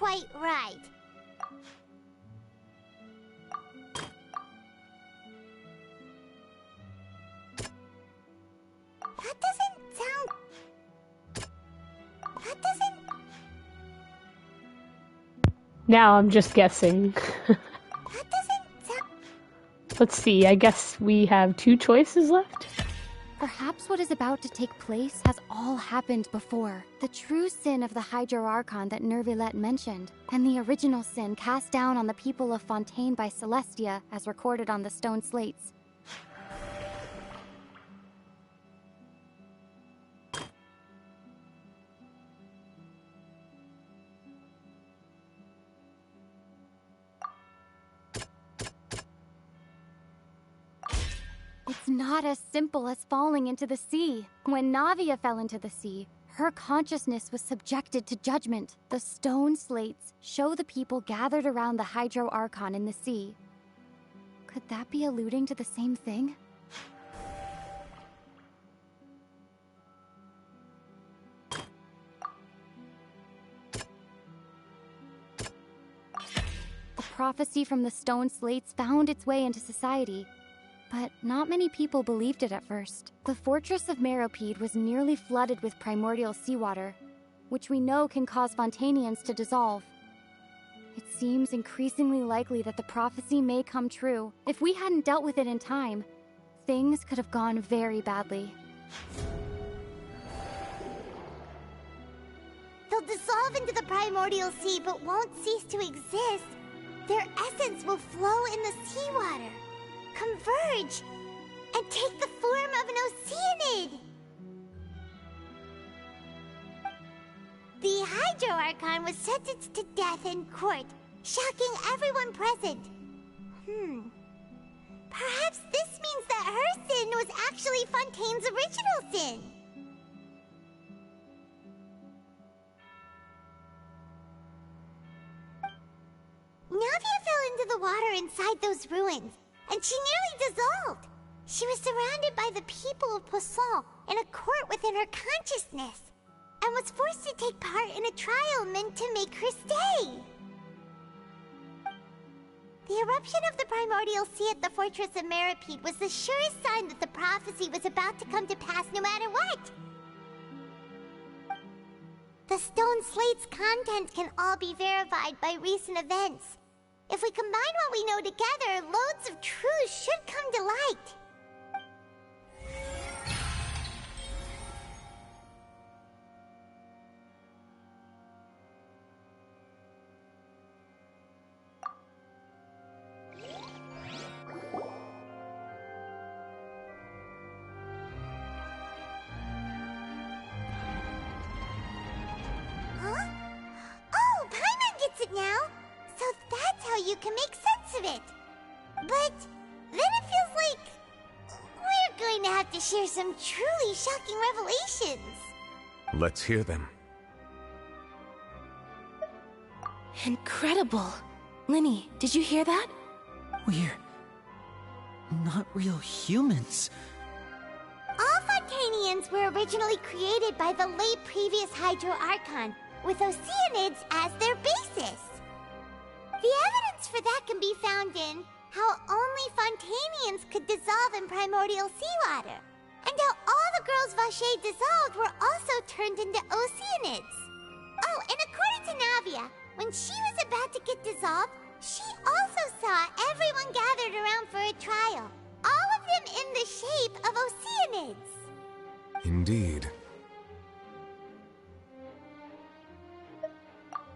quite right. That doesn't sound... That doesn't... Now I'm just guessing. Let's see, I guess we have 2 choices left? Perhaps what is about to take place has all happened before. The true sin of the Hydro Archon that Nervilette mentioned, and the original sin cast down on the people of Fontaine by Celestia, as recorded on the stone slates. It's not as simple as falling into the sea. When Navia fell into the sea, her consciousness was subjected to judgment. The stone slates show the people gathered around the Hydro Archon in the sea. Could that be alluding to the same thing? The prophecy from the stone slates found its way into society. But not many people believed it at first. The fortress of Meropide was nearly flooded with primordial seawater, which we know can cause Fontainians to dissolve. It seems increasingly likely that the prophecy may come true. If we hadn't dealt with it in time, things could have gone very badly. They'll dissolve into the primordial sea but won't cease to exist. Their essence will flow in the seawater, converge, and take the form of an Oceanid. The Hydro Archon was sentenced to death in court, shocking everyone present. Perhaps this means that her sin was actually Fontaine's original sin. Navia fell into the water inside those ruins, and she nearly dissolved. She was surrounded by the people of Poisson in a court within her consciousness, and was forced to take part in a trial meant to make her stay. The eruption of the primordial sea at the fortress of Meropide was the surest sign that the prophecy was about to come to pass no matter what. The stone slate's contents can all be verified by recent events. If we combine what we know together, loads of truths should come to light. Huh? Oh, Paimon gets it now! So that's how you can make sense of it. But then it feels like we're going to have to share some truly shocking revelations. Let's hear them. Incredible. Linny, did you hear that? We're not real humans. All Fontainians were originally created by the late previous Hydro Archon, with Oceanids as their basis. The evidence for that can be found in how only Fontainians could dissolve in primordial seawater, and how all the girls Vacher dissolved were also turned into Oceanids. Oh, and according to Navia, when she was about to get dissolved, she also saw everyone gathered around for a trial, all of them in the shape of Oceanids. Indeed.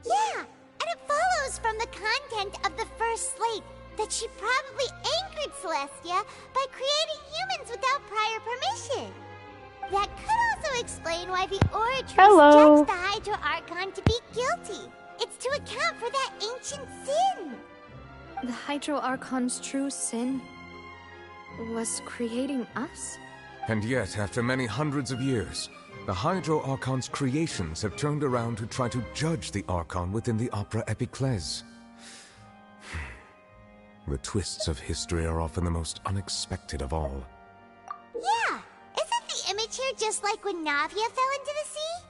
Yeah, and it follows from the content of the first slate that she probably anchored Celestia by creating humans without prior permission. That could also explain why the Oratrix judged the Hydro Archon to be guilty. It's to account for that ancient sin. The Hydro Archon's true sin was creating us? And yet, after many hundreds of years, the Hydro Archon's creations have turned around to try to judge the Archon within the Opera Epiclese. The twists of history are often the most unexpected of all. Yeah, isn't the image here just like when Navia fell into the sea?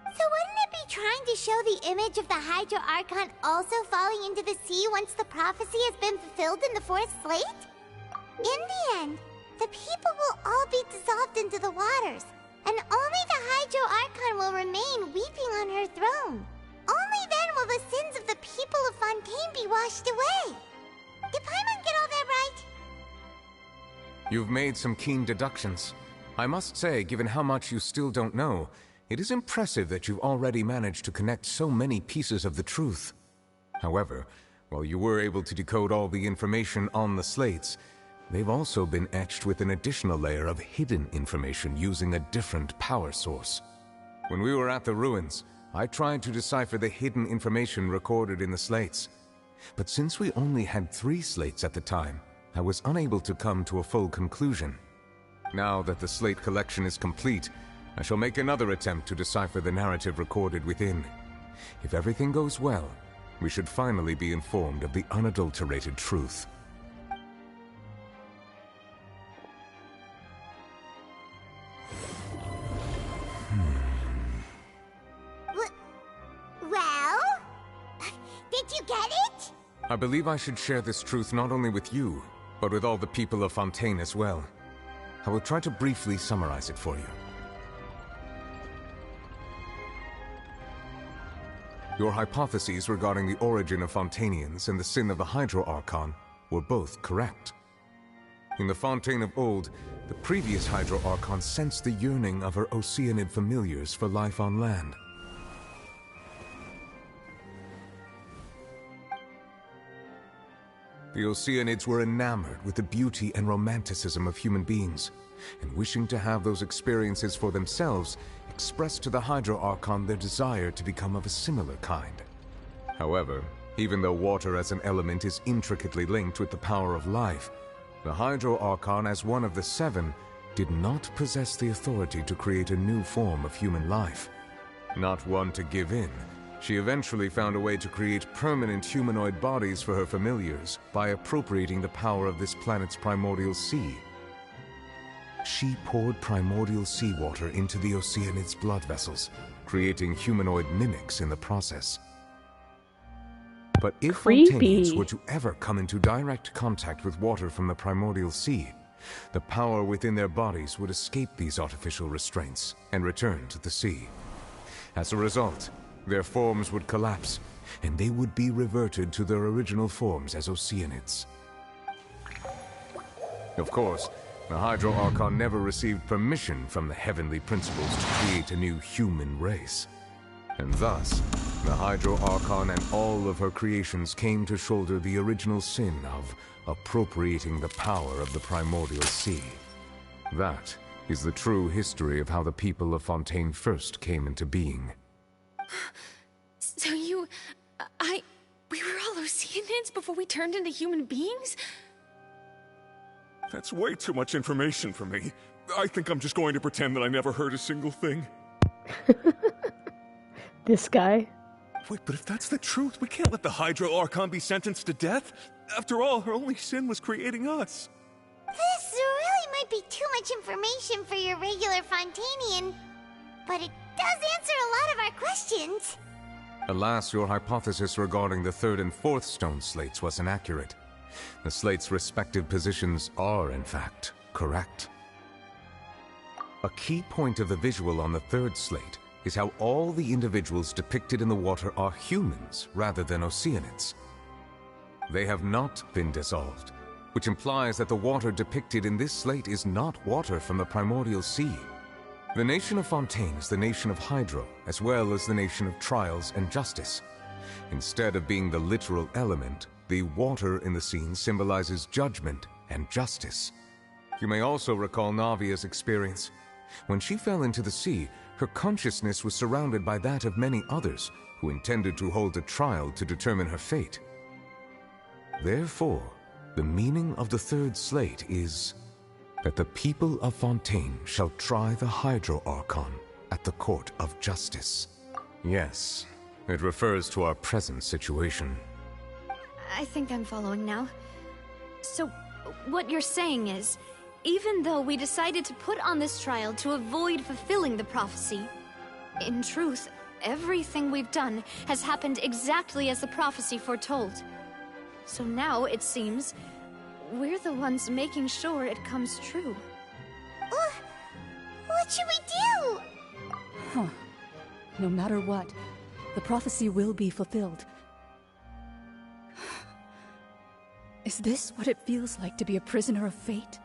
So wouldn't it be trying to show the image of the Hydro Archon also falling into the sea once the prophecy has been fulfilled in the fourth slate? In the end, the people will all be dissolved into the waters, and only the Hydro Archon will remain weeping on her throne. Only then will the sins of the people of Fontaine be washed away. Did Paimon get all that right? You've made some keen deductions. I must say, given how much you still don't know, it is impressive that you've already managed to connect so many pieces of the truth. However, while you were able to decode all the information on the slates, they've also been etched with an additional layer of hidden information using a different power source. When we were at the ruins, I tried to decipher the hidden information recorded in the slates. But since we only had 3 slates at the time, I was unable to come to a full conclusion. Now that the slate collection is complete, I shall make another attempt to decipher the narrative recorded within. If everything goes well, we should finally be informed of the unadulterated truth. Well? Did you get it? I believe I should share this truth not only with you, but with all the people of Fontaine as well. I will try to briefly summarize it for you. Your hypotheses regarding the origin of Fontainians and the sin of the Hydro Archon were both correct. In the Fontaine of old, the previous Hydro Archon sensed the yearning of her Oceanid familiars for life on land. The Oceanids were enamored with the beauty and romanticism of human beings, and wishing to have those experiences for themselves, expressed to the Hydro Archon their desire to become of a similar kind. However, even though water as an element is intricately linked with the power of life, the Hydro Archon, as one of the 7, did not possess the authority to create a new form of human life. Not one to give in, she eventually found a way to create permanent humanoid bodies for her familiars by appropriating the power of this planet's primordial sea. She poured primordial seawater into the Oceanid's blood vessels, creating humanoid mimics in the process. But if Fontainians were to ever come into direct contact with water from the primordial sea, the power within their bodies would escape these artificial restraints and return to the sea. As a result, their forms would collapse, and they would be reverted to their original forms as Oceanids. Of course, the Hydro Archon never received permission from the heavenly principles to create a new human race. And thus, the Hydro Archon and all of her creations came to shoulder the original sin of appropriating the power of the primordial sea. That is the true history of how the people of Fontaine first came into being. So we were all Oceanids before we turned into human beings? That's way too much information for me. I think I'm just going to pretend that I never heard a single thing. This guy. Wait, but if that's the truth, we can't let the Hydro Archon be sentenced to death. After all, her only sin was creating us. This really might be too much information for your regular Fontainian, but it does answer a lot of our questions. Alas, your hypothesis regarding the 3rd and 4th stone slates was inaccurate. The slates' respective positions are, in fact, correct. A key point of the visual on the 3rd slate is how all the individuals depicted in the water are humans rather than Oceanids. They have not been dissolved, which implies that the water depicted in this slate is not water from the primordial sea. The nation of Fontaine is the nation of Hydro, as well as the nation of Trials and Justice. Instead of being the literal element, the water in the scene symbolizes judgment and justice. You may also recall Navia's experience. When she fell into the sea, her consciousness was surrounded by that of many others who intended to hold a trial to determine her fate. Therefore, the meaning of the 3rd slate is that the people of Fontaine shall try the Hydro Archon at the court of justice. Yes, it refers to our present situation. I think I'm following now. So, what you're saying is, even though we decided to put on this trial to avoid fulfilling the prophecy, in truth, Everything we've done has happened exactly as the prophecy foretold. So now, it seems, we're the ones making sure it comes true. What should we do? Huh. No matter what, the prophecy will be fulfilled. Is this what it feels like to be a prisoner of fate?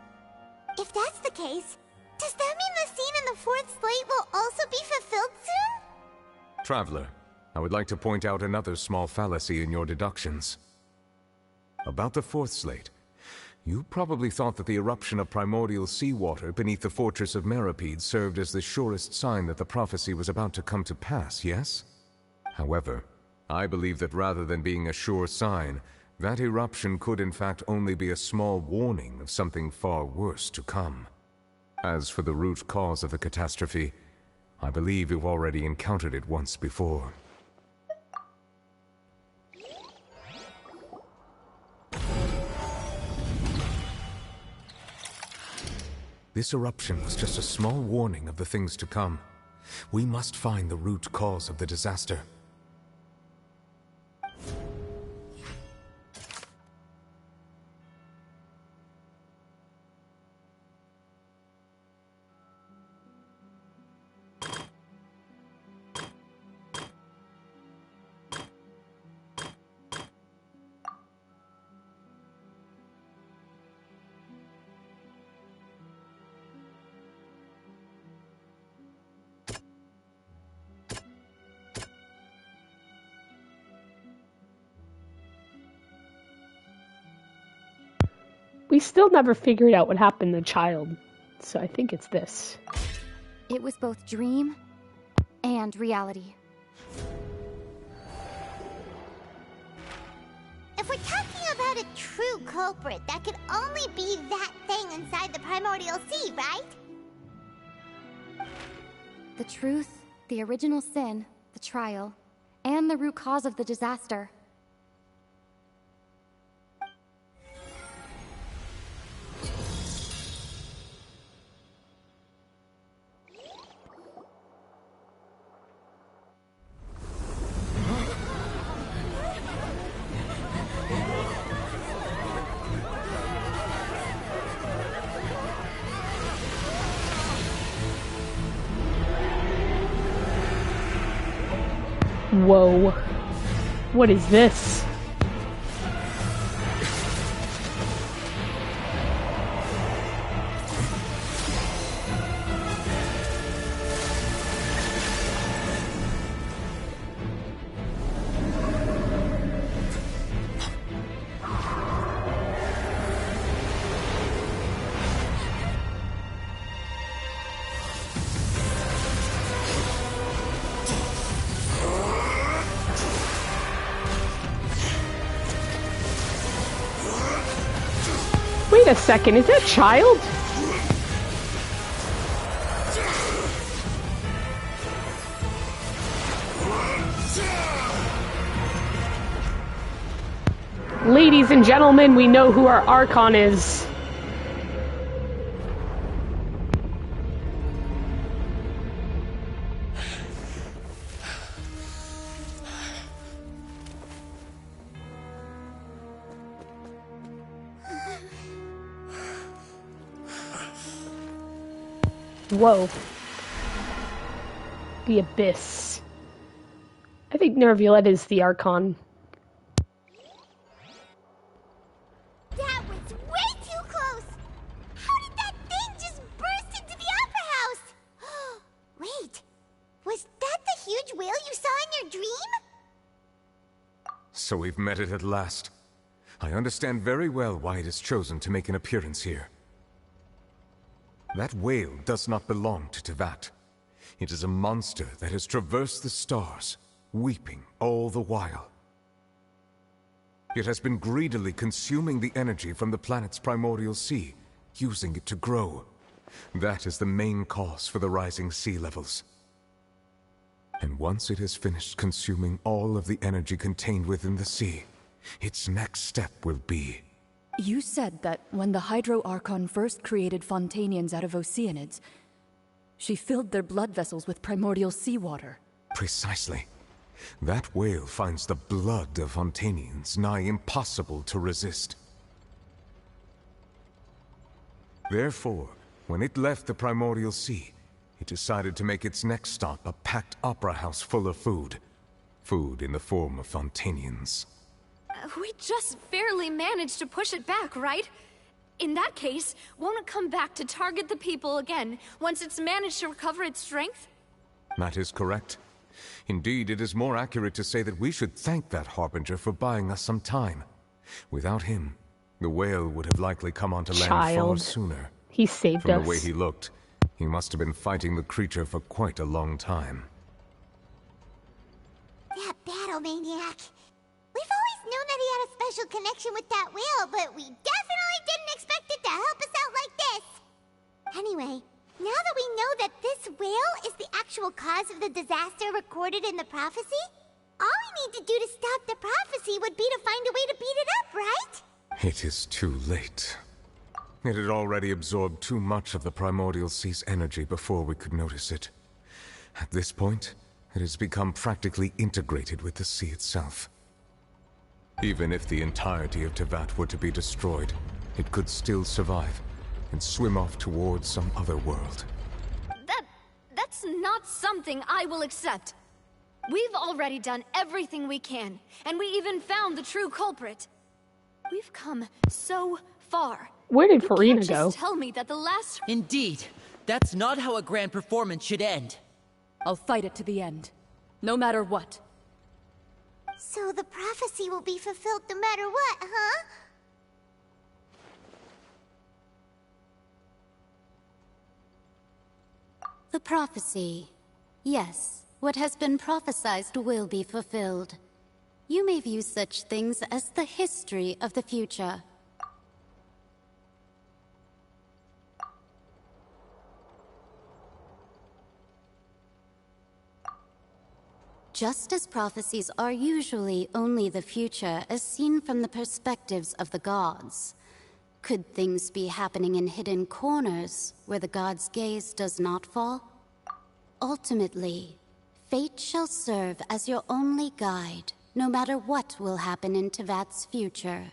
If that's the case, does that mean the scene in the fourth slate will also be fulfilled soon? Traveler, I would like to point out another small fallacy in your deductions. About the fourth slate, you probably thought that the eruption of primordial seawater beneath the fortress of Meripede served as the surest sign that the prophecy was about to come to pass, yes? However, I believe that rather than being a sure sign, that eruption could in fact only be a small warning of something far worse to come. As for the root cause of the catastrophe, I believe you've already encountered it once before. This eruption was just a small warning of the things to come. We must find the root cause of the disaster. We still never figured out what happened to the child, so I think it's this. It was both dream and reality. If we're talking about a true culprit, that could only be that thing inside the primordial sea, right? The truth, the original sin, the trial, and the root cause of the disaster. Whoa. What is this? Wait a second, is that child? Ladies and gentlemen, we know who our Archon is. Whoa. The Abyss. I think Nervulette is the Archon. That was way too close! How did that thing just burst into the Opera House? Wait, was that the huge whale you saw in your dream? So we've met it at last. I understand very well why it has chosen to make an appearance here. That whale does not belong to Tevat. It is a monster that has traversed the stars, weeping all the while. It has been greedily consuming the energy from the planet's primordial sea, using it to grow. That is the main cause for the rising sea levels. And once it has finished consuming all of the energy contained within the sea, its next step will be... You said that when the Hydro Archon first created Fontanians out of Oceanids, she filled their blood vessels with primordial seawater. Precisely. That whale finds the blood of Fontanians nigh impossible to resist. Therefore, when it left the Primordial Sea, it decided to make its next stop a packed opera house full of food. Food in the form of Fontanians. We just barely managed to push it back, right? In that case, won't it come back to target the people again once it's managed to recover its strength? That is correct. Indeed, it is more accurate to say that we should thank that Harbinger for buying us some time. Without him, the whale would have likely come onto land far sooner. He saved us. From the way he looked, he must have been fighting the creature for quite a long time. That battle maniac. We've always known that he had a special connection with that whale, but we definitely didn't expect it to help us out like this. Anyway, now that we know that this whale is the actual cause of the disaster recorded in the prophecy, all we need to do to stop the prophecy would be to find a way to beat it up, right? It is too late. It had already absorbed too much of the Primordial Sea's energy before we could notice it. At this point, it has become practically integrated with the sea itself. Even if the entirety of Tevat were to be destroyed, it could still survive and swim off towards some other world. That's not something I will accept. We've already done everything we can, and we even found the true culprit. We've come so far. Where did You Furina can't go? just tell me that the last... Indeed. That's not how a grand performance should end. I'll fight it to the end. No matter what. So the prophecy will be fulfilled no matter what, huh? The prophecy. Yes, what has been prophesied will be fulfilled. You may view such things as the history of the future. Just as prophecies are usually only the future as seen from the perspectives of the gods, could things be happening in hidden corners where the gods' gaze does not fall? Ultimately, fate shall serve as your only guide, no matter what will happen in Tevat's future.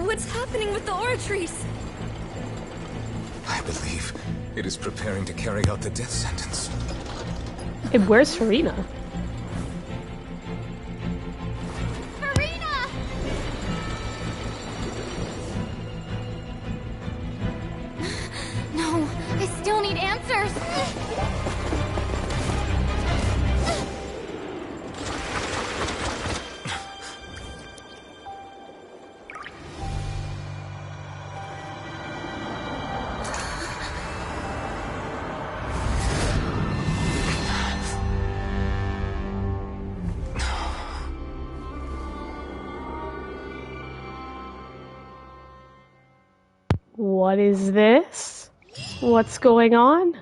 What's happening with the oratories? I believe it is preparing to carry out the death sentence. And where's Furina? Furina! No, I still need answers. What is this? What's going on?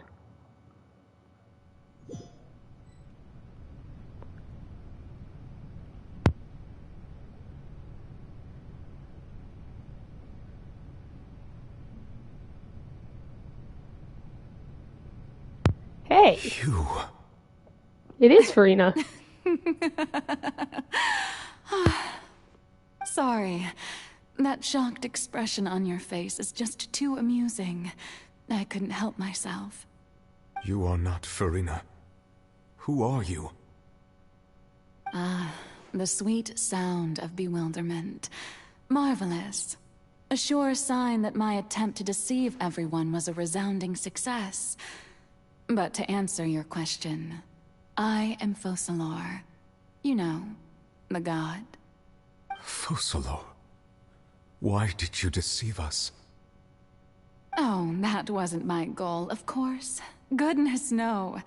Hey. You. It is Furina. Sorry. That shocked expression on your face is just too amusing. I couldn't help myself. You are not Furina. Who are you? Ah, the sweet sound of bewilderment. Marvelous. A sure sign that my attempt to deceive everyone was a resounding success. But to answer your question, I am Focalor. You know, the god. Focalor? Why did you deceive us? Oh, that wasn't my goal, of course. Goodness, no.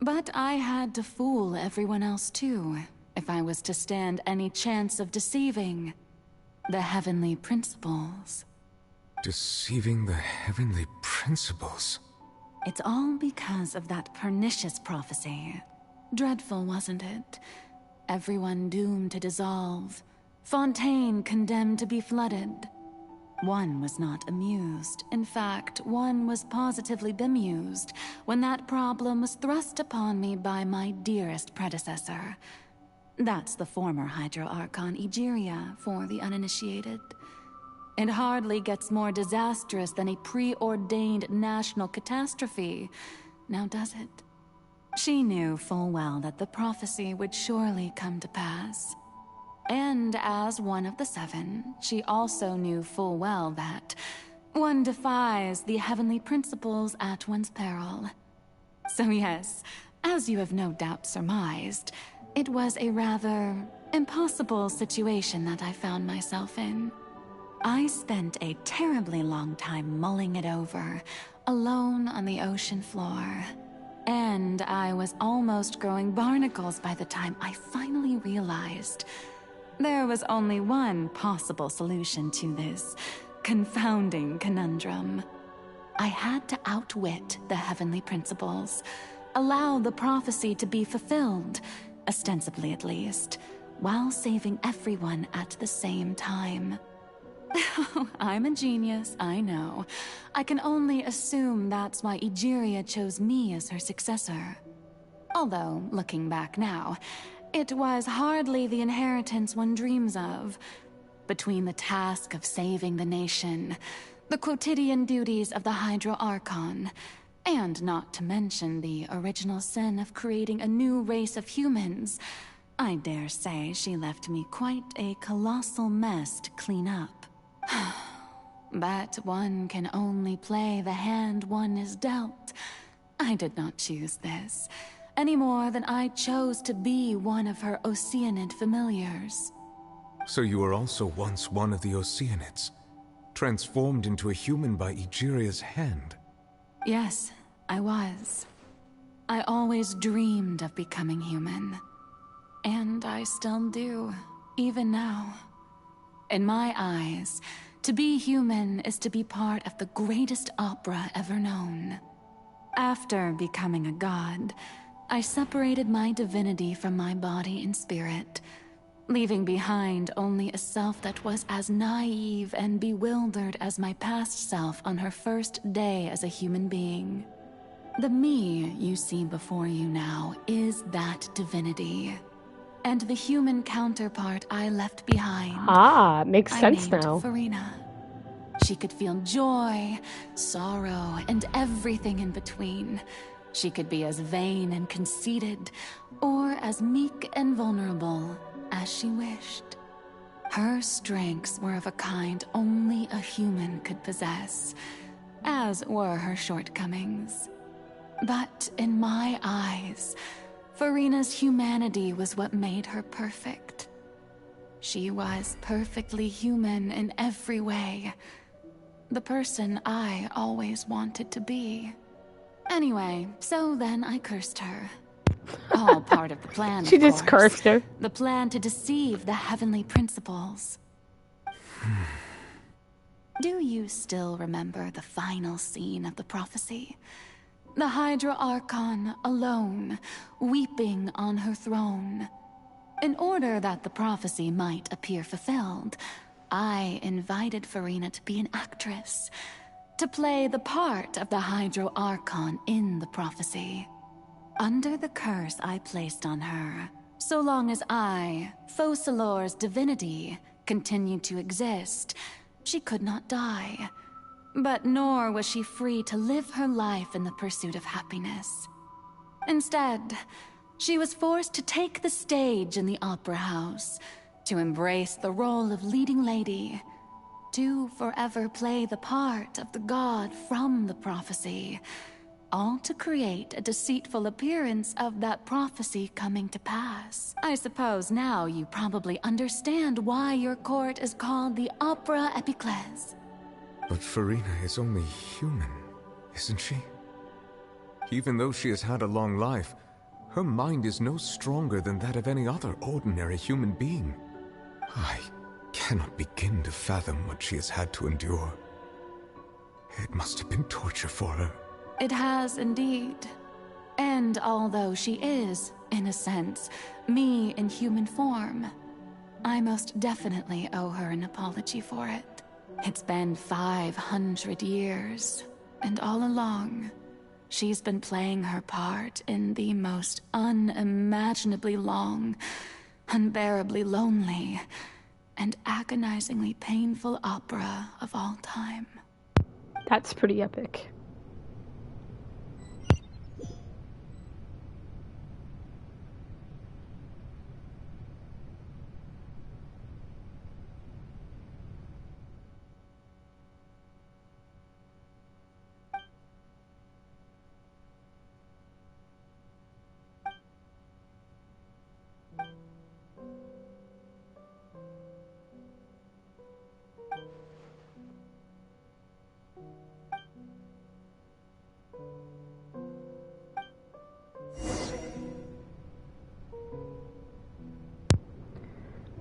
But I had to fool everyone else too, if I was to stand any chance of deceiving the heavenly principles. Deceiving the heavenly principles? It's all because of that pernicious prophecy. Dreadful, wasn't it? Everyone doomed to dissolve. Fontaine condemned to be flooded. One was not amused. In fact, one was positively bemused when that problem was thrust upon me by my dearest predecessor. That's the former Hydro Archon Egeria, for the uninitiated. It hardly gets more disastrous than a preordained national catastrophe, now does it? She knew full well that the prophecy would surely come to pass. And as one of the seven, she also knew full well that one defies the heavenly principles at one's peril. So yes, as you have no doubt surmised, it was a rather impossible situation that I found myself in. I spent a terribly long time mulling it over, alone on the ocean floor. And I was almost growing barnacles by the time I finally realized there was only one possible solution to this confounding conundrum. I had to outwit the heavenly principles, allow the prophecy to be fulfilled, ostensibly at least, while saving everyone at the same time. I'm a genius, I know. I can only assume that's why Egeria chose me as her successor. Although, looking back now, it was hardly the inheritance one dreams of. Between the task of saving the nation, the quotidian duties of the Hydro Archon, and not to mention the original sin of creating a new race of humans, I dare say she left me quite a colossal mess to clean up. But one can only play the hand one is dealt. I did not choose this, any more than I chose to be one of her Oceanid familiars. So you were also once one of the Oceanids, transformed into a human by Egeria's hand? Yes, I was. I always dreamed of becoming human. And I still do, even now. In my eyes, to be human is to be part of the greatest opera ever known. After becoming a god, I separated my divinity from my body and spirit, leaving behind only a self that was as naive and bewildered as my past self on her first day as a human being. The me you see before you now is that divinity. And the human counterpart I left behind. Makes sense now. Furina. She could feel joy, sorrow, and everything in between. She could be as vain and conceited, or as meek and vulnerable as she wished. Her strengths were of a kind only a human could possess, as were her shortcomings. But in my eyes, Furina's humanity was what made her perfect. She was perfectly human in every way. The person I always wanted to be. Anyway, so then I cursed her. All part of the plan, She of just course. cursed her. The plan to deceive the heavenly principles. Do you still remember the final scene of the prophecy? The Hydra Archon alone, weeping on her throne. In order that the prophecy might appear fulfilled, I invited Furina to be an actress, to play the part of the Hydro Archon in the prophecy. Under the curse I placed on her, so long as I, Focalor's divinity, continued to exist, she could not die. But nor was she free to live her life in the pursuit of happiness. Instead, she was forced to take the stage in the opera house, to embrace the role of leading lady, to forever play the part of the god from the prophecy, all to create a deceitful appearance of that prophecy coming to pass. I suppose now you probably understand why your court is called the Opera Epiclese. But Furina is only human, isn't she? Even though she has had a long life, Her mind is no stronger than that of any other ordinary human being. I cannot begin to fathom what she has had to endure. It must have been torture for her. It has indeed. And although she is, in a sense, me in human form, I most definitely owe her an apology for it. It's been 500 years, and all along, she's been playing her part in the most unimaginably long, unbearably lonely, and agonizingly painful opera of all time. That's pretty epic.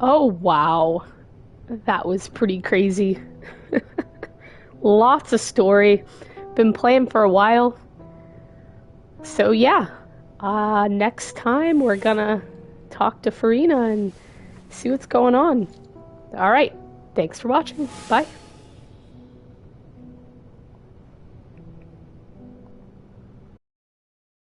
Oh, wow. That was pretty crazy. Lots of story. Been playing for a while. So yeah, next time we're gonna talk to Furina and see what's going on. Alright, thanks for watching. Bye.